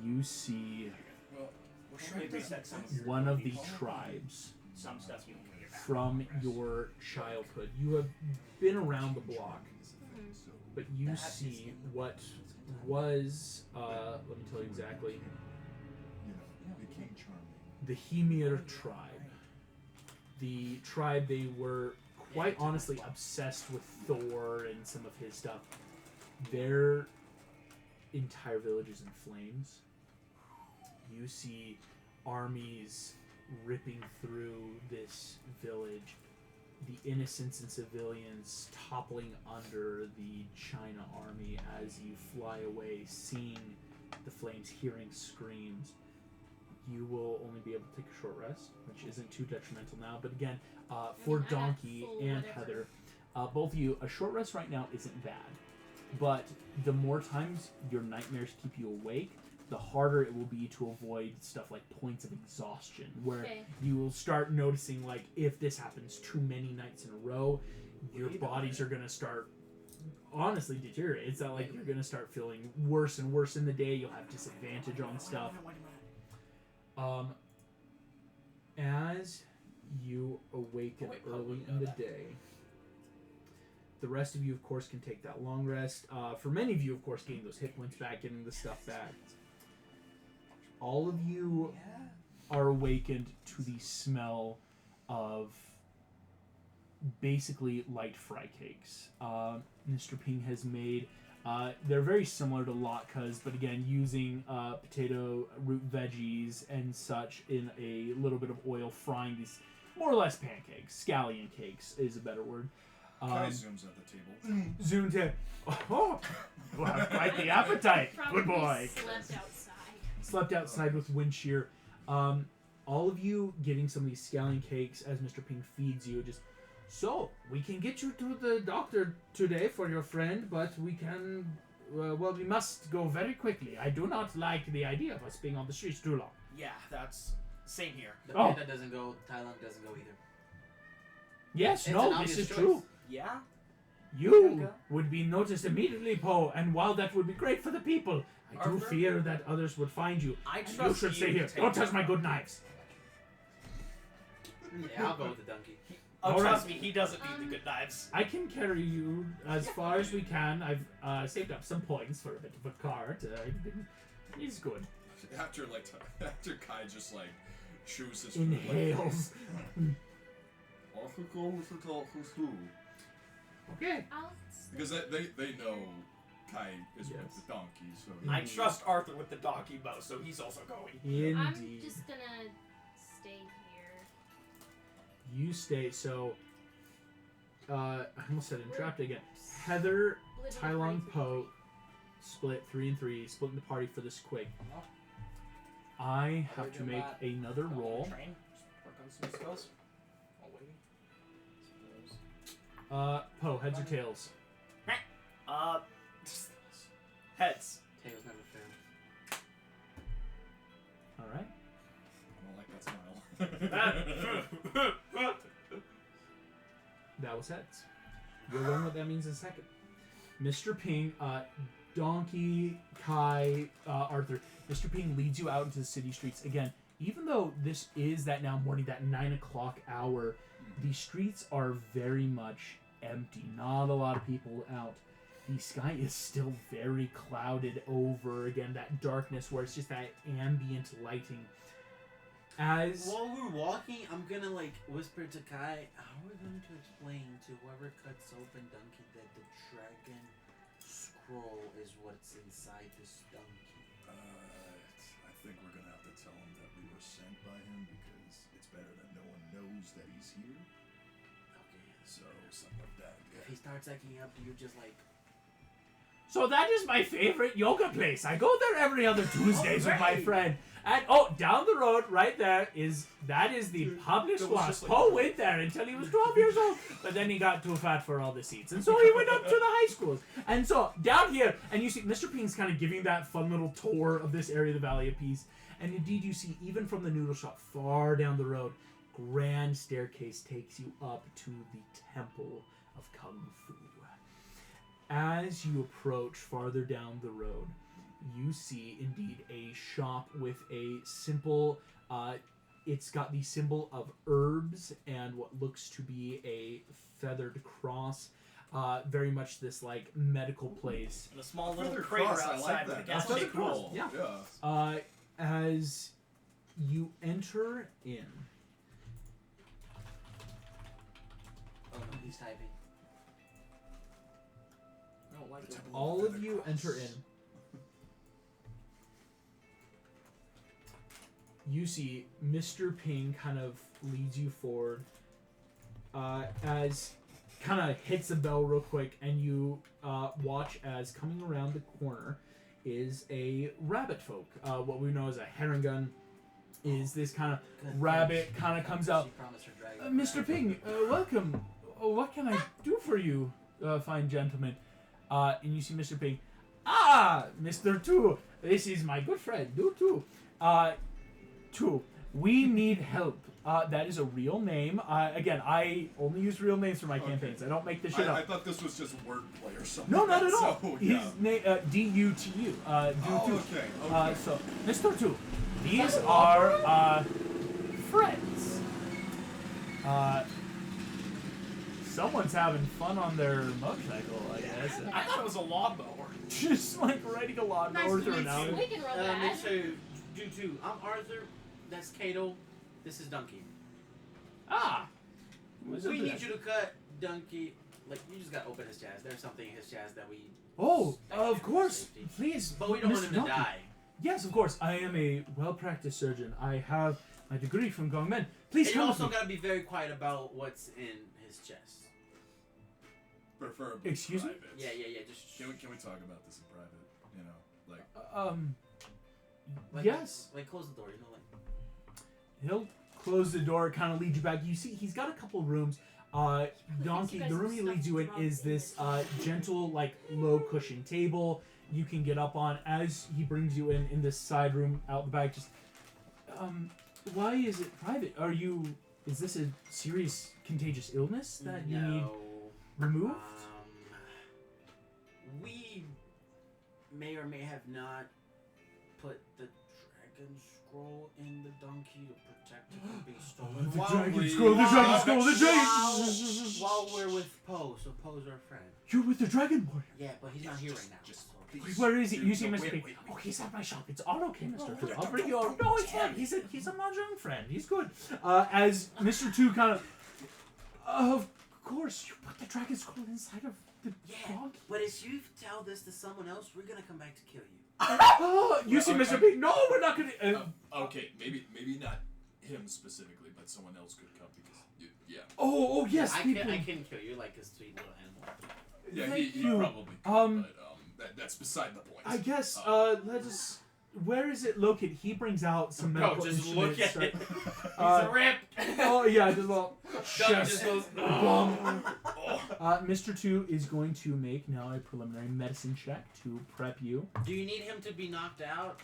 S1: You see
S5: Well,
S8: We're
S2: Maybe
S8: sure
S2: reset some of your
S1: one of the
S2: abilities.
S1: tribes
S2: Some stuff you can get back.
S1: from your childhood. You have been around the block, but you see what was, let me tell you exactly,
S5: the King Charming.
S1: the Hemir tribe. The tribe, they were quite honestly obsessed with Thor and some of his stuff. Their entire village is in flames. You see armies ripping through this village, the innocents and civilians toppling under the China army as you fly away, seeing the flames, hearing screams. You will only be able to take a short rest, which isn't too detrimental now. But again, for
S4: I got
S1: Donkey
S4: full
S1: and
S4: whatever.
S1: Heather, both of you, a short rest right now isn't bad. But the more times your nightmares keep you awake, the harder it will be to avoid stuff like points of exhaustion, where
S4: Okay.
S1: you will start noticing, like, if this happens too many nights in a row, your bodies are going to start honestly deteriorate. It's not like you're going to start feeling worse and worse in the day. You'll have disadvantage on stuff. As you awaken early in the day, the rest of you, of course, can take that long rest. For many of you, of course, getting those hit points back, getting the stuff back. All of you are awakened to the smell of basically light fry cakes. Mr. Ping has made. They're very similar to latkes, but again, using potato root veggies and such in a little bit of oil, frying these more or less pancakes. Scallion cakes is a better word.
S5: Kai zooms at the table.
S1: Zoom to. Oh, you have quite the appetite.
S4: Probably
S1: Good boy.
S4: slept outside.
S1: Slept outside with wind shear. All of you getting some of these scallion cakes as Mr. Ping feeds you. Just so we can get you to the doctor today for your friend, but we can. Well, we must go very quickly. I do not like the idea of us being on the streets too long.
S8: Yeah, that's same here.
S6: The
S1: Oh.
S6: panda doesn't go, Thailand doesn't go either.
S1: Yes,
S6: It's
S1: no,
S6: an
S1: this
S6: obvious
S1: is
S6: choice.
S1: true.
S8: Yeah?
S1: You would be noticed immediately, Poe, and while that would be great for the people, I do
S8: Arthur?
S1: fear that others would find you.
S8: I
S1: And
S8: trust
S1: you should stay
S8: to
S1: here.
S8: take
S1: Don't touch
S8: this
S1: my
S8: one.
S1: good knives.
S6: Yeah, I'll go with the donkey.
S8: Oh,
S1: All
S8: trust
S1: right.
S8: me, he doesn't need the good knives.
S1: I can carry you as far as we can. I've saved up some points for a bit of a cart. He's good.
S5: After Kai just like chews his food, like,
S1: Inhales.
S5: I could go with the doctor too.
S1: Okay.
S4: I'll
S5: Because they know Kai is
S1: Yes.
S5: with the donkey, so
S8: I trust Arthur with the donkey bow, so he's also going.
S1: Indeed.
S4: I'm just gonna stay here.
S1: You stay. So, I almost said entrapped again. Heather,
S4: Living
S1: Tylon,
S4: crazy.
S1: Poe, split 3 and 3, splitting the party for this quake. I have to make another roll.
S8: Train. Just work on some skills. I'll wait.
S1: Poe, heads or tails?
S8: Heads.
S6: Tails never fail.
S1: All right.
S5: I don't like that smile.
S1: That was heads. You'll learn what that means in a second. Mr. Ping, Donkey, Kai, Arthur. Mr. Ping leads you out into the city streets. Again, even though this is that now morning, that 9 o'clock hour, the streets are very much empty. Not a lot of people out. The sky is still very clouded over. Again, that darkness where it's just that ambient lighting. As
S6: While we're walking, I'm gonna like whisper to Kai, how are we going to explain to whoever cuts open Donkey that the dragon scroll is what's inside this donkey?
S5: I think we're gonna have to tell him that we were sent by him because it's better that no one knows that he's here.
S6: Okay.
S5: So something like that.
S6: If he starts acting up, you're just like,
S1: So that is my favorite yoga place. I go there every other Tuesdays with my
S6: Alright.
S1: friend. And down the road, right there, is the public
S5: that was
S1: squash.
S5: just like-
S1: Poe went there until he was 12 years old, but then he got too fat for all the seats, and so he went up to the high schools. And so down here, and you see Mr. Ping's kind of giving that fun little tour of this area of the Valley of Peace. And indeed, you see even from the noodle shop far down the road, grand staircase takes you up to the Temple of Kung Fu. As you approach farther down the road, you see indeed a shop with a simple, it's got the symbol of herbs and what looks to be a feathered cross. Very much this like medical place.
S8: And a small little
S5: Feather
S8: crater
S5: cross, I
S8: outside
S5: like
S8: with a
S5: that.
S8: gas
S5: That's
S8: station.
S5: cool.
S1: Yeah. As you enter in,
S6: Oh no, he's typing.
S8: I don't like
S5: The
S8: it.
S5: temple
S1: all of
S5: feather
S1: you
S5: cross.
S1: enter in. You see Mr. Ping kind of leads you forward as kind of hits the bell real quick, and you watch as coming around the corner is a rabbit folk. What we know as a herringun is this kind of rabbit kind of comes out.
S6: She promised her dragon.
S1: Mr. Ping, welcome. What can I do for you, fine gentleman? And you see Mr. Ping. Ah, Mr. Two, this is my good friend, Two. Two, we need help. That is a real name. Again, I only use real names for my campaigns. I don't make this shit
S5: I
S1: up.
S5: thought this was just wordplay or something.
S1: No, not at all.
S5: So,
S1: His
S5: yeah.
S1: name, D-U-T-U.
S5: Oh, okay.
S1: So, Mr. Two, these are friends. Someone's having fun on their motorcycle, I guess.
S8: I thought it was a lawnmower.
S1: Just like riding a lawnmower through an alley.
S4: We can roll that.
S6: Mr. Juju, I'm Arthur. That's Kato. This is Donkey.
S1: Ah!
S6: We need you to cut Donkey. Like, you just gotta open his chest. There's something in his chest that we.
S1: Oh,
S6: stash
S1: of
S6: in for
S1: course.
S6: safety.
S1: Please.
S6: But we don't want
S1: Mr.
S6: him to
S1: Donkey.
S6: die.
S1: Yes, of course. I am a well-practiced surgeon. I have my degree from Gongmen. Please
S6: And you
S1: come with
S6: also
S1: me.
S6: gotta be very quiet about what's in his chest.
S5: Preferably
S1: Excuse me?
S5: private.
S6: Yeah. Just.
S5: Can we talk about this in private? You know, like.
S6: Like,
S1: yes.
S6: Like, close the door. You know, like.
S1: He'll close the door, kind of lead you back. You see, he's got a couple rooms. Donkey,
S4: guys
S1: the room
S4: have
S1: he leads
S4: stuff
S1: you in
S4: wrong
S1: is
S4: in
S1: this
S4: the
S1: gentle, like, low cushion table you can get up on as he brings you in this side room out the back. Just, why is it private? Is this a serious contagious illness that you need removed?
S6: We may or may have not put the dragon scroll in the donkey to protect it from being stolen.
S1: The
S6: While
S1: dragon
S6: we-
S1: scroll, the dragon
S6: while-
S1: scroll, the dragon!
S6: While we're with Poe, so Poe's our friend.
S1: You're with the dragon warrior.
S6: Yeah, but he's not here right now.
S5: Just
S6: so.
S5: please.
S1: Where is he? You see
S5: No,
S1: Mr.
S5: wait,
S1: Pig.
S5: wait,
S1: Oh, he's at my shop. It's all okay, Mr.
S5: No,
S1: Two.
S5: no,
S1: I'll bring
S5: don't-
S1: you over.
S5: don't
S1: No, it's
S5: tell
S1: fine.
S5: me.
S1: He's a mahjong friend. He's good. As Mr. Two kind of course, you put the dragon scroll inside of the
S6: Yeah,
S1: dog.
S6: but if you tell this to someone else, we're gonna come back to kill you.
S1: Oh, you see
S5: Well,
S1: Mr. Pig. No, we're not gonna.
S5: Okay, maybe not him specifically, but someone else could come because yeah.
S1: Oh, yes,
S6: I
S1: people.
S6: can kill you like a sweet little animal.
S5: Yeah,
S1: Thank
S5: he
S1: you.
S5: probably could, but that's beside the point.
S1: I guess.
S5: Uh,
S1: Let's just. Where is it located? He brings out some
S6: No,
S1: medical
S6: just
S1: instruments.
S6: look at it.
S1: Uh,
S6: He's ripped.
S1: Oh yeah, just a little.
S6: Doug just goes.
S1: Bum. Mr. Two is going to make now a preliminary medicine check to prep you.
S6: Do you need him to be knocked out?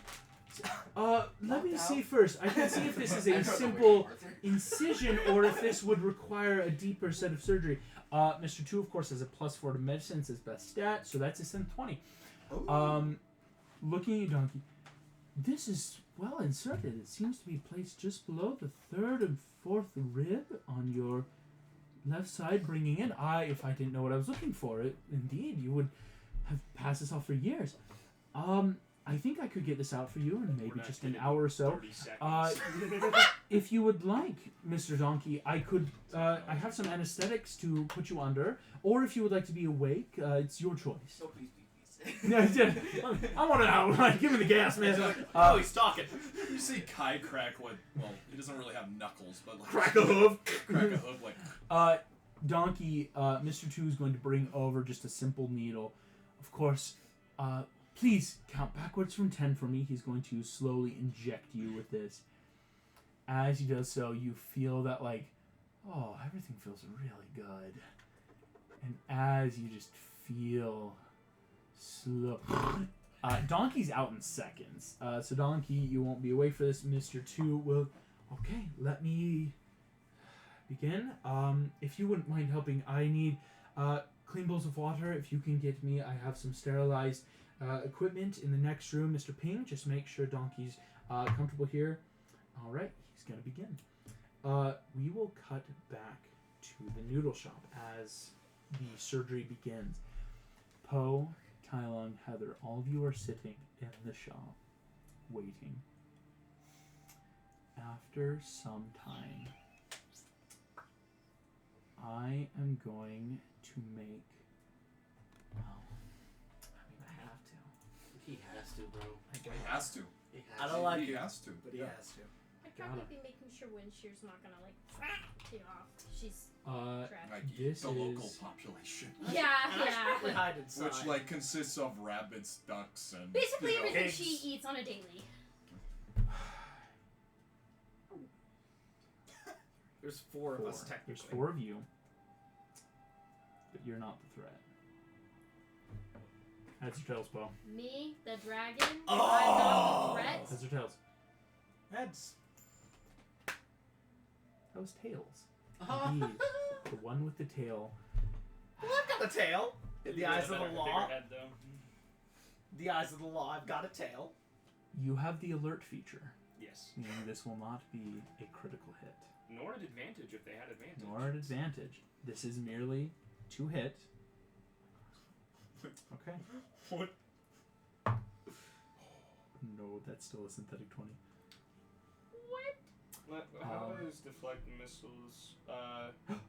S1: Let me
S3: Knocked
S1: see
S3: out?
S1: first. I can see if this is a simple incision or if this would require a deeper set of surgery. Mr. Two, of course, has a +4 to medicine. It's his best stat, so that's his 20. Looking at you, Donkey. This is well inserted. It seems to be placed just below the 3rd and 4th rib on your left side, bringing in. If I didn't know what I was looking for, indeed, you would have passed this off for years. I think I could get this out for you in maybe
S2: We're not
S1: just an
S2: kidding.
S1: hour or so.
S2: 30 seconds.
S1: If you would like, Mr. Donkey, I could. I have some anesthetics to put you under, or if you would like to be awake, it's your choice.
S3: So please, please.
S1: I want to know. Like, give me the gas, man.
S8: Oh, he's talking.
S5: You see Kai crack what? Well, he doesn't really have knuckles, but like
S1: Crack a hoof.
S5: crack a hoof, like
S1: Donkey, Mr. Two is going to bring over just a simple needle. Of course, please count backwards from 10 for me. He's going to slowly inject you with this. As he does so, you feel that, like, oh, everything feels really good. And as you just feel slow. Donkey's out in seconds. So Donkey, you won't be away for this. Mr. Two will. Okay, let me begin. If you wouldn't mind helping, I need clean bowls of water. If you can get me, I have some sterilized equipment in the next room. Mr. Ping, just make sure Donkey's comfortable here. All right, he's gonna begin. We will cut back to the noodle shop as the surgery begins. Poe, Tylung, Heather, all of you are sitting in the shop, waiting. After some time, I am going to make... Well, I mean, I have to.
S6: He has to, bro.
S5: He has to.
S6: He
S8: I
S6: has
S8: don't
S6: to.
S8: like
S5: He
S8: it,
S5: has to.
S8: but he has to.
S4: I'd probably be making sure Windshear's not gonna like take off. She's trapped.
S5: Like
S1: This
S5: the
S1: is-
S5: local population.
S4: Yeah,
S8: And I should probably
S4: yeah.
S8: hide inside.
S5: Which like consists of rabbits, ducks, and
S4: Basically
S5: you know,
S4: everything
S8: pigs.
S4: she eats on a daily.
S8: There's four of us technically.
S1: There's 4 of you, but you're not the threat. Heads or tails, Poe?
S4: Me, the dragon.
S8: Oh!
S4: I'm not the threat.
S1: Heads or tails?
S8: Heads.
S1: That was tails.
S6: Oh.
S1: Indeed. The one with the tail.
S8: Well, I've got a tail. In the
S2: You
S8: eyes
S2: got
S8: of
S2: a
S8: the
S2: bigger
S8: law.
S2: head, though.
S8: The eyes of the law. I've got a tail.
S1: You have the alert feature,
S2: Yes.
S1: meaning this will not be a critical hit.
S2: Nor an advantage if they had advantage.
S1: Nor an advantage. This is merely to hit. Okay.
S5: What?
S1: No, that's still a synthetic 20.
S2: How is deflect missiles?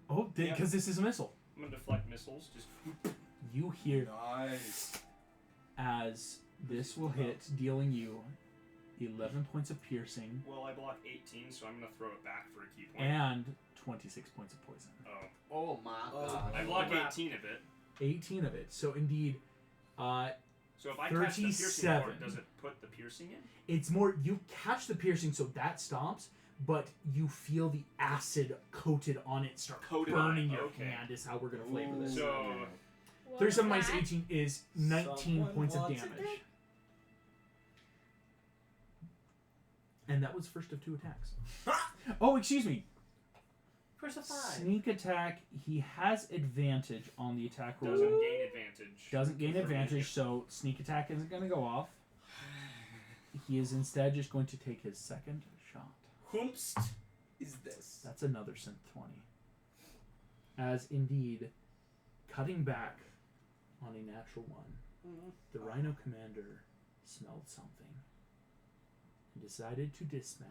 S1: Oh,
S2: Yeah.
S1: because this is a missile.
S2: I'm gonna deflect missiles. Just
S1: You hear
S5: Nice.
S1: as this will hit, dealing you 11 points of piercing
S2: well, I block 18, so I'm gonna throw it back for a key point.
S1: and 26 points of poison.
S2: Oh,
S6: Oh my
S8: Oh.
S6: god.
S2: I block
S8: crap.
S2: 18 of it.
S1: 18 of it. So indeed,
S2: So if I catch the piercing
S1: 37.
S2: part, does it put the piercing in?
S1: it's more, you catch the piercing, so that stops, but you feel the acid coated on it start
S2: Coated on
S1: burning
S2: it,
S1: your
S2: okay.
S1: hand, is how we're going to flavor this.
S2: So
S1: 37 minus
S4: What?
S1: 18 is 19
S8: Someone
S1: points of
S8: wants a
S1: damage.
S8: dick?
S1: And that was first of 2 attacks. Oh, excuse me.
S8: Where's the 5?
S1: Sneak attack, he has advantage on the attack roll.
S2: doesn't gain advantage.
S1: Doesn't gain
S2: for
S1: advantage,
S2: me.
S1: so sneak attack isn't going to go off. He is instead just going to take his second shot.
S8: Whoomst is this?
S1: That's another synth 20. As indeed, cutting back on a natural 1, the Rhino Commander smelled something and decided to dispatch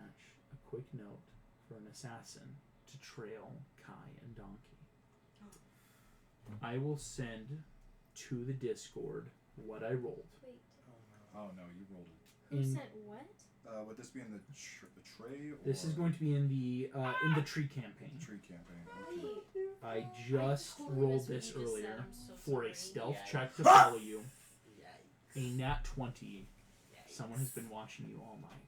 S1: a quick note for an assassin to trail Kai and Donkey. I will send to the Discord what I rolled.
S4: Wait.
S5: Oh no, you rolled it.
S4: Who
S1: In-
S4: sent what?
S5: Would this be in the tray or
S1: This is going to be in the tree campaign.
S5: tree campaign? Okay.
S4: Wait.
S1: I just
S4: totally
S1: rolled
S4: missed what
S1: this
S4: you just said.
S1: earlier
S4: I'm so
S1: for
S4: sorry.
S1: a stealth
S6: Yeah.
S1: check to follow you.
S6: Yikes.
S1: A nat 20.
S6: Yikes.
S1: Someone has been watching you all night.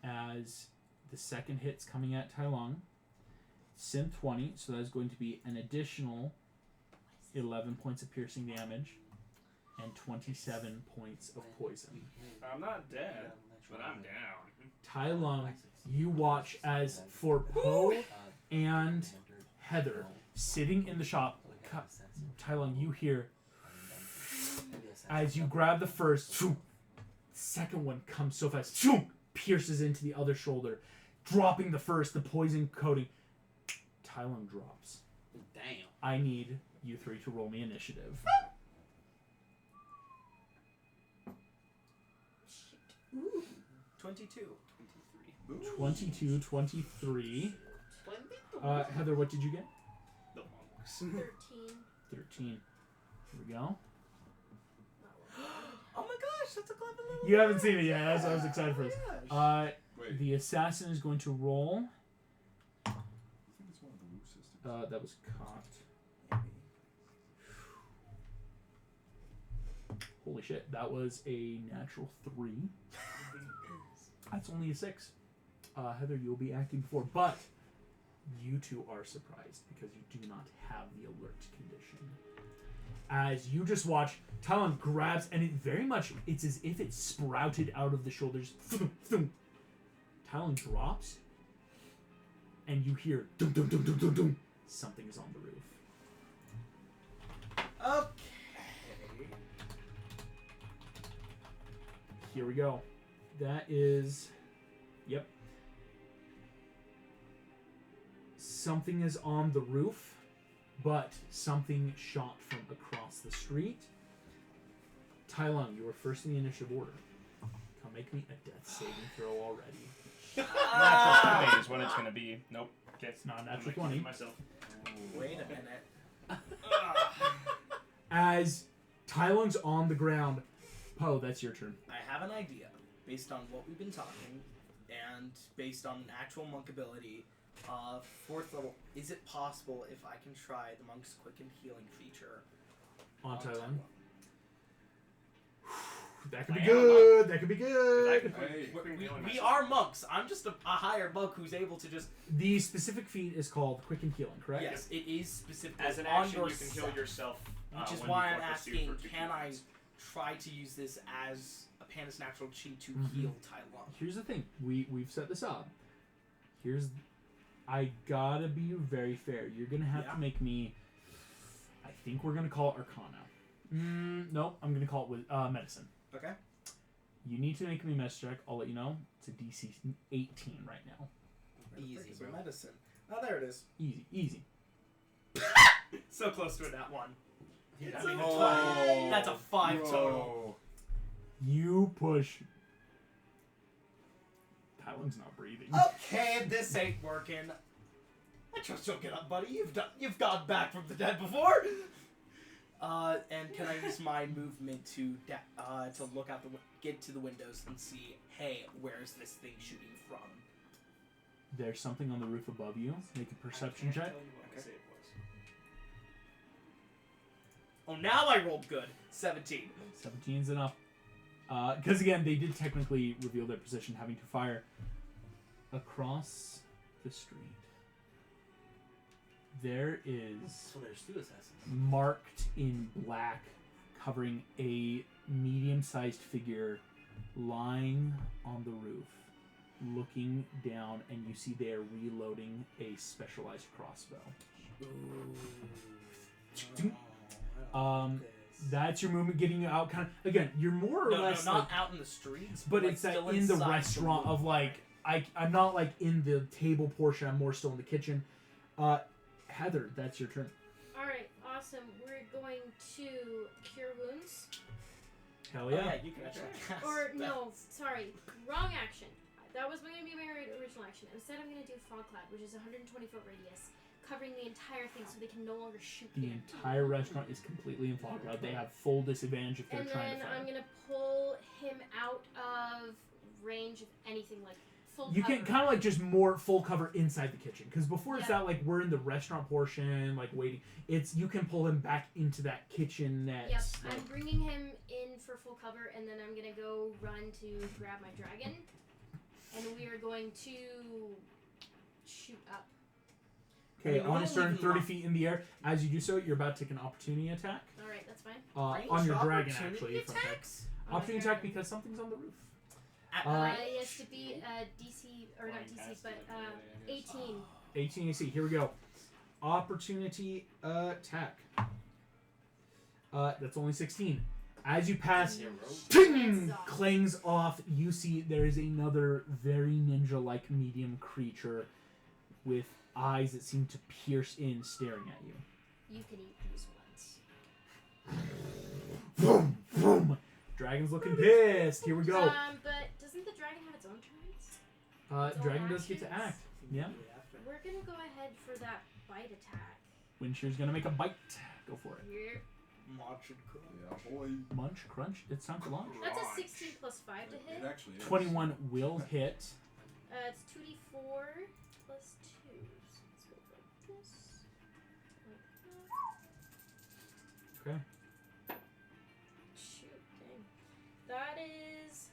S1: As the second hit's coming at Tai Lung. Synth 20, so that's going to be an additional 11 points of piercing damage and 27 points of poison.
S2: I'm not dead, but I'm down.
S1: Tai Lung, you watch as for Poe and Heather sitting in the shop, Tai Lung, you hear as you grab the first, second one comes so fast, pierces into the other shoulder, dropping the first, the poison coating. Tai Lung drops.
S6: Damn.
S1: I need you 3 to roll me initiative.
S8: Ooh. 22.
S1: 22, 23. Heather, what did you get?
S2: The monks.
S4: 13.
S1: 13. Here we go.
S8: Oh my gosh, that's a clever little.
S1: You haven't seen it yet. That's why I was excited for this.
S8: Gosh.
S5: Wait,
S1: The assassin is going to roll.
S5: I think it's one of the loose systems.
S1: That was cocked. Holy shit, that was a natural 3. That's only a 6. Heather, you'll be acting before, but you two are surprised because you do not have the alert condition. As you just watch, Talon grabs, and it very much, it's as if it sprouted out of the shoulders. Talon drops, and you hear dum dum dum dum dum dum. Something is on the roof.
S8: Okay.
S1: Here we go. That is, yep. Something is on the roof, but something shot from across the street. Tylung, you are first in the initiative order. Come make me a death saving throw already.
S2: Natural 20 is what it's gonna be. Nope. Okay.
S1: It's not a
S2: I'm
S1: natural
S2: gonna
S1: 20.
S2: keep myself.
S8: Wait a minute.
S1: As Tylung's on the ground, Poe, that's your turn.
S8: I have an idea based on what we've been talking and based on an actual monk ability. Fourth level, is it possible if I can try the monk's quicken healing feature
S1: On Tylung.
S8: Tylung?
S1: That could be
S2: I am a
S1: good. That could be
S2: I
S1: good.
S2: can
S5: Hey.
S8: We are monks. I'm just a higher monk who's able to just.
S1: The specific feat is called Quicken Healing, correct?
S8: Yes, it is specifically
S2: As an
S8: on
S2: action,
S8: your
S2: you can heal
S8: set,
S2: yourself.
S8: which is
S2: when
S8: why
S2: you
S8: I'm
S2: focus two
S8: asking:
S2: for 2
S8: can I
S2: points.
S8: try to use this as a Panis natural chi to
S1: Mhm.
S8: heal Tylung?
S1: Here's the thing. We've set this up. I gotta be very fair. You're gonna have
S8: Yeah.
S1: to make me. I think we're gonna call it Arcana. Nope. I'm gonna call it with medicine.
S8: Okay.
S1: You need to make me a medicine check. I'll let you know. It's a DC 18 right now.
S8: Easy for medicine. Oh, there it is.
S1: Easy.
S8: So close to that one.
S6: Yeah,
S8: That's,
S6: I mean,
S8: that's a 5 total.
S5: Whoa.
S1: You push. Tylung's not breathing.
S8: Okay, this ain't working. I trust you'll get up, buddy. You've gone back from the dead before. And can I use my movement to look out get to the windows and see, hey, where's this thing shooting from?
S1: There's something on the roof above you. Make a perception check.
S8: Okay. Oh, now I rolled good. 17.
S1: 17's enough. Because again, they did technically reveal their position, having to fire across the street. There is
S6: So there's 2 assassins.
S1: marked in black, covering a medium-sized figure lying on the roof, looking down, and you see they are reloading a specialized crossbow. That's your movement, getting you out. Kind of again, you're more or less
S8: not
S1: like,
S8: out in the streets,
S1: but
S8: like
S1: it's that
S8: still
S1: in the
S8: inside
S1: restaurant
S8: room.
S1: of like I'm not like in the table portion. I'm more still in the kitchen. Heather, that's your turn.
S4: Alright, awesome. We're going to cure wounds.
S1: Hell
S8: Oh,
S1: yeah.
S8: yeah, you can actually cast
S4: Or,
S8: that.
S4: no, sorry. Wrong action. That was going to be my original action. Instead, I'm going to do Fog Cloud, which is a 120-foot radius, covering the entire thing so they can no longer shoot
S1: The
S4: in.
S1: entire restaurant is completely in fog cloud. They have full disadvantage if they're
S4: And
S1: trying
S4: then
S1: to fire.
S4: I'm going to pull him out of range of anything, like full
S1: You
S4: cover.
S1: can kind of like just more full cover inside the kitchen, because before it's
S4: Yeah.
S1: that like we're in the restaurant portion, like waiting. It's you can pull him back into that kitchenette.
S4: Yep,
S1: like-
S4: I'm bringing him in for full cover, and then I'm gonna go run to grab my dragon, and we are going to shoot up.
S1: Okay,
S8: I mean,
S1: on
S8: we're
S1: his
S8: gonna
S1: turn,
S8: leave him
S1: 30
S8: up.
S1: feet in the air. As you do so, you're about to take an opportunity attack
S4: All right, that's fine.
S8: Ranged
S1: on your dragon,
S8: opportunity
S1: actually. Fun fact.
S8: attacks?
S1: Opportunity
S4: Okay.
S1: attack because something's on the roof.
S4: He has to be DC, or not DC, but 18.
S1: 18 AC. Here we go. Opportunity attack. That's only 16. As you pass, ting,
S4: Hands off.
S1: clangs off. You see there is another very ninja-like medium creature with eyes that seem to pierce in, staring at you.
S4: You can eat these ones.
S1: Vroom, vroom. Dragon's looking pissed. Here we go.
S4: But doesn't the dragon have its own turns? its own
S1: Dragon does get to
S4: actions?
S1: act. Yeah.
S4: We're gonna go ahead for that bite attack.
S1: Windshear's gonna make a bite. Go for it.
S4: Here.
S8: March and cool.
S5: Yeah, boy.
S1: Munch, crunch. It's time to launch.
S4: That's a
S2: Launch.
S4: 16 plus 5 to
S5: It
S4: hit.
S5: actually is.
S1: 21 will hit.
S4: It's 2d4 plus 2. So let's go like this. Like that.
S1: Okay.
S4: Shoot, dang. That is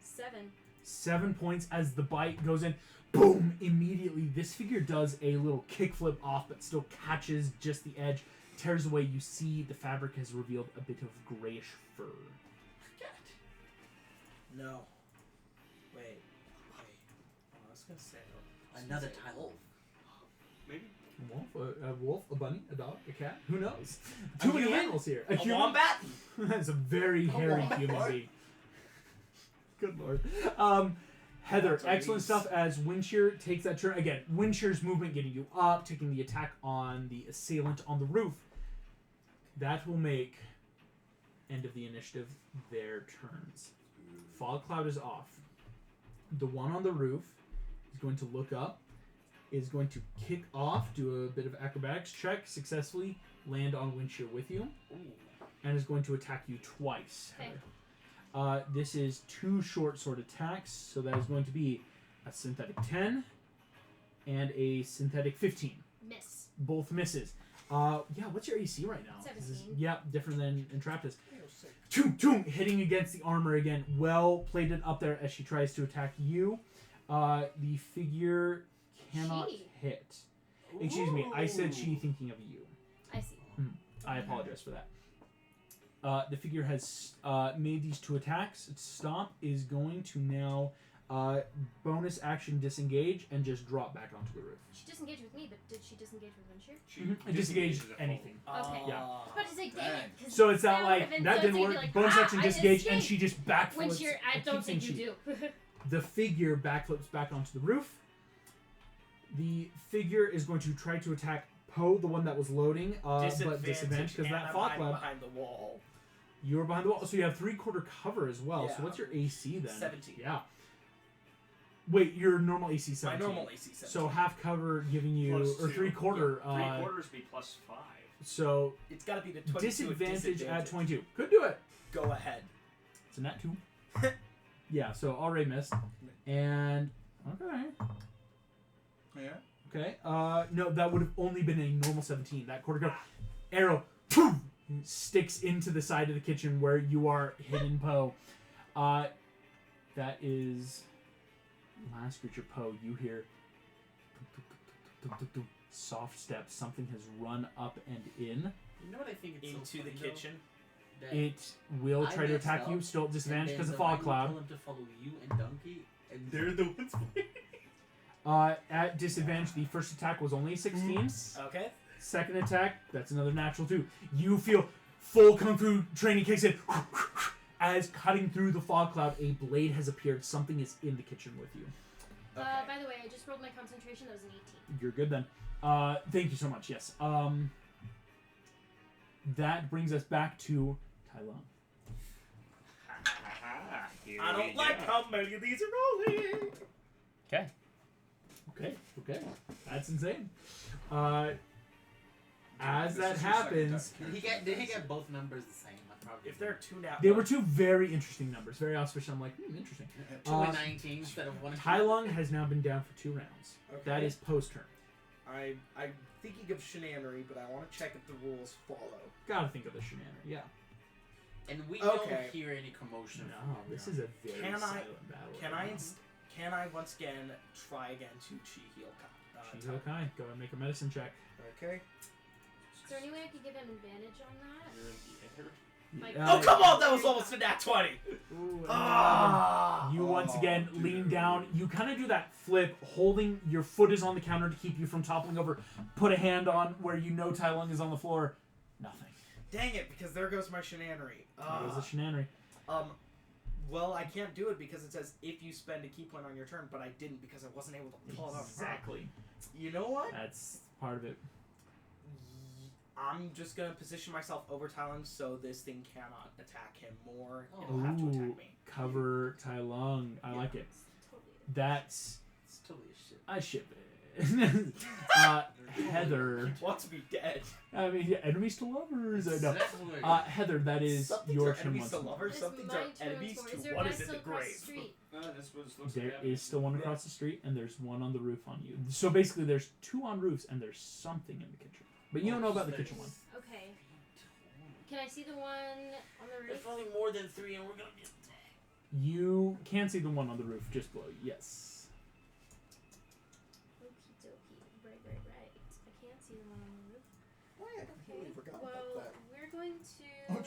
S4: 7.
S1: 7 points as the bite goes in. Boom! Immediately, this figure does a little kickflip off, but still catches just the edge. Tears away. You see the fabric has revealed a bit of grayish fur.
S8: No. Wait. Oh, was gonna say.
S6: Another wolf.
S7: Maybe.
S1: A wolf, a bunny, a dog, a cat. Who knows? Too many
S8: human?
S1: animals here.
S8: A
S1: human?
S8: wombat?
S1: That's a very hairy
S5: wombat?
S1: human being. Good lord. Heather,
S8: That's a
S1: excellent
S8: beast.
S1: stuff as Windshear takes that turn. Again, Windshear's movement getting you up, taking the attack on the assailant on the roof. That will make end of the initiative their turns. Fog cloud is off. The one on the roof is going to look up, is going to kick off, do a bit of acrobatics check, successfully land on Windshear with you, and is going to attack you twice.
S4: Okay.
S1: Heather. This is 2 short sword attacks, so that is going to be a synthetic 10 and a synthetic 15.
S4: Miss.
S1: Both misses. What's your AC right now?
S4: 17.
S1: Different than Entraptus. Choom, choom, hitting against the armor again. Well plated up there as she tries to attack you. The figure cannot
S4: She.
S1: hit. Excuse me, I said she thinking of you.
S4: I see.
S1: I apologize for that. The figure has made these 2 attacks. Its stomp is going to now bonus action disengage and just drop back onto the roof.
S4: She disengaged with me, but did she disengage with Windshear?
S7: She
S1: Disengage
S7: disengages at full.
S1: anything.
S4: Okay.
S1: Yeah.
S4: I was about to say, dang it. 'cause
S1: So it's not
S4: that
S1: like
S4: would've been
S1: that
S4: so
S1: didn't
S4: easy to
S1: work.
S4: be like,
S1: Bonus action
S4: I
S1: disengage, and
S4: escaped.
S1: she just backflips.
S4: Windshear, I
S1: keep
S4: don't
S1: saying
S4: think you
S1: she.
S4: do.
S1: The figure backflips back onto the roof. The figure is going to try to attack Poe, the one that was loading, but disadvantage because
S8: and
S1: that
S8: I'm
S1: fog
S8: hiding
S1: cloud.
S8: behind the wall.
S1: You were behind the wall, so you have 3/4 cover as well.
S8: Yeah.
S1: So what's your AC then?
S8: 17.
S1: Yeah. Wait, your normal AC 17.
S8: My normal AC 17.
S1: So half cover giving you,
S7: Plus
S1: or
S7: 2.
S1: 3/4.
S7: 3/4 be plus 5.
S1: So
S8: it's got to be the 22
S1: disadvantage at 22. Could do it.
S8: Go ahead.
S1: It's a nat 2. Yeah, so already missed. And okay.
S5: Yeah.
S1: Okay. No, that would have only been a normal 17. That quarter gun arrow poof, sticks into the side of the kitchen where you are hidden, Poe. That is last creature, Poe. You hear soft steps. Something has run up and in.
S6: You know what I think it's
S8: Into
S6: so
S8: the
S6: funny,
S8: kitchen.
S6: Though? That
S1: It will
S6: I
S1: try to
S6: messed
S1: attack
S6: up,
S1: you. Still at disadvantage
S6: and
S1: because
S6: then
S1: of
S6: the
S1: fog
S6: line
S1: cloud.
S6: told him to follow you and Donkey, and
S7: They're the ones playing.
S1: At disadvantage, the first attack was only a 16.
S8: Okay.
S1: Second attack, that's another natural 2. You feel full kung fu training kicks in. As cutting through the fog cloud, a blade has appeared. Something is in the kitchen with you.
S8: Okay.
S4: By the way, I just rolled my concentration. That was an 18.
S1: You're good then. Thank you so much. Yes. That brings us back to Tylon.
S8: I don't like how many of these are rolling.
S1: Okay. That's insane. As
S5: This
S1: that
S5: is your second
S1: happens,
S5: time.
S6: did he get both numbers the same? I probably
S8: If there are 2 now.
S1: they were 2 very interesting numbers. Very auspicious. I'm like, interesting.
S6: 2 and 19 instead of 1 and 2.
S1: Tylon has now been down for 2 rounds.
S8: Okay.
S1: That is post turn.
S8: I'm thinking of shenanery, but I want to check if the rules follow.
S1: Gotta think of the shenanery. Yeah.
S6: And we
S8: Okay.
S6: don't hear any commotion.
S1: No, this is a very
S8: Can I-
S1: silent battle.
S8: Can I once again try again to chi heal?
S1: She's okay. Go and make a medicine check.
S8: Okay.
S4: Is there any way I could give him advantage on that?
S7: You're in the air.
S4: Like,
S8: Oh come on! That was almost a nat 20.
S1: Ooh,
S8: Ah!
S1: you once again
S5: dude.
S1: lean down. You kind of do that flip, holding your foot is on the counter to keep you from toppling over. Put a hand on where you know Tylung is on the floor. Nothing.
S8: Dang it! Because there goes my shenanery.
S1: That was the shenanery.
S8: Well, I can't do it because it says if you spend a key point on your turn, but I didn't because I wasn't able to pull it off.
S1: Exactly.
S8: You know what?
S1: That's part of it.
S8: I'm just gonna position myself over Talon so this thing cannot attack him more.
S6: Oh.
S8: It'll have to
S1: Ooh,
S8: attack me.
S1: cover Tylung. I like it.
S4: Totally.
S1: That's
S6: It's totally a shit.
S1: I ship it. Heather.
S8: He wants me dead.
S1: I mean, yeah, enemies to lovers. I know.
S6: Exactly.
S1: Heather, that is
S8: Some
S1: your
S8: things are
S1: turn
S8: enemies
S1: once
S8: to
S1: more.
S8: lovers.
S4: It's
S8: Some things
S4: my
S8: are
S4: turn
S8: enemies
S4: once
S8: to
S4: more. Is there
S8: what
S4: a
S8: is
S4: guy
S8: in the
S4: still across the
S8: grave.
S4: street?
S7: This was looks
S1: There
S7: like
S1: is still one across the street, and there's one on the roof on you. So basically, there's 2 on roofs, and there's something in the kitchen. But you don't know about the kitchen one.
S4: Okay. Can I see the one on the
S6: There's
S4: roof?
S6: only more than 3, and we're gonna be attacked.
S1: You can see the one on the roof just below you. Yes.
S4: Okie dokie. Right. I can't see the one on the roof.
S3: Oh yeah, I
S4: Okay.
S3: completely forgot
S4: Well,
S3: about that.
S4: we're going to.
S5: Oh, you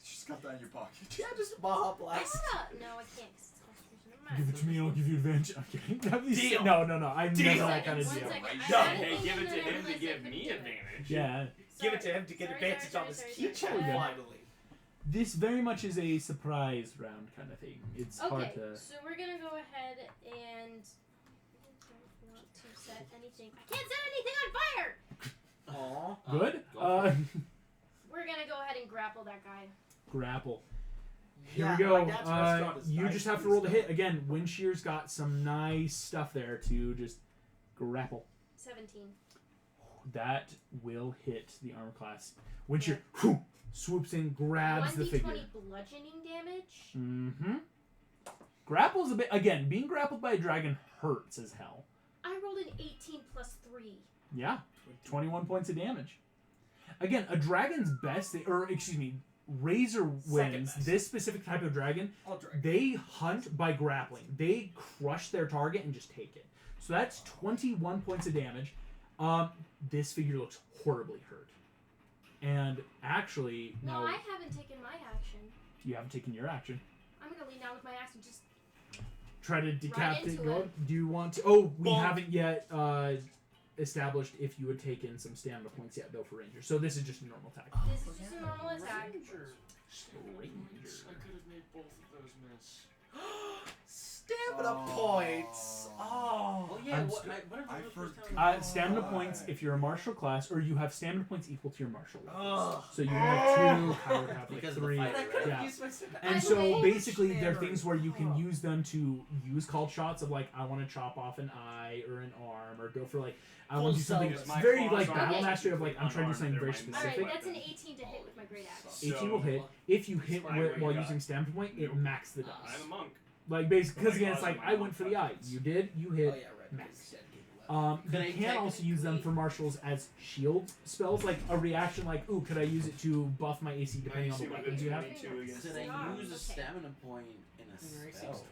S5: just got that in your pocket.
S8: Yeah, just Baja
S4: I
S8: Blast.
S4: have a... No, I can't 'cause it's concentration. Never
S1: Give it to me, I'll give you advantage. Okay.
S8: Deal.
S1: No. I'm
S8: Deal.
S1: never that kind of
S4: One
S1: deal.
S4: second, I
S8: Done.
S4: had a
S2: Hey,
S4: thing
S2: give
S4: and
S2: it to
S4: then I
S2: him to
S4: realized I
S2: give
S4: couldn't
S2: me
S4: do it.
S2: advantage.
S1: Yeah.
S8: Give it
S4: Sorry.
S8: to him to get
S4: Sorry,
S8: advantage
S4: sorry,
S8: on his
S4: sorry,
S8: keychain
S4: sorry.
S8: finally.
S1: This very much is a surprise round kind of thing. It's hard
S4: Okay,
S1: to.
S4: so we're gonna go ahead and I don't want to set anything. I can't set anything on fire.
S8: Aw.
S1: Good.
S6: Go for it.
S4: We're gonna go ahead and grapple that guy.
S1: Grapple. Here
S8: Yeah,
S1: we go.
S8: my dad's restaurant is
S1: You
S8: nice
S1: just have to
S8: and
S1: roll the
S8: stuff.
S1: hit again. Windshear's got some nice stuff there to just grapple.
S4: 17.
S1: That will hit the armor class. Windshear whew, swoops in, grabs the
S4: 1d20
S1: figure.
S4: bludgeoning damage.
S1: Mm-hmm. Grapple's a bit again. Being grappled by a dragon hurts as hell.
S4: I rolled an 18 plus 3.
S1: Yeah, 21 points of damage. Again, a dragon's best, Razor wins.
S8: best.
S1: This specific type of dragon,
S3: I'll drag.
S1: they hunt by grappling. They crush their target and just take it. So that's 21 points of damage. This figure looks horribly hurt. And actually,
S4: No,
S1: now
S4: I haven't taken my action.
S1: you haven't taken your action.
S4: I'm gonna lean down with my axe and just.
S1: Try to decapitate.
S4: into
S1: Go.
S4: it.
S1: Do you want to? Oh, we
S8: Bonk.
S1: haven't yet established if you had taken some stamina points yet, though, for Ranger. So this is just a normal attack.
S4: This is just a normal attack.
S1: Ranger.
S2: I could have made both of those miss.
S8: Stamina points. Oh.
S6: Oh yeah,
S1: I'm
S6: what,
S1: st-
S6: what
S5: I
S6: are the first
S5: forgot.
S6: time?
S1: Stamina points if you're a martial class, or you have stamina points equal to your martial level.
S8: Ugh.
S1: So you have 2, Kyle would have like
S6: Because of the
S1: 3.
S6: fight,
S8: But I could have
S1: Yeah.
S8: used my stamina.
S1: And
S4: I
S1: so
S4: believe
S1: basically, they're
S8: Mary.
S1: things where you can
S8: Oh.
S1: use them to use called shots of like, I want to chop off an eye or an arm, or go for like, I want to do something
S8: Full
S1: it's
S2: self.
S1: very
S2: My
S1: like
S2: claws
S1: battle
S4: are
S1: mastery of like, I'm trying to do something very
S2: unarmed, they're
S4: Alright,
S1: specific.
S4: that's an 18 to hit with my great axe.
S1: 18 will hit. If you hit
S2: Fine, what
S1: while
S2: you got?
S1: using stamina point, it
S2: Nope.
S1: max the dice.
S2: I'm a monk.
S1: Like basically, because
S2: My
S1: again, it's
S2: claws
S1: like
S2: are my
S1: I went for the eye.
S2: weapons.
S1: You did. You
S3: Oh
S1: hit.
S3: yeah, right.
S1: max.
S3: because dead get left.
S6: Can I
S1: You can also use them for martials as shield spells, like a reaction, like, ooh, could I use it to buff my AC depending on the
S2: AC would've
S1: weapons
S2: been
S1: you have?
S2: 22 against
S6: Did
S2: the
S6: I
S4: Ah,
S6: use a
S4: okay.
S6: stamina point in a spell?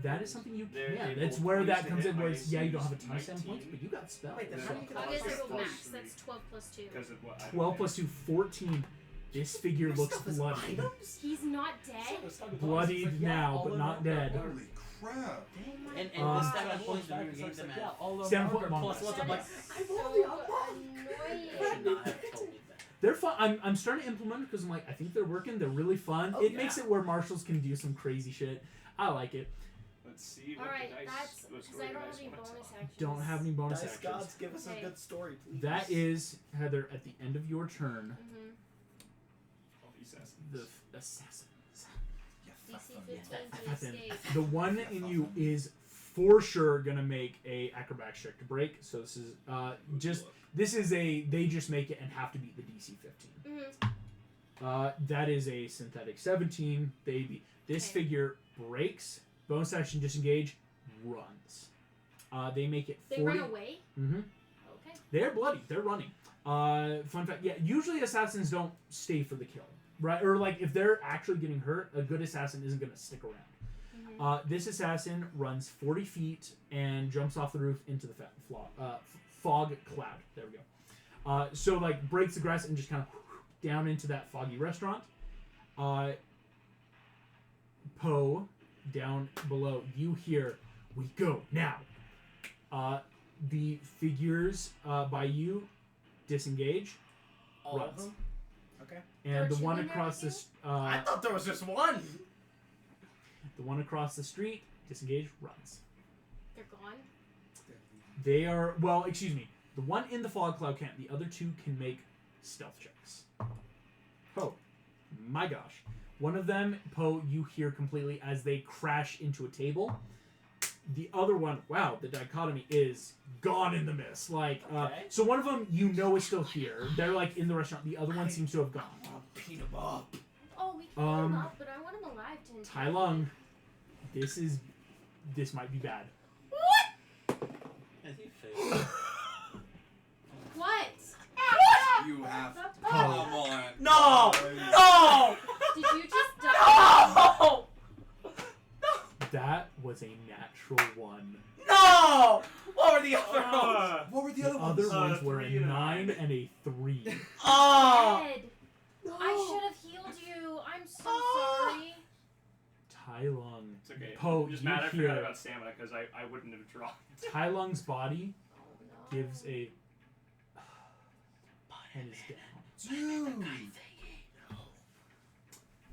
S1: That is something you
S2: They're
S1: can.
S2: able
S1: That's
S2: to
S1: where
S2: use
S1: that
S2: the
S1: comes
S2: hit
S1: in, where
S2: by
S1: it's, yeah, you don't have a
S2: AC
S1: ton of stamina
S2: 19.
S1: points, but you got spells.
S8: Wait, then
S1: So
S8: how do you get
S4: Obviously, I rolled
S2: plus
S4: max.
S2: 3.
S4: That's 12 plus 2.
S2: Because of what I
S1: 12 plus 2, 14. This figure
S8: Your
S1: looks
S8: stuff is
S1: bloody.
S8: items?
S4: He's not dead.
S1: Bloodied now, but not dead.
S5: Holy crap!
S6: And
S1: Um,
S6: the stamina points when you regain them at.
S1: Stamina point
S8: Plus
S1: bonus.
S8: what's
S4: That
S8: I'm like,
S4: is
S8: I've
S4: so
S8: already unlocked.
S6: You should
S4: annoying.
S6: not have told me that.
S1: They're fun. I'm starting to implement it because I'm like, I think they're working. They're really fun.
S8: Oh,
S1: It
S8: yeah.
S1: makes it where marshals can do some crazy shit. I like it.
S2: Let's see what
S4: Alright,
S2: the dice.
S4: that's.
S2: what
S4: Because
S2: story
S4: I
S2: the
S4: don't
S2: dice
S4: have any
S2: want to
S4: bonus
S2: tell.
S4: actions.
S1: Don't have any bonus
S8: Dice
S1: actions.
S8: gods, give us a
S4: Okay.
S8: good story, please.
S1: That is, Heather, at the end of your turn,
S4: Mm-hmm.
S2: All the assassins.
S1: the assassins.
S4: DC 15 to
S1: Nothing.
S4: escape.
S1: The one in you is for sure gonna make a acrobatics check to break. So this is they just make it and have to beat the DC 15.
S4: Mm-hmm.
S1: That is a synthetic 17. This
S4: Okay.
S1: figure breaks. Bonus action disengage, runs. They make it
S4: They
S1: 40.
S4: run away?
S1: Mm-hmm.
S4: Okay.
S1: They're bloody. They're running. Fun fact. Yeah, usually assassins don't stay for the kill, right? Or like if they're actually getting hurt, a good assassin isn't gonna stick around.
S4: Mm-hmm.
S1: This assassin runs 40 feet and jumps off the roof into the fog cloud. There we go. So like breaks the grass and just kind of down into that foggy restaurant. Poe, down below, you hear, "We go now." The figures by you disengage,
S8: All of
S1: runs.
S8: them? Okay.
S1: and
S4: There are
S1: the
S4: two
S1: one
S4: in there
S1: across
S4: with
S1: the
S8: I thought there was just one.
S1: the one across the street disengage, runs.
S4: They're gone?
S1: They are excuse me. The one in the fog cloud can't. The other two can make stealth checks. Poe, my gosh, one of them, Poe, you hear completely as they crash into a table. The other one, wow, the dichotomy is gone in the mist. Like,
S8: Okay.
S1: so one of them you know is still here. They're like in the restaurant. The other one seems to have gone.
S8: I'll beat him up.
S4: Oh, we can
S1: Um,
S4: him up, but I want him alive to
S1: Tai Lung, this might be bad.
S6: And he failed.
S4: What?
S5: You have.
S1: Oh.
S5: Come on.
S8: No!
S5: guys.
S8: No!
S4: Did you just die?
S8: No!
S1: That was a natural one.
S8: No! What were the other ones?
S5: What were the
S1: The
S5: other
S1: other
S5: ones?
S1: ones were a
S2: 3 and a
S1: 9 and a 3.
S8: Oh!
S4: Dead. I should have healed you. I'm so
S8: Oh.
S4: sorry.
S1: Tai Tai Lung.
S2: It's okay.
S1: Poe,
S2: I'm just
S1: you
S2: mad I
S1: hear
S2: forgot about stamina because I wouldn't have drawn.
S1: Tai Lung's body
S4: Oh no.
S1: gives a and is down.
S5: Dude.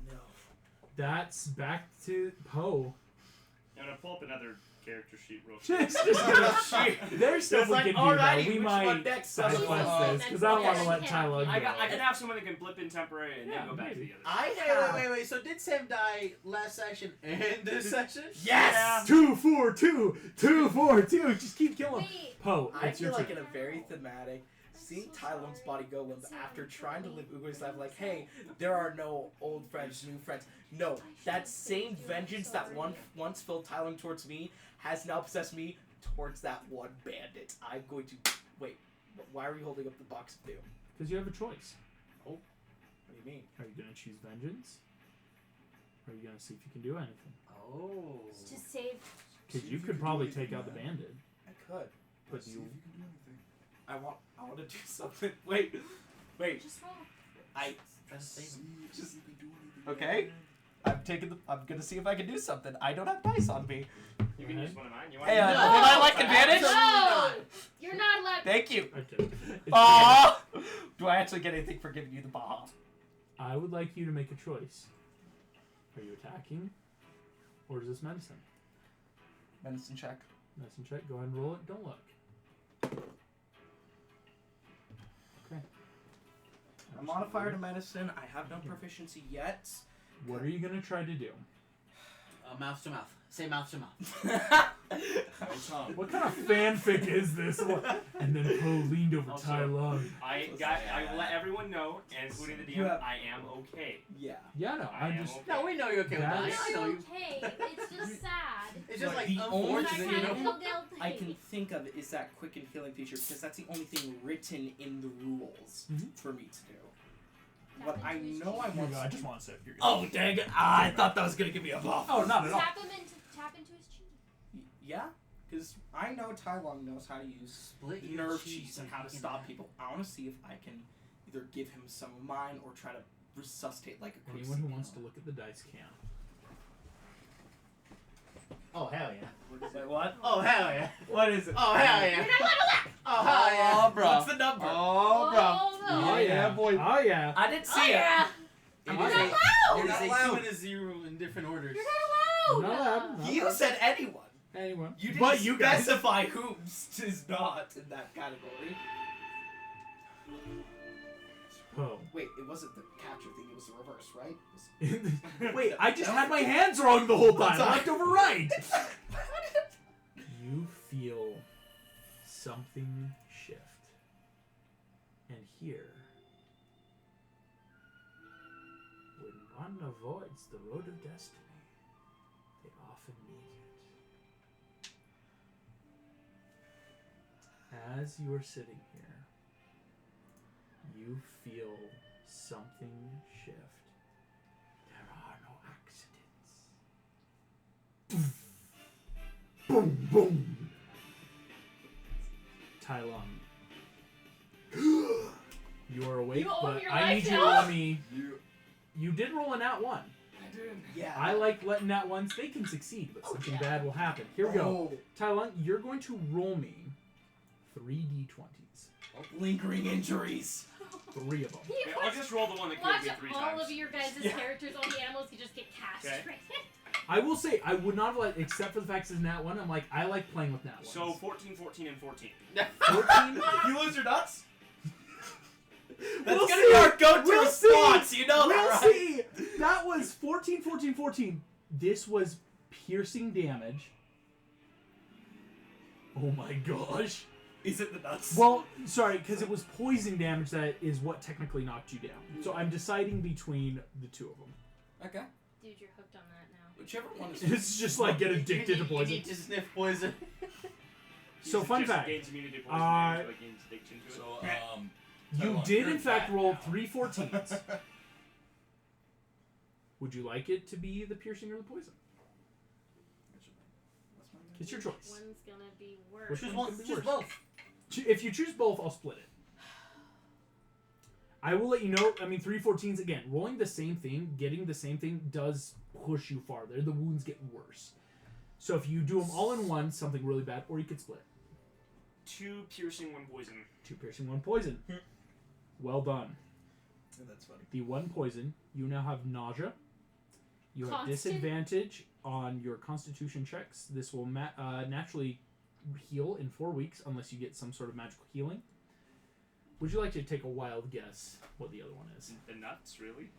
S8: No.
S1: That's back to Poe.
S2: I'm gonna pull up another character sheet real quick.
S1: There's stuff we
S8: like,
S1: can do
S8: alrighty,
S1: though. We
S8: which
S1: might
S8: one next?
S1: side
S4: Oh,
S1: quest
S4: oh,
S1: this because I don't want to let
S4: yeah.
S1: Tai Lung go.
S2: I can have someone that can blip in temporary and
S1: Yeah,
S2: then go back
S1: maybe.
S2: to the other.
S8: I have.
S6: Wait. So did Sam die last session and this session?
S8: Yes.
S1: 2, 4, 2, 2, 4, 2. Just keep killing.
S4: Wait.
S1: Poe,
S8: I
S1: it's your
S8: feel like
S1: turn.
S8: in a very thematic, seeing
S4: so
S8: Tai Lung's
S4: sorry.
S8: body go limp
S4: Sam,
S8: after trying to live
S4: please.
S8: Uguay's life, like, hey, there are no old friends, new friends. No, that same vengeance that once filled Tai Lung towards me has now possessed me towards that one bandit. I'm going to wait. Why are you holding up the box of doom?
S1: Because you have a choice.
S8: What do you mean?
S1: Are you going to choose vengeance? Or are you going to see if you can do anything?
S6: Oh.
S4: To save.
S1: Because
S5: See
S1: you
S5: if you
S1: could
S5: can
S1: probably
S5: do anything,
S1: take out the
S5: man.
S1: bandit.
S8: I could.
S1: But
S5: See
S1: you.
S5: if you can do anything.
S8: I want to do something. Wait.
S4: Just roll.
S8: I
S5: See if you can do anything.
S8: Okay. I'm gonna see if I can do something. I don't have dice on me.
S2: You can use one of mine. You want
S8: Hey,
S2: to
S8: would
S2: use
S8: I like advantage?
S4: No! You're not allowed.
S8: Thank you.
S1: Okay. It's-
S8: Aww. Do I actually get anything for giving you the Baja?
S1: I would like you to make a choice. Are you attacking? Or is this medicine?
S8: Medicine check.
S1: Medicine check. Go ahead and roll it. Don't look. Okay.
S8: A modifier to medicine. I have no proficiency yet.
S1: What are you going to try to do?
S6: Mouth to mouth. Say mouth to mouth.
S5: Hey, Tom.
S1: What kind of fanfic is this? And then Poe leaned over
S2: Also,
S1: Tai Lung.
S2: I will let everyone know, and including the DM,
S8: You have-
S2: I am okay.
S8: Yeah.
S1: Yeah, no,
S2: I
S1: I'm
S2: am
S1: just.
S2: okay.
S6: No, we know you're okay with
S1: That's-
S6: that. I
S4: It's
S6: know you.
S4: okay. It's just sad.
S6: It's just like
S8: The only
S6: unfortunate, you
S8: thing-
S6: know.
S8: I can think of is that quick and healing feature because that's the only thing written in the rules
S1: Mhm.
S8: for me to do. What I know I
S1: Here you
S8: want.
S1: go, I just want to say if you're
S8: Oh dang it! I thought that was gonna give me a buff.
S1: Oh, not at all.
S4: Tap into his chi.
S8: Yeah, because I know Tai Lung knows how to use
S6: Split your
S8: nerve
S6: cheese
S8: cheese and
S6: and
S8: how to
S6: fucking
S8: stop
S6: that.
S8: people. I want to see if I can either give him some of mine or try to resuscitate like a quick
S1: Anyone who
S8: CPR.
S1: wants to look at the dice can.
S6: Oh hell yeah.
S8: Wait, what?
S6: Oh hell yeah.
S8: What is it?
S6: Oh hell yeah.
S4: You're not allowed to laugh.
S6: Oh hell yeah.
S8: Oh, bro. What's the number?
S6: Oh bro.
S4: Oh no.
S1: Oh, yeah.
S8: boy.
S1: Oh, yeah.
S8: I didn't see
S4: Oh
S8: it.
S4: yeah.
S6: It
S4: You're
S6: is
S4: not
S6: a-
S4: allowed.
S6: It is
S8: not
S6: a
S8: allowed.
S6: 2 and a 0 in different orders.
S4: You're not
S1: Not
S4: allowed.
S1: allowed. Not
S8: You
S1: allowed.
S8: said anyone.
S1: Anyone.
S8: You didn't
S1: But you guys.
S8: specify who is not in that category.
S1: Poe.
S8: Wait, it wasn't the capture thing, it was the reverse, right?
S1: Wait, I just had my hands wrong the whole time.
S8: Sorry.
S1: Left over right. You feel something shift. And here, when one avoids the road of destiny, they often meet it. As you are sitting here, you feel something shift. There are no accidents. Boom, boom. Tai Lung. You are awake,
S4: You own
S1: but
S4: your
S1: I
S4: life
S1: need you to
S4: now?
S1: roll me. You did roll a nat 1.
S5: I did.
S8: Yeah.
S1: I like letting nat 1s. They can succeed, but something bad will happen. Here we go.
S8: Oh,
S1: Tai Lung, you're going to roll me 3 d20s.
S8: lingering injuries.
S1: 3 of them.
S2: Okay, I'll just roll the one that killed
S4: Watch
S2: me 3
S4: all
S2: times.
S4: of your guys'
S8: Yeah.
S4: characters, all the animals, you just get castrated.
S1: I will say, I would not have let, except for the fact it's nat 1, I'm like, I like playing with nat 1s.
S2: So 14, 14, and 14.
S1: 14?
S8: You lose your nuts? That's
S1: We'll
S8: gonna
S1: see.
S8: be our go-to
S1: We'll
S8: response,
S1: see.
S8: you know
S1: We'll
S8: that, right?
S1: see. That was 14, 14, 14. This was piercing damage. Oh my gosh.
S8: Is it the nuts?
S1: Well, sorry, because it was poison damage that is what technically knocked you down. So I'm deciding between the two of them.
S8: Okay.
S4: Dude, you're hooked on that now.
S8: Whichever one is.
S1: It's just like get addicted to
S6: You
S1: poison.
S6: need to sniff poison.
S1: So fun
S2: Just
S1: fact.
S2: Gains immunity to poison damage, but gains addiction to it.
S5: So,
S1: You
S5: Taiwan,
S1: did
S5: you're
S1: in fact
S5: back
S1: roll
S5: now.
S1: 3 14s. Would you like it to be the piercing or the poison? It's your choice.
S4: One's gonna be worse.
S1: Which
S6: Choose
S1: one's
S6: one.
S1: gonna be
S6: Choose
S1: worse?
S6: both.
S1: If you choose both, I'll split it. I will let you know. I mean, 3 14s again. Rolling the same thing, getting the same thing does push you farther. The wounds get worse. So if you do them all in one, something really bad, or you could split.
S2: 2 piercing, 1 poison.
S1: 2 piercing, 1 poison. Well done.
S3: That's funny.
S1: The 1 poison, you now have nausea. You have
S4: Constant?
S1: disadvantage on your constitution checks. This will naturally heal in 4 weeks unless you get some sort of magical healing. Would you like to take a wild guess what the other one is?
S2: The nuts, really?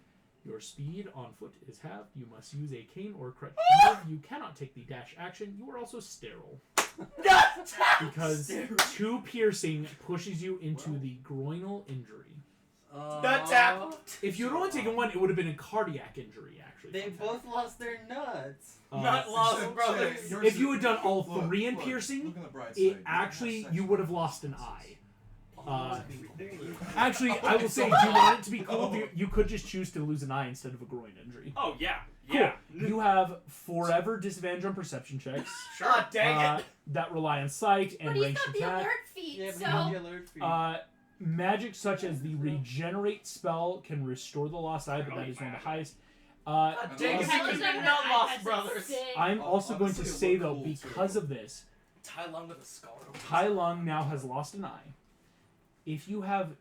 S1: Your speed on foot is halved. You must use a cane or crutch. You cannot take the dash action. You are also sterile. Because 2 piercing pushes you into the groinal injury.
S8: Nut tap.
S1: If you had only taken 1, it would have been a cardiac injury, actually.
S6: They both lost their nuts.
S8: Nut lost, brothers.
S1: If you had done all 3 in
S5: look,
S1: piercing,
S5: look on the bright
S1: it
S5: side.
S1: actually, you would have lost an eye.
S6: Oh,
S1: Actually, I will say, do you want it to be cool? You could just choose to lose an eye instead of a groin injury.
S2: Oh, yeah.
S1: Cool.
S2: Yeah.
S1: You have forever disadvantage on perception checks
S2: Sure.
S8: Ah, dang it.
S1: that rely on sight and
S4: But he's
S1: ranged
S4: got the
S1: attack.
S4: alert feat,
S6: Yeah,
S4: so.
S6: but you have the alert feed.
S1: Magic such as the regenerate spell can restore the lost eye, but that is one of the highest.
S8: God dang it,
S1: also-
S8: because they're not lost, brothers.
S1: I'm also going to
S5: Honestly, it
S1: say
S5: looked
S1: though,
S5: cool,
S1: because
S5: too.
S1: of this,
S8: Tai Lung with a scar.
S1: Tai Lung now has lost an eye. If you have,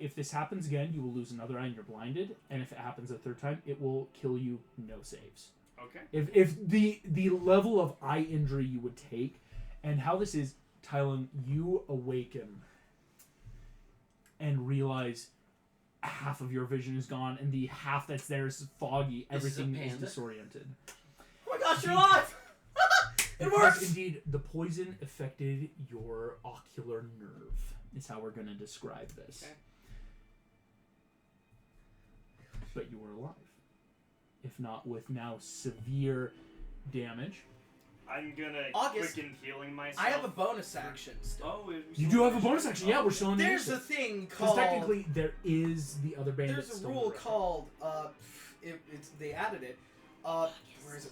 S1: if this happens again, you will lose another eye and you're blinded. And if it happens a 3rd time, it will kill you. No saves.
S2: Okay.
S1: If the level of eye injury you would take, and how this is, Tai Lung, you awaken and realize half of your vision is gone, and the half that's there is foggy.
S6: This is a
S1: Everything is
S6: panda?
S1: disoriented.
S8: Oh my gosh, you're alive! It
S1: Because
S8: works!
S1: indeed, the poison affected your ocular nerve, is how we're going to describe this.
S2: Okay.
S1: But you were alive. If not with now severe damage.
S2: I'm gonna
S8: August,
S2: quicken healing myself.
S8: I have a bonus action still.
S2: Oh, it was
S1: You do have a bonus action. Yeah, we're still in the
S8: There's a
S1: initiative.
S8: thing
S1: Because
S8: called.
S1: technically, there is the other bandit.
S8: There's a
S1: still in
S8: rule
S1: the room.
S8: called. They added it. Where is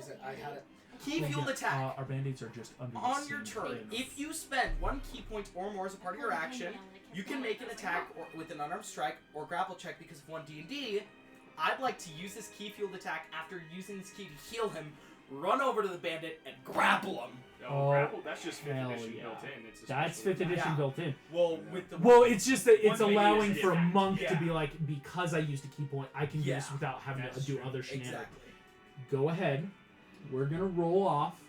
S8: it? I had it. Key
S1: Well,
S8: fueled
S1: yeah,
S8: attack.
S1: our band-aids are just under the
S8: On your
S1: scene.
S8: turn, if you spend 1 key point or more as a part of your action, you can make an attack or with an unarmed strike or grapple check because of 1 D&D. I'd like to use this key fueled attack after using this key to heal him, run over to the bandit, and grapple him.
S2: Oh, grapple? That's just 5th
S1: hell
S2: edition
S1: yeah.
S2: built in. It's a
S1: That's
S2: special
S1: 5th edition
S8: Yeah.
S1: built in.
S8: Well, with the
S1: Well, it's just that it's
S2: One thing
S1: allowing
S2: is
S1: for a
S2: attack.
S1: monk to
S8: Yeah.
S1: be like, because I used a key point, I can do this
S8: Yeah.
S1: without having to
S2: That's
S1: do
S2: true.
S1: other shenanigans.
S8: exactly.
S1: Go ahead. We're gonna roll off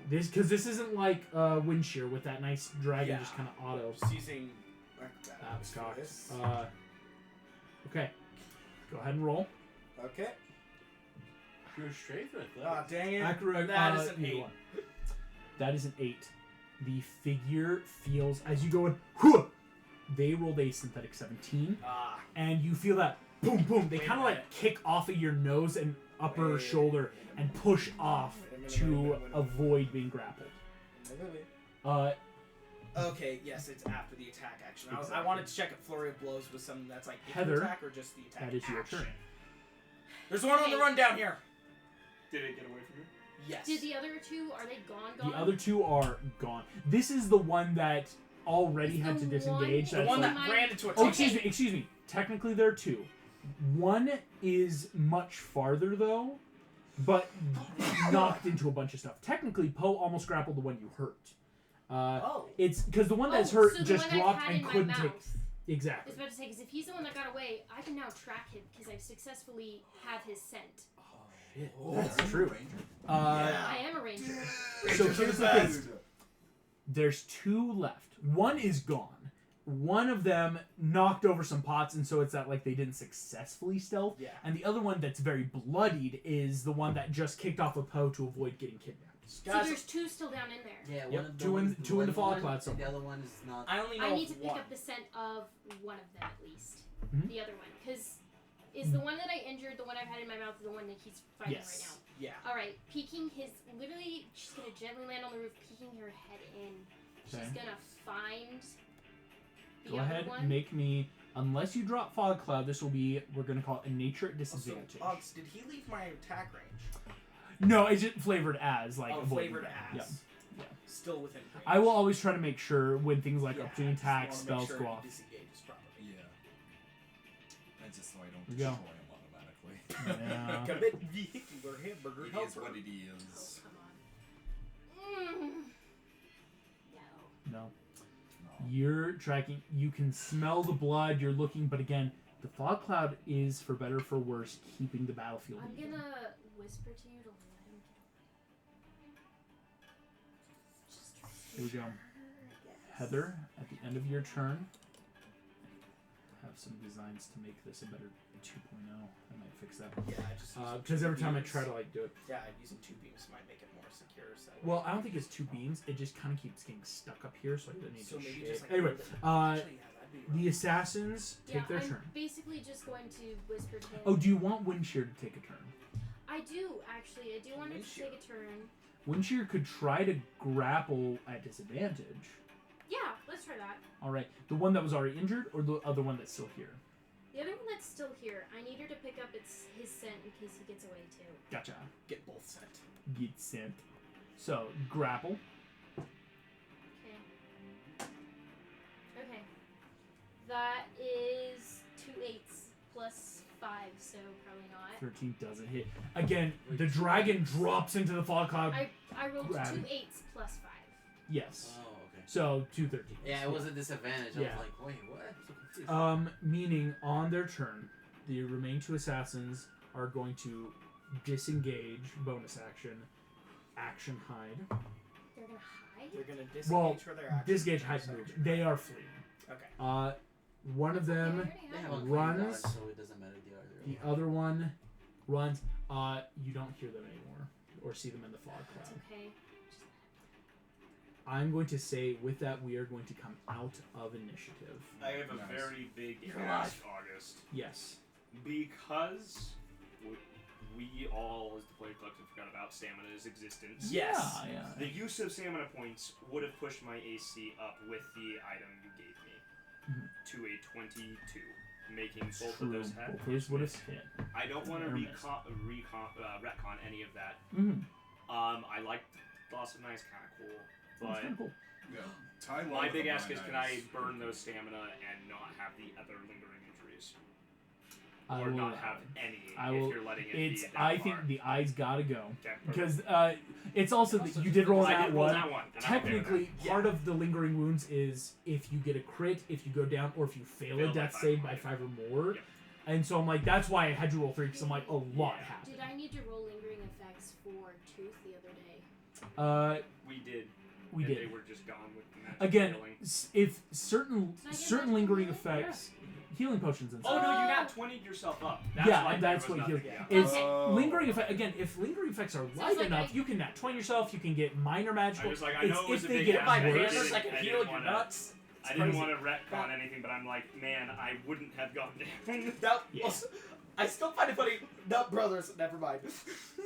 S1: this because this isn't like wind shear with that nice dragon
S8: Yeah.
S1: just kind of auto.
S8: Just using.
S1: That sucks. Okay. Go ahead and roll.
S8: Okay.
S6: Pure straight with
S8: Ah, dang it.
S1: Accurate.
S8: That is an
S1: either
S8: 8.
S1: one. That is an 8. The figure feels as you go in. Whoo! They rolled a synthetic 17,
S8: Ah.
S1: and you feel that boom, boom. They
S8: Wait a
S1: kind of like
S8: minute.
S1: kick off of your nose and upper
S8: Wait
S1: shoulder
S8: a
S1: and
S8: minute.
S1: push off
S8: Wait a minute,
S1: to
S8: wait a minute.
S1: avoid being grappled.
S8: Okay, yes, it's after the attack action. I
S1: Exactly.
S8: wanted to check if Flurry of Blows was something that's like if you
S1: Heather,
S8: attack or just the attack
S1: that is your
S8: action.
S1: turn.
S8: There's one on the run down here.
S2: Did it get away from you?
S8: Yes.
S4: Did the other 2, are they gone?
S1: The other 2 are gone. This is the one that already
S4: Is
S1: had to
S4: the
S1: disengage.
S8: the
S1: that's
S8: one
S1: like-
S8: that ran into a
S1: Oh,
S8: tunnel.
S1: excuse me. Technically, there are 2. One is much farther though, but knocked into a bunch of stuff. Technically, Poe almost grappled the one you hurt.
S8: Oh.
S1: It's because the one that's
S4: Oh,
S1: hurt
S4: so the
S1: just
S4: one I've
S1: dropped
S4: had
S1: and
S4: in my
S1: couldn't take.
S4: mouth. I
S1: Exactly.
S4: was about to say, because if he's the one that got away, I can now track him because I've successfully have his scent.
S1: Shit,
S5: Oh,
S1: that's
S5: are you a
S1: true.
S5: ranger?
S4: I am a ranger.
S1: So
S8: Rangers are
S1: here's
S8: the
S1: the
S8: best.
S1: thing. There's 2 left. One is gone. One of them knocked over some pots, and so it's that like they didn't successfully stealth.
S8: Yeah.
S1: And the other one that's very bloodied is the one that just kicked off a Poe to avoid getting kidnapped.
S4: So
S8: Guys,
S4: there's 2 still down in there.
S6: Yeah,
S1: Yep,
S6: one of
S1: two
S6: them
S1: in-
S6: is the
S1: two in the
S6: one
S1: fog
S6: one,
S1: cloud
S6: and
S1: somewhere.
S6: the other one is not.
S8: I only know
S4: I need to pick
S8: one.
S4: up the scent of one of them at least.
S1: Mhm.
S4: The other one. Because is the one that I injured, the one I've had in my mouth, the one that he's fighting
S1: Yes.
S8: Yeah.
S4: right now? Alright, peeking his. Literally, she's gonna gently land on the roof, peeking her head in. She's
S1: Okay.
S4: gonna find the
S1: Go
S4: other
S1: ahead,
S4: one.
S1: make me. Unless you drop fog cloud, this will be. We're gonna call it a nature at disadvantage.
S8: Also, did he leave my attack range?
S1: No, it's just flavored as like.
S8: Oh,
S1: avoiding
S8: flavored
S1: that.
S8: as.
S1: Yeah. Yeah.
S8: Still within range.
S1: I will always try to make sure when things like
S8: Yeah,
S1: opportunity
S8: just
S1: attack
S8: wanna make
S1: spells
S8: sure
S1: go
S8: he
S1: off.
S8: disengages properly.
S5: Yeah. That's just so I don't
S1: There you
S5: destroy
S1: go.
S5: him automatically.
S1: Yeah.
S8: Commit vehicular hamburger
S5: It is
S8: helper.
S5: what it
S4: Oh,
S5: is.
S4: come on. No.
S1: No. You're tracking. You can smell the blood. You're looking, but again, the fog cloud is, for better or for worse, keeping the battlefield
S4: I'm
S1: even.
S4: gonna whisper to you to let him get away. Just
S1: Here we go.
S4: I guess.
S1: Heather, at the end of your turn, have some designs to make this a better 2.0. I might fix that.
S8: Yeah, just
S1: Because every time I try to do it.
S8: Yeah, using 2 beams might make it more secure. So.
S1: Well, I don't think it's 2 beams. It just kind of keeps getting stuck up here, so I don't need
S8: So
S1: to
S8: maybe
S1: shade.
S8: just like
S1: Anyway,
S8: move it.
S1: the
S8: Actually, yeah, that'd be
S1: assassins take their
S4: I'm
S1: turn.
S4: basically just going to whisper to him.
S1: Oh, do you want Windshear to take a turn?
S4: I do, actually. I do want him to take a turn.
S1: Windshear could try to grapple at disadvantage.
S4: Yeah, let's try that.
S1: All right, the one that was already injured, or the other one that's still here?
S4: The other one that's still here, I need her to pick up his scent in case he gets away too.
S1: Gotcha.
S8: get both sent.
S1: Get sent. So grapple.
S4: Okay. Okay. That is 2 8s plus 5, so probably not.
S1: 13 doesn't hit. Again, the dragon drops into the fog cloud.
S4: I rolled
S1: Grab
S4: 2
S1: it.
S4: 8s plus 5.
S1: Yes.
S6: Oh, okay.
S1: So 2 13s.
S6: Yeah, it was a disadvantage. I
S1: Yeah.
S6: was like, wait, what? I'm so confused.
S1: Meaning on their turn, the remaining 2 assassins are going to disengage, bonus action hide.
S4: They're gonna hide?
S8: They're gonna disengage
S1: Well,
S8: for their action.
S1: disengage, hide, move. They are fleeing.
S8: Okay.
S1: One of them,
S6: They have a clean
S1: runs.
S6: dodge, so it doesn't matter the
S1: the
S6: other.
S1: other one runs. You don't hear them anymore or see them in the fog
S4: That's
S1: cloud.
S4: okay.
S1: I'm going to say with that we are going to come out of initiative.
S7: I have a
S5: Nice.
S7: very big
S8: You're
S7: ask, August.
S1: Yes.
S7: Because we all, as the player collective, forgot about stamina's existence.
S8: Yes.
S1: Yeah.
S7: The use of stamina points would have pushed my AC up with the item you gave me
S1: Mhm.
S7: to a 22, making both
S1: True.
S7: of those
S1: Both of those would have hit.
S7: I don't want to
S1: Or missed.
S7: retcon any of that.
S1: Mm-hmm.
S7: I like Loss of Nice, kind of cool,
S1: That's
S7: but
S1: kind of cool.
S5: Yeah. Ty
S7: my
S5: Love
S7: big
S5: of
S7: ask is,
S5: Mine
S7: can I
S5: is
S7: burn
S5: pretty
S7: those stamina and not have the other lingering injuries,
S1: I
S7: or
S1: will
S7: not
S1: allow
S7: have
S1: it.
S7: any
S1: I
S7: if
S1: will-
S7: you're letting it
S1: It's.
S7: be that
S1: I
S7: far.
S1: think the eyes gotta go
S7: Okay, perfect.
S1: because it's also that you did roll
S7: I
S1: that
S7: did roll
S1: one.
S7: that one. and I'm okay with
S1: Technically,
S7: that.
S1: part of the lingering wounds is if you get a crit, if you go down, or if you fail a
S7: Fail by
S1: death
S7: 5
S1: save
S7: or
S1: by
S7: more.
S1: 5 or more.
S7: Yep.
S1: And so I'm like, that's why I had to roll 3 because I'm like, a lot
S7: Yeah.
S1: happened.
S4: Did I need to roll lingering effects for Tooth the other day?
S7: We did.
S1: We
S7: and
S1: did.
S7: They were just gone with the magic
S1: Again,
S7: healing.
S1: if certain
S4: Did I get
S1: certain
S4: magic
S1: lingering
S4: healing?
S1: effects, healing potions and
S7: Oh
S1: stuff.
S7: no, you not 20'd yourself up. That's
S1: Yeah,
S7: why
S1: and
S7: there
S1: that's
S7: was
S1: what
S7: nothing.
S1: healing.
S7: Yeah.
S1: It's
S5: Oh.
S1: lingering effect again. If lingering effects are light
S4: like
S1: enough,
S4: I-
S1: you can nat 20 yourself. You can get minor magical.
S7: I was like, I
S1: It's
S7: know it was
S1: if
S7: a
S1: they
S7: big
S1: get
S7: ask,
S8: My
S7: but I
S1: worse.
S8: banners, I
S7: didn't-
S8: can
S7: I
S8: heal
S7: didn't
S8: your
S7: wanna-
S8: nuts.
S7: I didn't
S8: crazy.
S7: want to retcon anything, but I'm like, man, I wouldn't have gone down.
S8: That
S1: Yeah.
S8: was, I still find it funny. Nut brothers, never mind.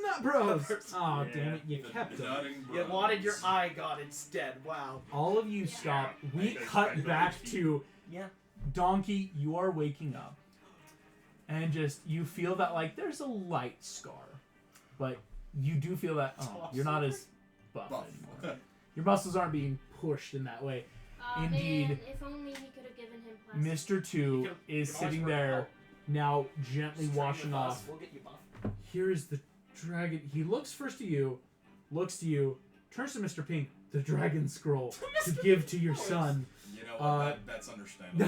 S1: Not bros.
S8: Others.
S1: Oh
S7: Yeah.
S1: damn it! You
S5: The
S1: kept them.
S5: Nutting
S8: You wanted your
S5: Brothers.
S8: eye gone instead. Wow.
S1: All of you stop.
S7: Yeah.
S1: We
S7: I
S1: cut
S7: don't
S1: back
S7: see-
S1: to
S8: Yeah.
S1: Donkey. You are waking up, and just you feel that like there's a light scar, but you do feel that you're not as buff
S5: Buff.
S1: anymore. Your muscles aren't being pushed in that way. Indeed.
S4: Man, if only he could have given him plastic.
S1: Mr. Two
S8: You can-
S1: is
S8: you can always
S1: sitting
S8: work
S1: there
S8: out.
S1: now, gently
S8: Just train
S1: washing
S8: with us,
S1: off.
S8: We'll get you buff.
S1: Here is the dragon. He looks first to you, looks to you, turns to Mr. Pink. The dragon scroll to give to your son.
S5: You know what? That's understandable.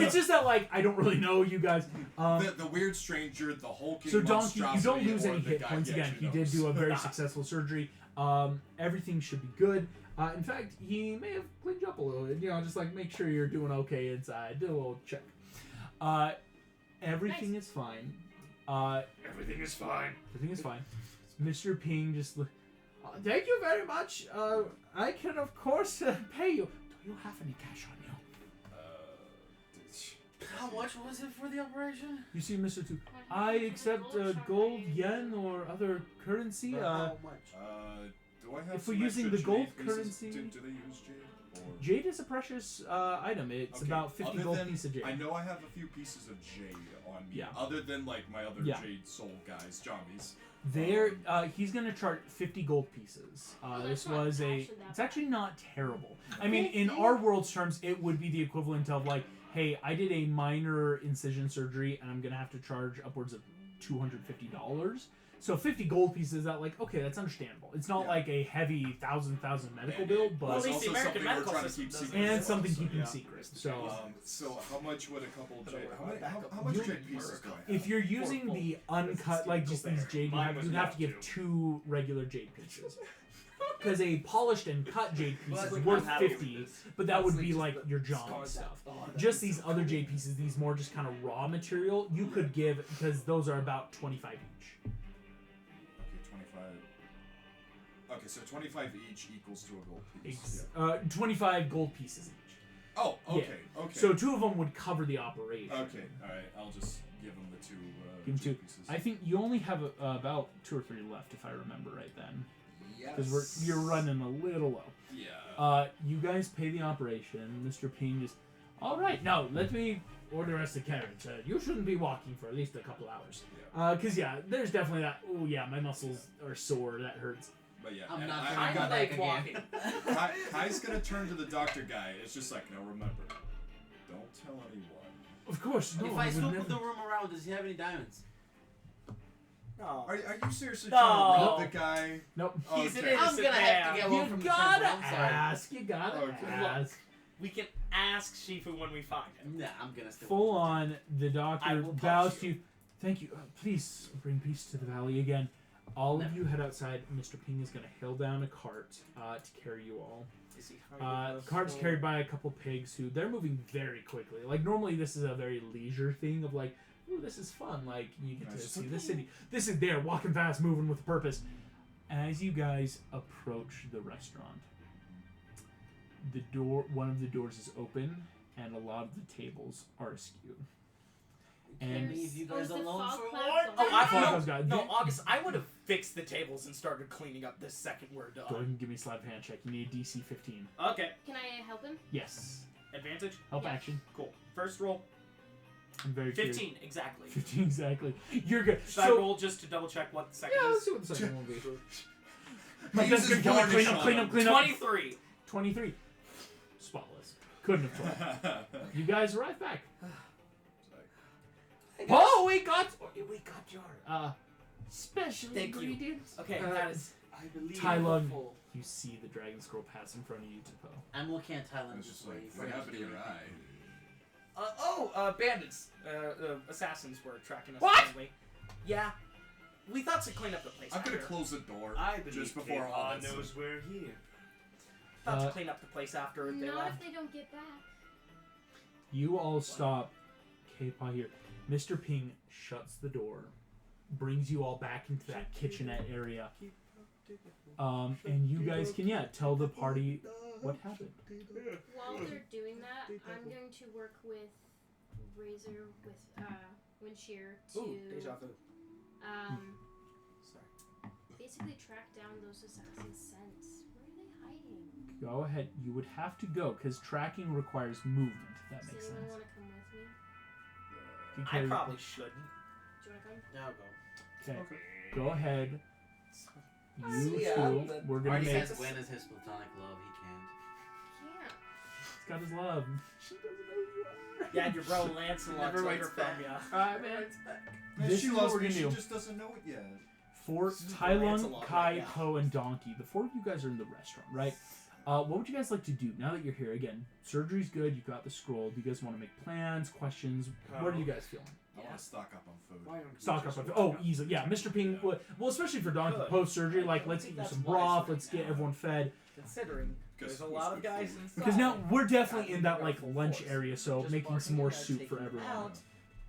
S1: It's just that like I don't really know you guys.
S5: The weird stranger, the hulking
S1: So Donkey, you don't
S5: monstrosity,
S1: lose
S5: or
S1: any
S5: the
S1: hit
S5: guy
S1: points.
S5: he
S1: Again,
S5: actually
S1: he did
S5: knows.
S1: do a very successful surgery. Everything should be good. In fact, he may have cleaned you up a little bit. You know, just like make sure you're doing okay inside. Do a little check. Everything is fine.
S7: Everything is fine.
S1: Everything is fine. Mr. Ping just thank you very much. I can of course pay you. Do you have any cash on you?
S6: How much was it for the operation?
S1: You see, Mr. Two. I accept gold, yen, or other currency.
S6: How much?
S5: Do I have
S1: If we're
S5: some
S1: using
S5: extra
S1: the gold
S5: jade pieces?
S1: currency-
S5: Do they use jade? Or...
S1: Jade is a precious item. It's
S5: Okay,
S1: about 50
S5: other
S1: gold
S5: than-
S1: piece of jade.
S5: I know I have a few pieces of jade on me.
S1: Yeah.
S5: Other than like my other
S1: Yeah.
S5: jade soul guys, Jommies.
S1: There, he's gonna charge 50 gold pieces.
S4: Oh,
S1: This
S4: that's not
S1: was a.
S4: actually that
S1: It's
S4: bad.
S1: actually not terrible. I mean, in our world's terms, it would be the equivalent of like, hey, I did a minor incision surgery, and I'm gonna have to charge upwards of $250. So 50 gold pieces, that like, okay, that's understandable. It's not like a heavy 1,000 medical bill, but
S8: Well, at least
S5: also
S8: the American
S5: something we're
S8: medical
S5: trying to
S8: system
S5: keep
S8: doesn't
S5: secret.
S1: and
S5: as well,
S1: something
S5: so,
S1: keeping
S5: yeah.
S1: secret. So
S5: So how much would a couple
S8: Put away
S5: how
S8: my
S5: much
S8: backup.
S5: jade pieces do I have?
S1: if you're using the uncut, like just these jade,
S2: Mine was
S1: you have to give
S2: enough,
S1: 2 regular jade pieces. Because a polished and cut jade piece
S8: Well,
S1: is
S8: I'm
S1: worth
S8: happy with
S1: 50,
S8: this.
S1: but that would
S8: Honestly,
S1: be
S8: just
S1: like
S8: the
S1: your John
S8: scar
S1: stuff.
S8: Oh, that'd
S1: Just
S8: be
S1: these
S8: so
S1: other
S8: cool.
S1: jade pieces, these more just kind of raw material, you could give, because those are about 25 each.
S5: Okay, 25. Okay, so 25 each equals to a gold piece.
S1: 25 gold pieces each.
S5: Oh, okay,
S1: Yeah.
S5: okay.
S1: So 2 of them would cover the operation.
S5: Okay, alright, I'll just give them the 2
S1: Give 'em
S5: jade
S1: 2.
S5: pieces.
S1: I think you only have about 2 or 3 left, if I remember right then.
S3: Yes.
S1: Because you're running a little low.
S5: Yeah.
S1: You guys pay the operation. Mr. Ping just, all right, now let me order us a carriage. You shouldn't be walking for at least a couple hours. Because there's definitely that. Oh yeah, my muscles are sore. That hurts.
S5: But yeah,
S6: I'm
S5: and
S6: not
S5: I
S6: gonna
S5: got
S6: go back again.
S5: Kai's gonna turn to the doctor guy. It's just like, no, remember, don't tell anyone.
S1: Of course, no.
S6: If I
S1: would
S6: swoop
S1: never-
S6: the room around, does he have any diamonds?
S8: No.
S5: Are you seriously
S8: No.
S5: trying to rob the guy?
S1: Nope.
S8: He's an
S5: Okay.
S6: I'm
S8: innocent
S6: gonna have to
S8: man.
S6: get one
S1: You
S6: from the
S1: gotta
S6: temple. I'm sorry.
S1: ask. You gotta
S5: Okay.
S1: ask.
S8: We can ask Shifu when we find him.
S6: Nah, I'm gonna still.
S1: Full on, the
S8: I
S1: doctor
S8: will
S1: bows
S8: punch
S1: to you. Thank you. Please bring peace to the valley again. All of
S6: Never.
S1: you head outside. Mr. Ping is going to hail down a cart to carry you all.
S8: Is he hungry enough
S1: Cart's
S8: for-
S1: carried by a couple pigs who they're moving very quickly. Like normally this is a very leisure thing of like, ooh, this is fun. Like you get to
S5: Nice.
S1: see the city. This is there, walking fast, moving with a purpose. As you guys approach the restaurant, one of the doors is open, and a lot of the tables are askew.
S6: And leave you guys
S4: the
S6: alone
S4: fog
S6: for
S4: clouds
S6: what?
S4: over
S8: Oh,
S4: there.
S8: I
S1: Fuck
S8: no,
S1: those guys.
S8: no, August. I would have fixed the tables and started cleaning up this second we're
S1: Go
S8: done.
S1: ahead and give me a sleight of hand check. You need a DC 15.
S8: Okay,
S4: Can I help him?
S1: Yes.
S8: advantage.
S1: Help
S4: Yeah.
S1: action.
S8: Cool. First roll,
S1: I'm very curious.
S8: 15 exactly.
S1: 15 exactly. You're good.
S8: Should I roll just to double check what the second
S1: Yeah, let's
S8: is?
S1: see what the second one will be. My
S5: He
S1: best
S5: uses
S1: gonna come and clean
S5: varnish
S1: up, clean
S5: on
S1: up, clean up.
S8: 23.
S1: 23. Spotless. Couldn't have told. You guys arrive back. Oh, we got your special
S8: Thank you.
S1: ingredients.
S8: Okay,
S1: Uh,
S8: that is, I believe,
S1: Tai Lung.
S8: full.
S1: You see the dragon scroll pass in front of you, Tipo.
S6: I'm looking at Thailand
S5: It's
S6: just
S5: just like,
S6: waiting for
S5: what
S6: him to
S5: happened to
S6: do
S5: your
S6: anything.
S5: eye?
S8: Bandits. Assassins were tracking us.
S1: What?
S8: Apparently. Yeah. We thought to clean up the place.
S5: I'm gonna
S8: after.
S5: close the door
S7: I believe
S5: just before all
S7: K-Paw
S5: this.
S7: knows we're here.
S8: Thought
S1: Uh,
S8: to clean up the place after they
S4: Not
S8: left.
S4: if they don't get back.
S1: You all stop. K-Paw here. Mr. Ping shuts the door, brings you all back into that kitchenette area. And you guys can, tell the party what happened.
S4: While they're doing that, I'm going to work with Razor, with Windshear
S8: Ooh, deja
S4: to
S8: vu.
S4: um, basically track down those assassins' scents. Where are they hiding?
S1: Go ahead. You would have to go, because tracking requires movement, if that
S4: Does
S1: makes
S4: anyone
S1: sense.
S4: want to come with me?
S8: I
S1: Because-
S8: probably shouldn't.
S4: Do you want to come?
S6: Yeah, I'll go.
S1: Okay. Go ahead. You
S8: Yeah,
S1: two,
S8: but
S1: we're gonna
S6: Already
S1: make.
S6: says Gwen is his platonic love. He can't.
S4: Can't.
S1: He's got his love. She doesn't know who you are.
S8: Yeah, your bro Lancelot
S6: Never
S8: took
S6: writes
S8: her from
S6: back.
S8: ya.
S1: Alright, man.
S5: Man,
S1: This
S5: she
S1: is what
S5: loves
S1: we're
S5: me,
S1: gonna
S5: she
S1: do.
S5: just doesn't know it yet.
S1: For
S8: This is
S1: Tai Lung,
S8: Lancelot
S1: Kai,
S8: right now.
S1: Po, and Donkey, the 4 of you guys are in the restaurant, right? What would you guys like to do now that you're here? Again, surgery's good. You got the scroll. Do you guys want to make plans, questions? What are you guys feeling?
S5: I want to stock up on food.
S8: Why don't you
S1: Stock
S8: just
S1: up on
S8: walk
S1: Oh,
S8: out?
S1: easily. Yeah, Mr. Ping. Well, especially for Donkey
S8: Good.
S1: post surgery, like
S8: I
S1: let's
S8: think
S1: get you
S8: that's
S1: some
S8: wise
S1: broth.
S8: right
S1: Let's get
S8: now.
S1: everyone fed.
S8: Considering there's a
S5: Because
S8: lot of
S5: who's
S8: guys
S5: good
S8: inside.
S1: Because now we're definitely
S8: that
S1: in that
S8: are
S1: like
S8: full
S1: lunch
S8: force.
S1: area, so
S8: Just
S1: making some
S8: barking
S1: more
S8: at
S1: soup
S8: taking
S1: for
S8: them
S1: everyone.
S8: out,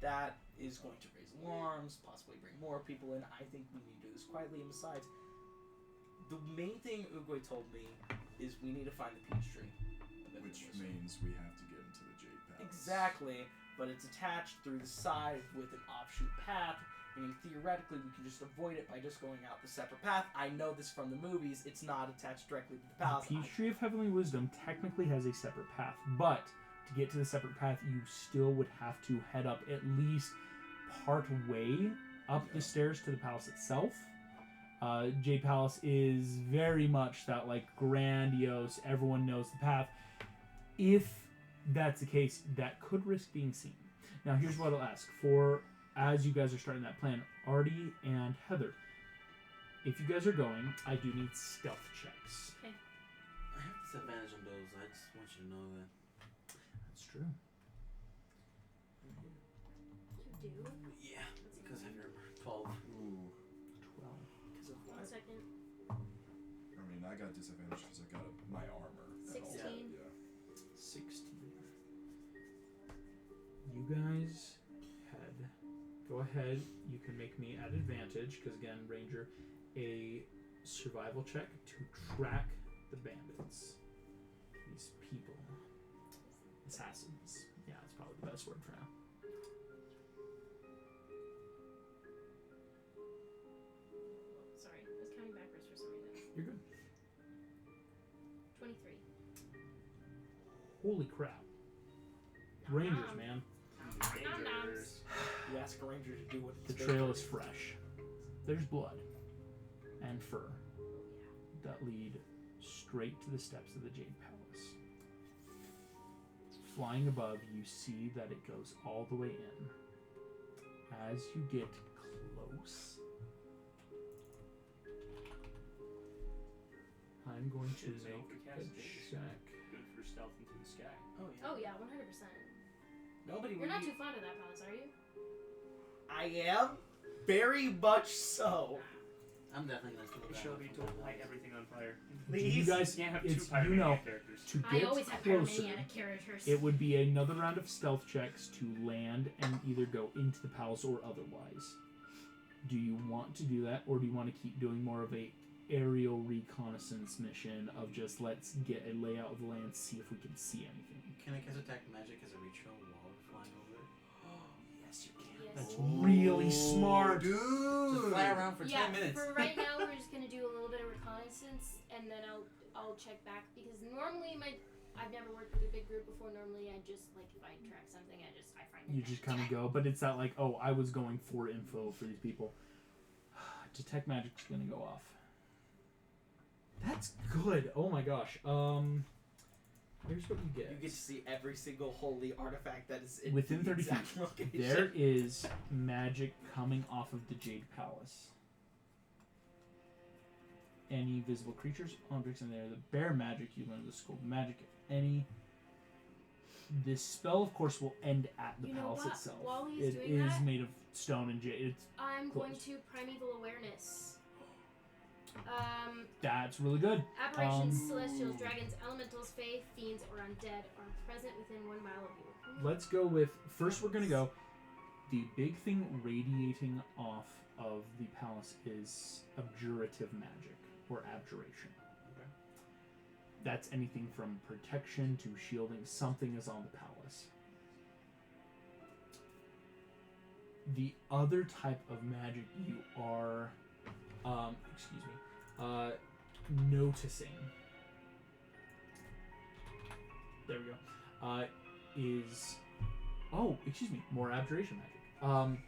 S8: that is going to raise alarms, possibly bring more people in. I think we need to do this quietly. And besides, the main thing Uguay told me is we need to find the peach tree.
S5: Which means we have to get into the Jade Palace.
S8: Exactly, but it's attached through the side with an offshoot path, meaning theoretically we can just avoid it by just going out the separate path. I know this from the movies, it's not attached directly to the
S1: The
S8: palace.
S1: Peach Tree of Heavenly Wisdom technically has a separate path, but to get to the separate path, you still would have to head up at least part way up the stairs to the palace itself. Jade Palace is very much that like grandiose, everyone knows the path. If that's the case, that could risk being seen. Now, here's what I'll ask. For as you guys are starting that plan, Artie and Heather, if you guys are going, I do need stealth checks.
S6: I have disadvantage on those. I just want you to know that.
S1: That's true.
S4: You do?
S6: Yeah, because I have your 12.
S5: Ooh.
S1: 12.
S8: Because of
S4: 1
S8: what?
S4: second.
S5: I mean, I got disadvantage because I got my armor. and all that,
S4: 16.
S5: Yeah.
S1: 16. You guys go ahead. You can make me at advantage because again, Ranger, a survival check to track the bandits. These people, assassins. Yeah, that's probably the best word for now.
S4: Sorry, I was counting backwards for some reason.
S1: You're good.
S4: 23.
S1: Holy crap! Rangers, man.
S2: Rangers.
S8: You ask a ranger to do what
S1: The
S8: it's
S1: trail
S8: supposed
S1: is
S8: to do.
S1: fresh. There's blood and fur
S4: Oh, yeah.
S1: that lead straight to the steps of the Jade Palace. Flying above, you see that it goes all the way in. As you get close, I'm going to
S7: It's
S1: make a
S7: overcast,
S1: check.
S7: Good for stealth into the sky.
S8: Oh yeah.
S4: Oh, yeah, 100%.
S8: Nobody.
S4: You're
S8: would
S4: not
S8: be-
S4: too fond of that palace, are you?
S8: I am very much so.
S6: I'm definitely gonna steal that.
S7: Shelby,
S6: one from
S7: don't
S6: my
S7: light
S6: house.
S7: everything on fire.
S1: You guys,
S7: can't have
S1: it's,
S7: two
S1: you know,
S7: pyromaniac characters.
S1: to
S4: I
S1: get
S4: always have
S1: closer,
S4: pyromaniac characters.
S1: it would be another round of stealth checks to land and either go into the palace or otherwise. Do you want to do that, or do you want to keep doing more of a aerial reconnaissance mission of just let's get a layout of the land, see if we can see anything?
S6: Can I cast attack magic as a ritual while we're flying over it?
S7: Yes, you can.
S4: Yes.
S1: That's really smart.
S6: Just
S5: Dude!
S6: fly around for
S4: Yeah,
S6: 10 minutes.
S4: for right now, we're just gonna do a little bit of reconnaissance, and then I'll check back because normally I've never worked with a big group before. Normally, I just like if I track something, I find it.
S1: You just kind of go, but it's not like, oh, I was going for info for these people. Detect magic's gonna go off. That's good. Oh my gosh. Here's what you get.
S8: You get to see every single holy artifact that is in
S1: Within
S8: the
S1: 30
S8: exact
S1: feet,
S8: location.
S1: there is magic coming off of the Jade Palace. Any visible creatures, objects in there, the bear magic you learn in the school of magic. Any. This spell, of course, will end at the
S4: You know
S1: palace
S4: what?
S1: itself.
S4: While he's
S1: It
S4: doing
S1: is
S4: that-
S1: made of stone and jade. It's
S4: I'm going
S1: Close.
S4: to primeval awareness.
S1: That's really good.
S4: Apparitions, celestials, dragons, elementals, fae, fiends, or undead are present within 1 mile of you.
S1: Let's go with first. We're gonna go. The big thing radiating off of the palace is abjurative magic or abjuration.
S6: Okay.
S1: That's anything from protection to shielding. Something is on the palace. The other type of magic you are, noticing. There we go. Is more abjuration magic.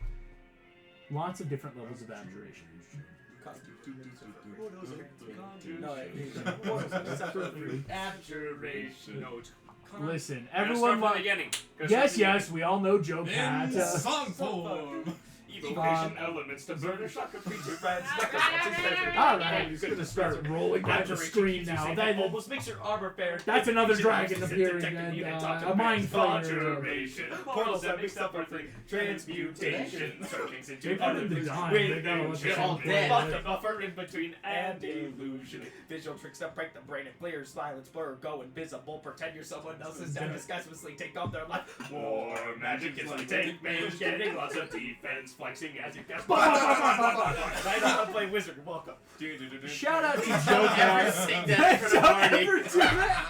S1: Lots of different levels of abjuration.
S8: No,
S2: Abjuration note.
S1: Listen,
S2: Gotta
S1: everyone.
S2: start from the beginning. Gotta
S1: Yes,
S2: start
S1: yes, we all know Joe Cat.
S5: In song form!
S2: Evocation elements to burn a shock of creature rats.
S1: Alright, he's gonna start rolling down the screen now. That,
S2: almost makes your armor fair.
S1: that's another
S2: Evocation
S1: dragon
S2: uses
S1: appearing
S2: detecting
S1: and
S2: unit talk to
S1: a mind flayer.
S2: Conjuration. Portals that mix up earthling. Transmutation. Searchings into
S1: They put in the dime, they gotta let the
S6: all
S1: song
S6: dead.
S1: play.
S2: Fuck a buffer in between and illusion.
S8: visual tricks that break the brain and clear, silence, blur, go invisible, pretend you're someone else's dead, disguiselessly take off their life.
S2: War magic is like tank mage getting lots of defense, flexing as you cast.
S8: I know how to play wizard. Welcome.
S1: Shout out to Joe Cat.
S6: Sing that for the party.
S1: Ever do that?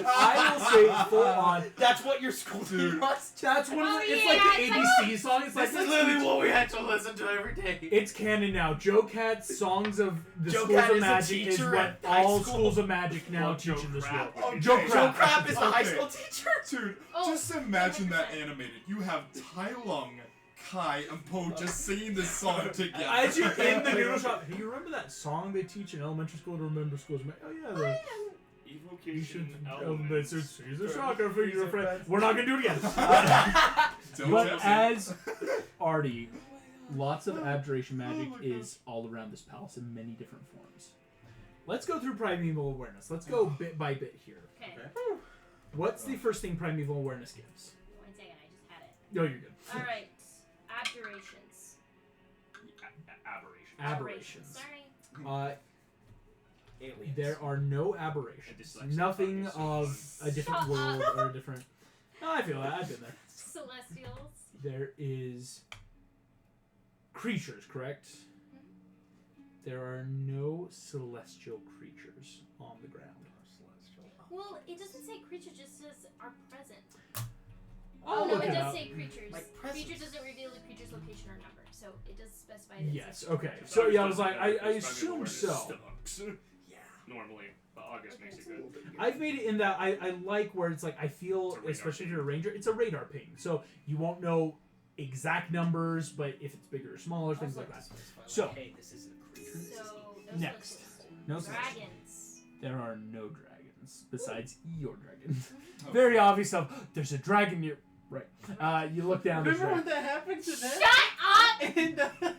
S1: I will say full on.
S8: That's what your school team was.
S1: That's one of
S4: Oh,
S1: the, it's
S4: yeah,
S1: like
S4: it's
S1: the ABC song. It's like
S6: This is literally what we had to listen to every day.
S1: it's canon now. Joe Cat's songs of the
S8: Joe
S1: schools
S8: Cat
S1: of
S8: is a
S1: magic is
S8: teacher
S1: what
S8: at high
S1: all
S8: school.
S1: schools of magic now
S2: Well,
S1: teach
S2: Joe
S1: in this world.
S2: Crap.
S1: Oh,
S2: Joe
S1: Joe
S8: Joe
S1: Crap.
S8: Crap is a high
S5: Okay.
S8: school teacher.
S5: Dude,
S4: Oh,
S5: just imagine that
S4: 100%.
S5: animated. You have Tai Lung, Kai, and Po just singing this song together.
S1: As you're in the noodle shop, hey, you remember that song they teach in elementary school to remember schools? Oh yeah, You should.
S7: Evocation
S1: He's a shocker for your friend. We're not gonna do it again.
S5: Don't
S1: But
S5: tell me.
S1: as Artie, lots of abjuration magic is all around this palace in many different forms. Let's go through primeval awareness. Let's go bit by bit here.
S4: Okay.
S1: What's the first thing primeval awareness gives?
S4: 1 second, I just had it.
S1: No, you're good.
S4: Alright. Abjurations.
S2: Aberration.
S1: Aberrations.
S4: Sorry.
S8: Aliens.
S1: There are no aberrations.
S2: Dyslexic
S1: Nothing
S2: obviously.
S1: of a different
S4: Shut
S1: world
S4: up.
S1: or a different. No, I feel that. I've been there.
S4: Celestials.
S1: There is creatures, correct? There are no celestial creatures on the ground.
S4: Well, it doesn't say creature, just says are present.
S1: I'll
S4: no,
S1: look
S4: it
S1: it
S4: does
S1: up.
S4: say creatures.
S8: Like presence.
S4: Creature doesn't reveal the creature's location or number, so it does specify that
S1: Yes.
S4: it's
S1: Okay.
S2: Because
S1: So yeah, I
S2: August
S1: was like,
S2: doesn't
S1: I
S2: know because
S1: assume
S2: primeval
S1: so.
S2: awareness sucks.
S8: Yeah.
S2: Normally, but August makes it good.
S1: I've made it in that I like where it's like I feel,
S2: It's a radar
S1: especially if
S2: ping.
S1: you're a ranger, it's a radar ping. So you won't know exact numbers, but if it's bigger or smaller, things like that. So
S8: Hey, this isn't a creature.
S4: So, no
S1: Next.
S4: celestials.
S1: no celestials.
S4: Dragons.
S1: There are no dragons besides your dragon.
S5: Oh.
S1: Very obvious of there's a dragon near. Right. You look down. there's
S6: Remember when
S1: dragon.
S6: that happened to them?
S4: Shut up!
S6: And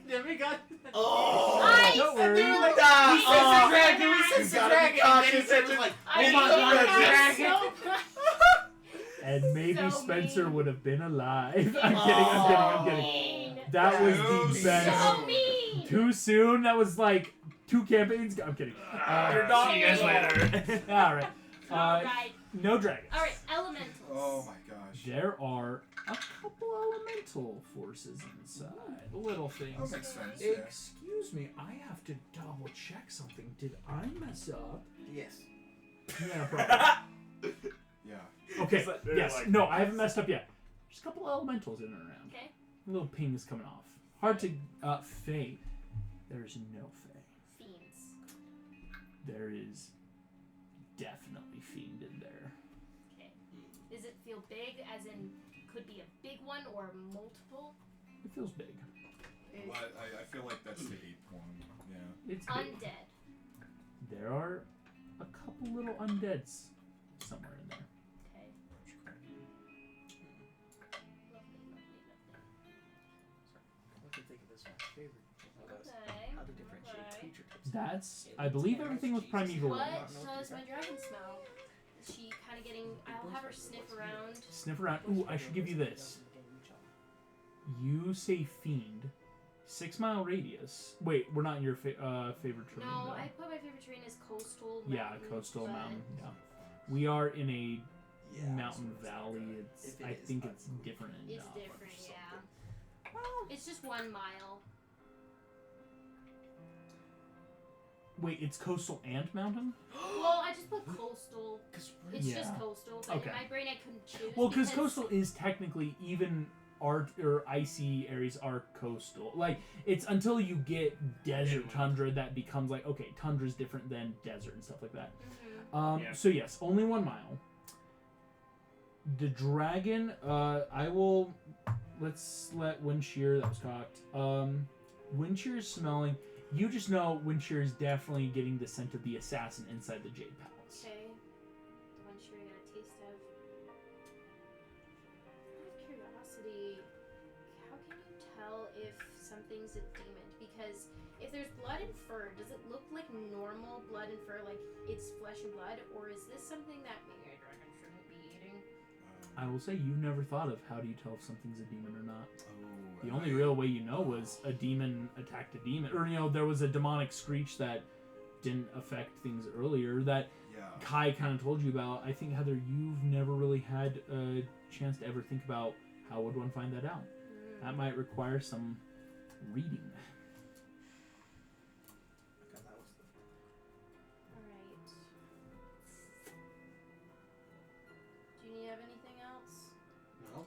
S6: then we got.
S8: Oh!
S4: I
S1: Don't worry.
S6: They were like,
S8: Ah,
S6: we said
S8: oh,
S6: the dragon, we
S8: you
S6: said the
S8: gotta be
S6: dragon. And then
S8: cautious.
S6: he said just like,
S4: I
S6: oh my
S4: hate
S6: god,
S4: you guys
S6: dragon.
S4: so much.
S1: And maybe
S4: So
S1: Spencer
S4: mean.
S1: would have been alive. I'm kidding.
S4: Mean.
S1: That was
S5: Too
S1: the best.
S4: So mean.
S1: Too soon. That was like 2 campaigns. I'm kidding.
S2: You're not. See you guys later.
S1: All right.
S4: Alright.
S1: No dragons.
S4: Alright, elementals.
S5: Oh my gosh.
S1: There are a couple elemental forces inside. Little
S5: That
S1: things.
S5: makes sense. Yeah.
S1: Excuse me, I have to double check something. Did I mess up?
S8: Yes.
S1: Yeah, probably.
S5: Yeah.
S1: Okay.
S2: It's like- they're
S1: Yes.
S2: like-
S1: No, I haven't messed up yet. There's a couple elementals in and around.
S4: Okay.
S1: A little ping is coming off. Hard to Fae. There's no Fae.
S4: Fiends.
S1: There is definitely fiend in there.
S4: Okay. Does it feel big, as in could be a big one or multiple?
S1: It feels big.
S5: Well, I feel like that's the 8th one. Yeah.
S1: It's big.
S4: Undead.
S1: There are a couple little undeads somewhere in there.
S4: Okay. Lovely.
S8: What do you think of this one's favorite?
S4: Okay.
S8: How to differentiate
S4: Okay.
S8: creature types.
S1: That's, I believe, everything with primeval.
S4: What
S1: awareness.
S4: does my dragon smell? Is she kind of getting? I'll have her sniff around.
S1: Sniff around. Ooh, I should give you this. You say fiend. 6 mile radius. Wait, we're not in your favorite terrain.
S4: No,
S1: though.
S4: I put my favorite terrain as coastal.
S1: Yeah,
S4: mountain,
S1: coastal
S4: but
S1: mountain. Yeah, we are in a
S8: Yeah,
S1: mountain
S8: so it's
S1: valley.
S8: like,
S1: It's.
S8: if it
S1: I
S8: is
S1: think
S8: not
S1: it's
S8: cool.
S1: different.
S4: It's
S1: enough.
S4: different, yeah. It's just 1 mile.
S1: Wait, it's coastal and mountain.
S4: Well, I just put coastal. It's
S1: Yeah.
S4: just coastal, but
S1: Okay.
S4: in my brain I couldn't choose.
S1: Well, because coastal is technically even art or icy areas are coastal. Like it's until you get desert
S2: Inland.
S1: tundra that becomes like okay, tundra is different than desert and stuff like that.
S4: Mhm.
S2: Yeah.
S1: So yes, only 1 mile. The dragon. I will. Let's let Windshear. That was cocked. Windshear is smelling. You just know Windshear is definitely getting the scent of the assassin inside the Jade Palace.
S4: Okay. One sure I got a taste of. Out of curiosity, how can you tell if something's a demon? Because if there's blood and fur, does it look like normal blood and fur, like it's flesh and blood, or is this something that maybe a dragon shouldn't be eating?
S1: I will say you've never thought of how do you tell if something's a demon or not.
S5: Oh,
S1: The only real way you know was a demon attacked a demon, or there was a demonic screech that didn't affect things earlier that
S5: Yeah.
S1: Kai kind of told you about. I think Heather, you've never really had a chance to ever think about how would one find that out. That might require some reading.
S8: Okay, that was the.
S4: Alright. Do you have anything else?
S6: No,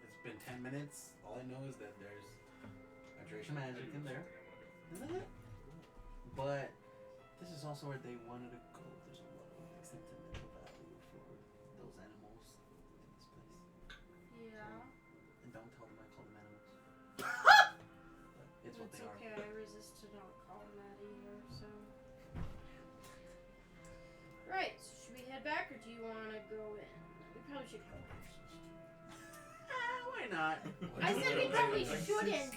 S6: it's been 10 minutes. All I know is that there's abjuration magic in there. But this is also where they wanted to go. There's a lot of sentimental value for those animals in this place.
S4: Yeah.
S6: And don't tell them I call them animals. But it's what
S4: It's
S6: they are.
S4: okay, I resist to not call him that either, so. Right, should we head back, or do you want to go in? We probably should go
S6: Why not?
S4: in. I said we probably shouldn't.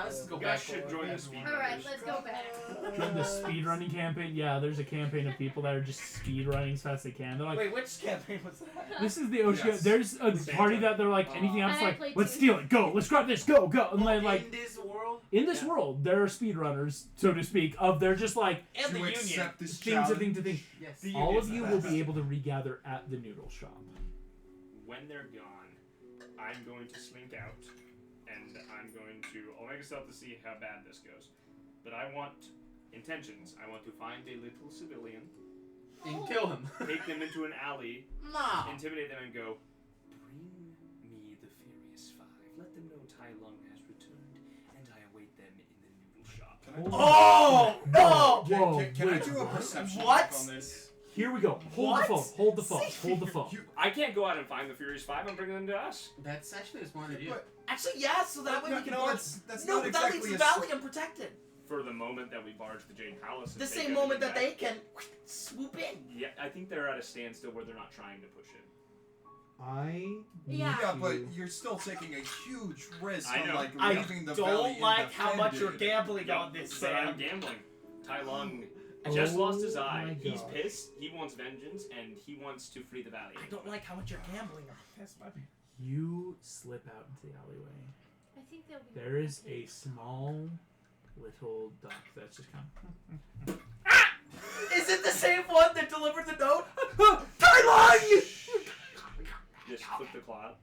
S6: Let's go
S2: You
S6: back.
S2: guys should join the speed.
S4: Alright, let's go back.
S1: Join the speedrunning campaign. Yeah, there's a campaign of people that are just speedrunning as fast as they can. They're like,
S8: Wait, which campaign was that?
S1: this is the Ocean.
S5: Yes.
S1: There's a party that they're like, anything else,
S4: And I
S1: like,
S4: played
S1: let's
S4: too.
S1: steal it, go, let's grab this, go, go. And then, like,
S6: in this world,
S1: in this world, there are speedrunners, so to speak, of they're just like,
S6: and the
S5: you
S6: union.
S5: accept this
S1: thing to
S5: challenge?
S1: thing to thing.
S6: Yes.
S8: The
S1: All of
S8: union's
S1: you
S8: the
S1: will
S8: best.
S1: be able to regather at the noodle shop.
S2: When they're gone, I'm going to slink out, and I'm going to. I'll make a stealth to see how bad this goes. But I want intentions. I want to find a little civilian,
S6: And kill him.
S2: take them into an alley,
S6: Nah.
S2: intimidate them, and go, bring me the Furious Five. Let them know Tai Lung has returned, and I await them in the noodle shop.
S5: Can I,
S8: Oh!
S1: Whoa,
S5: can,
S1: whoa,
S5: can I
S1: wait.
S5: do a perception
S8: What?
S5: check on this?
S1: Here we go. Hold
S8: What?
S1: the phone. Hold the phone. Hold the phone.
S2: I can't go out and find the Furious Five. I'm bringing them to us.
S6: That's actually a smart idea.
S5: But
S8: Actually, yeah, so that way
S5: no,
S8: we can
S5: no,
S8: barge.
S5: that's
S8: No,
S5: not
S8: but that leaves
S5: exactly
S8: the
S5: a
S8: valley unprotected.
S2: For the moment that we barge the Jade Palace. And
S8: The
S2: take
S8: same moment that
S2: everything
S8: they
S2: back.
S8: can swoop in.
S2: Yeah, I think they're at a standstill where they're not trying to push it.
S4: Yeah.
S5: Yeah, but you're still taking a huge risk
S2: I
S5: on
S2: know.
S5: like
S8: I
S5: leaving the valley
S8: don't like how much you're
S5: undefended.
S8: gambling
S2: Yep,
S8: on this,
S2: but I'm
S8: Sam.
S2: gambling. Tai Lung just lost his
S1: Oh
S2: eye.
S1: my
S2: He's
S1: God.
S2: pissed. He wants vengeance, and he wants to free the valley.
S8: I don't like how much you're gambling on this, buddy.
S1: You slip out into the alleyway.
S4: I think they'll be.
S1: There is a small little duck that's just kind of.
S8: Is it the same one that delivered the note? Tyler!
S2: Just flip the claw out.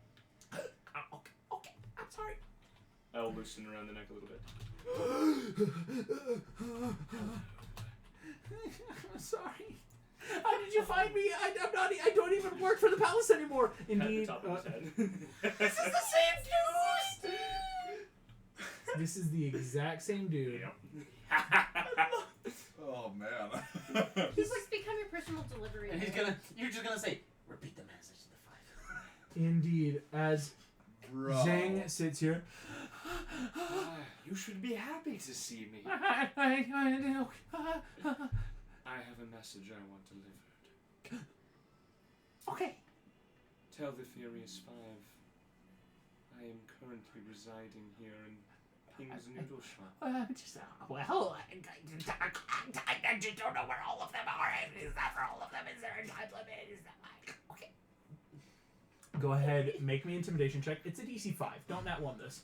S8: Okay, I'm sorry.
S2: I'll loosen around the neck a little bit.
S1: I'm sorry. How did you find me? I don't even work for the palace anymore.
S2: At the
S1: Indeed.
S2: top of his head.
S8: This is the same dude!
S1: This is the exact same dude.
S5: Oh man.
S4: He's like become your personal delivery.
S6: And
S4: man.
S6: you're just gonna say, repeat the message to the 5.
S1: Indeed. As
S5: Bro.
S1: Zhang sits here.
S7: You should be happy to see me.
S1: I
S7: I have a message I want delivered.
S1: Okay.
S7: Tell the Furious Five I am currently residing here in King's Noodle Shop.
S1: Just, well, I just don't know where all of them are. Is that for all of them? Is there a time limit? Is that like, okay. Go ahead, make me intimidation check. It's a DC 5. Don't nat 1 this.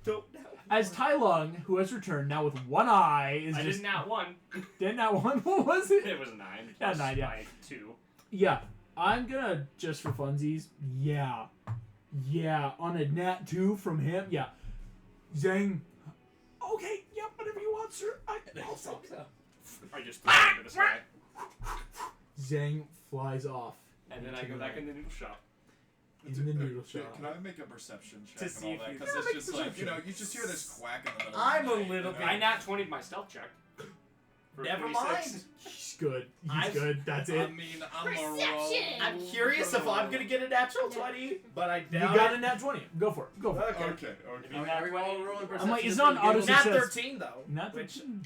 S8: Don't know.
S1: As Tai Lung, who has returned now with one eye, is
S2: I
S1: just
S2: did not one.
S1: didn't nat 1. What was it?
S2: It was a 9.
S1: Yeah,
S2: plus
S1: 9, yeah.
S2: my 2.
S1: Yeah, I'm gonna just for funsies. Yeah, on a nat 2 from him. Yeah, Zhang. Okay, yeah, whatever you want, sir. I'll take it.
S2: I just threw it into the sky.
S1: Zhang flies off.
S2: And then I go back in the noodle shop.
S1: In the noodle shop.
S5: Can I make a perception check
S8: To
S5: and
S8: see
S5: all
S8: if
S5: that?
S8: you-
S5: Because
S1: Yeah,
S5: it's
S1: make
S5: just
S1: a
S5: like,
S1: perception.
S5: you just hear this quack in the middle
S8: I'm
S5: of
S8: a
S5: the night,
S8: little
S5: you know?
S2: I nat 20'd my stealth check. For
S8: Never
S2: 26.
S8: mind.
S1: He's good. He's
S8: I'm-
S1: good. That's
S5: I
S1: it.
S5: mean, I'm a roll.
S4: Perception!
S8: I'm curious if I'm gonna get a natural 20, but I
S1: You
S8: doubt
S1: got
S8: it.
S1: a nat 20. Go for it. Go for it.
S8: Okay.
S5: Okay, okay.
S6: Are we all rolling perception?
S1: I'm like, it's
S6: just
S1: not
S6: for
S1: an auto
S6: giggles?
S8: Nat
S1: success.
S8: 13 though.
S1: Nat
S8: Which
S1: 13.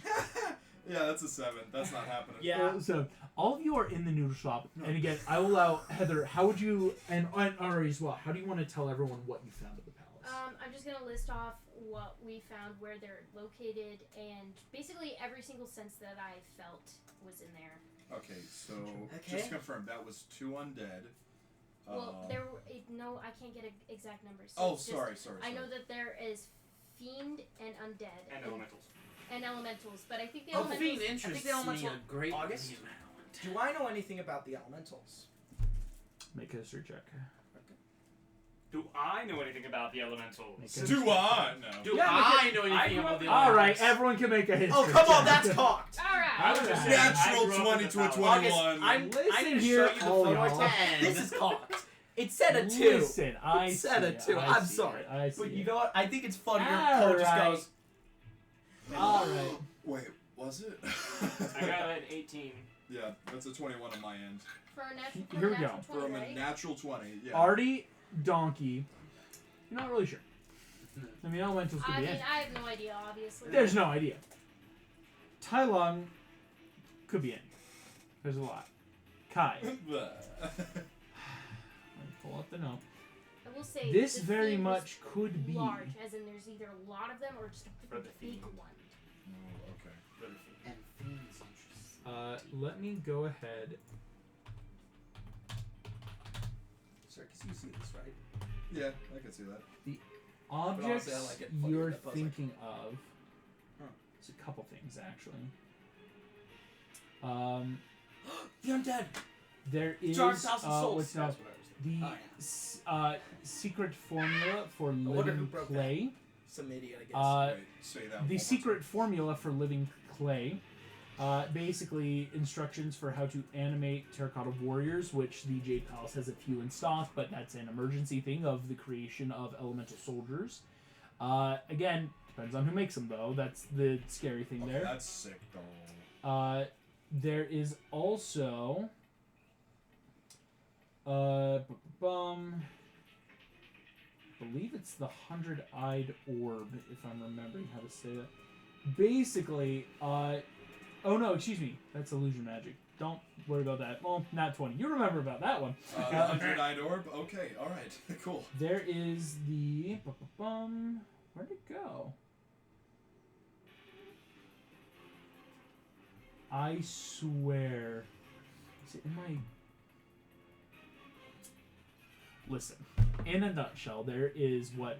S5: Yeah, that's a 7. That's not happening.
S8: yeah.
S1: So all of you are in the noodle shop, and again, I will allow Heather. How would you and Ari as well? How do you want to tell everyone what you found at the palace?
S4: I'm just gonna list off what we found, where they're located, and basically every single sense that I felt was in there.
S5: Okay, so
S8: Okay.
S5: just confirm that was 2 undead.
S4: Well, there were no, I can't get exact numbers. So
S5: Oh,
S4: it's just-
S5: sorry.
S4: I know that there is fiend and undead
S2: And elementals.
S4: and elementals, but I think the
S6: Oh,
S4: elementals.
S6: Fiend
S8: I think
S6: interests
S8: the
S6: me
S8: elemental-
S6: a great
S8: August?
S6: deal.
S8: Do I know anything about the elementals?
S1: Make a history check.
S2: Do I know anything about the elementals?
S1: Make a-
S5: Do I? No.
S6: Do
S1: Yeah,
S6: I know
S2: I
S6: anything
S2: grew
S6: about
S2: up-
S6: the
S1: All right,
S6: Olympics?
S1: everyone can make a history.
S8: Oh, come on,
S1: check.
S8: that's cocked.
S4: All right.
S2: I was just saying,
S5: Natural
S2: I grew up
S5: 20
S2: in
S5: to
S2: the
S5: a
S2: palace.
S5: 21.
S8: I'm
S1: Listen
S8: going to
S1: here,
S8: show you the
S1: all
S8: photo I
S1: y'all.
S8: took. This is cocked. It said a 2.
S1: Listen, I
S8: It said a
S1: see
S8: 2.
S1: I
S8: I'm
S1: see
S8: sorry.
S1: it, I see
S8: But you
S1: it.
S8: know what? I think it's funnier.
S1: All
S8: Cole just
S1: right.
S8: goes.
S1: All right.
S5: Wait, was it?
S2: I got an 18.
S5: Yeah, that's a 21 on my end.
S4: For a natural,
S1: Here we
S4: natural
S1: go.
S4: 20,
S5: From a
S4: right?
S5: natural 20, yeah.
S1: Artie, Donkey. You're not really sure. I mean, elementals could
S4: I
S1: be
S4: mean,
S1: in.
S4: I have no idea, obviously.
S1: There's no idea. Tai Lung could be in. There's a lot. Kai. Let me
S5: Bleh.
S1: pull up the note.
S4: I will say
S1: This
S4: the
S1: very
S4: theme
S1: much
S4: was
S1: could be.
S4: large, as in there's either a lot of them or just a
S2: For the
S4: big
S2: theme.
S4: one.
S5: Oh, okay.
S6: And themes interesting.
S1: Let me go ahead.
S8: Circus, you see this, right?
S5: Yeah, I can see that.
S1: Objects
S8: I like it funny
S1: you're
S8: that puzzle.
S1: thinking of.
S8: Huh.
S1: It's a couple things actually.
S8: The undead.
S1: There is
S8: Jar of Thousand Souls.
S1: what's now
S2: That's what I was thinking.
S1: the secret formula for
S8: wonder who
S1: living
S8: broke
S1: clay.
S8: Some idiot, I guess.
S1: Uh,
S5: Wait, say that one
S1: The
S5: more
S1: secret formula for living clay. Basically, instructions for how to animate terracotta warriors, which the Jade Palace has a few in stock, but that's an emergency thing of the creation of elemental soldiers. Again, depends on who makes them, though. That's the scary thing
S5: time.
S1: there.
S5: Okay, that's sick, though.
S1: There is also. Believe it's the 100-eyed orb, if I'm remembering how to say that. Basically, oh no, excuse me, that's illusion magic. Don't worry about that. Well, not 20. You remember about that one.
S5: The 100-eyed orb? Okay, alright, cool.
S1: There is the. Where'd it go? I swear. Is it in my. Listen, in a nutshell, there is what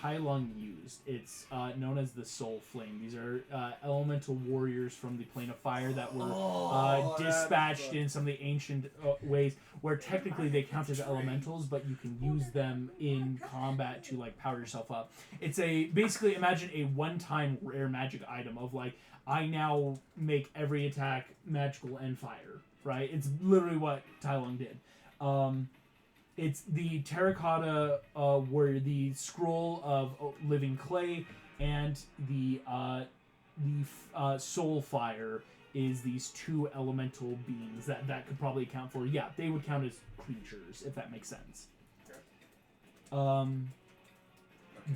S1: Tai Lung used. It's known as the Soul Flame. These are elemental warriors from the Plane of Fire that were dispatched in some of the ancient ways, where technically they count as elementals, but you can use them in combat to like power yourself up. It's basically imagine a one-time rare magic item of like, I now make every attack magical and fire. Right? It's literally what Tai Lung did. It's the terracotta warrior, the scroll of living clay, and the soul fire is these two elemental beings that could probably account for. Yeah, they would count as creatures if that makes sense.
S5: Okay.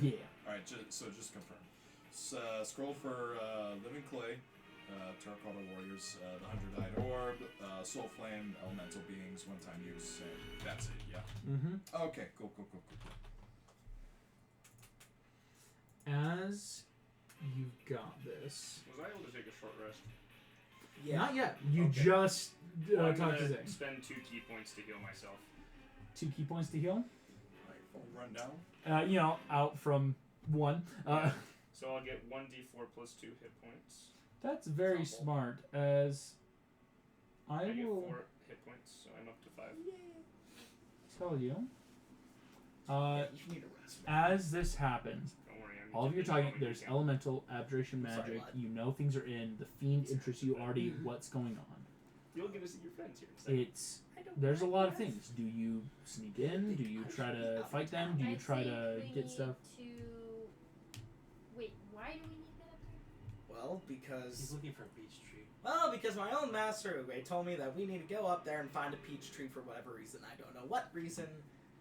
S1: Yeah.
S5: Alright, so just confirm. Scroll for living clay, terracotta warriors, the 100-eyed orb, soul flame, elemental beings, one-time use, and that's it. Yeah.
S1: Mm-hmm.
S5: Okay. Cool.
S1: As you've got this.
S2: Was I able to take a short rest?
S8: Yeah.
S1: Not yet. You
S5: Okay.
S1: just
S2: Well, I'm
S1: talked to
S2: gonna
S1: Zane.
S2: spend 2 key points to heal myself.
S1: 2 key points to heal.
S5: Alright, full rundown.
S1: Out from 1.
S2: So I'll get 1d4 plus 2 hit points.
S1: That's very
S2: Ensemble.
S1: smart, as I
S2: get
S1: will
S2: 4 hit points, so I'm up to 5.
S1: tell you.
S8: You need a rest.
S1: As this happens,
S2: Don't worry, I'm
S1: all of your
S2: keeping
S1: talking,
S2: going
S1: there's
S2: again.
S1: elemental, abjuration
S8: Sorry,
S1: magic,
S8: what?
S1: you know things are in, the fiend interests you already, what's going on.
S2: You'll get to see your friends here in a second.
S1: It's, there's a lot of things. Do you sneak in? Do you try to fight them? Do you
S4: I
S1: try
S4: think
S1: to
S4: we
S1: get
S4: need
S1: stuff?
S4: Wait, why do we need to get up there?
S8: Well,
S6: He's
S8: because
S6: looking for a peach tree.
S8: my own master Uwe told me that we need to go up there and find a peach tree for whatever reason. I don't know what reason.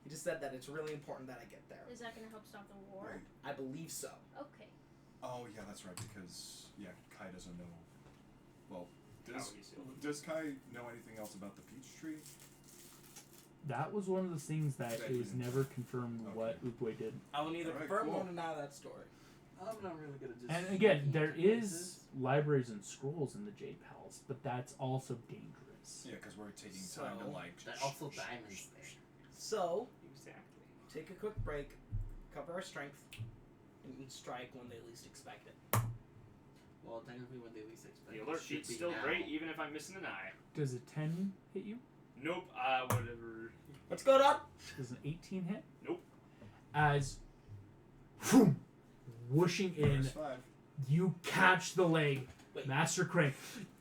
S8: He just said that it's really important that I get there.
S4: Is that going to help stop the war?
S5: Wait.
S8: I believe so.
S4: Okay.
S5: Oh yeah, that's right. Because Kai doesn't know. Well,
S2: How he's healed.
S5: does Kai know anything else about the peach tree?
S1: That was one of the things that
S5: That
S1: it was
S5: you-
S1: never confirmed what Ukwe did.
S8: I will neither
S5: Alright,
S8: confirm
S5: cool.
S8: nor deny that story.
S6: I'm not really good at just.
S1: And again,
S6: sneaking
S1: there
S6: into
S1: is
S6: places.
S1: libraries and scrolls in the Jade Palace, but that's also dangerous.
S5: Yeah, because we're taking time to
S8: So,
S5: like.
S6: There are also diamonds there.
S8: So,
S2: Exactly.
S8: take a quick break, cover our strength, and strike when they least expect it.
S6: Well, technically, when they least expect
S2: The
S6: it
S2: alert
S6: should
S2: sheet's
S6: be
S2: still
S6: now.
S2: great, even if I'm missing an eye.
S1: Does a 10 hit you?
S2: Nope, whatever.
S8: What's going on?
S1: Does an 18 hit?
S2: Nope.
S1: As whooshing in,
S5: There's 5.
S1: you catch the leg.
S8: Wait.
S1: Master Crane.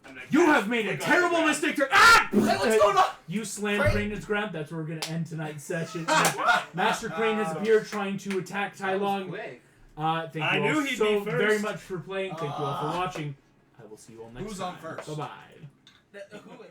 S2: I'm gonna
S1: You
S2: cast
S1: have made a
S2: Flick on
S1: terrible
S2: the ground.
S1: mistake to. Ah!
S8: Hey, what's going on?
S1: You slam
S8: Crane?
S1: Crane to the ground. That's where we're going to end tonight's session. Master Crane has appeared trying to attack Tai
S6: That was
S1: Long.
S6: quick.
S1: Thank you
S2: I
S1: all
S2: knew he'd
S1: so
S2: be first.
S1: very much for playing. Thank you all for watching. I will see you all next
S5: Who's
S1: time.
S5: on first?
S1: Bye-bye.
S8: Who is?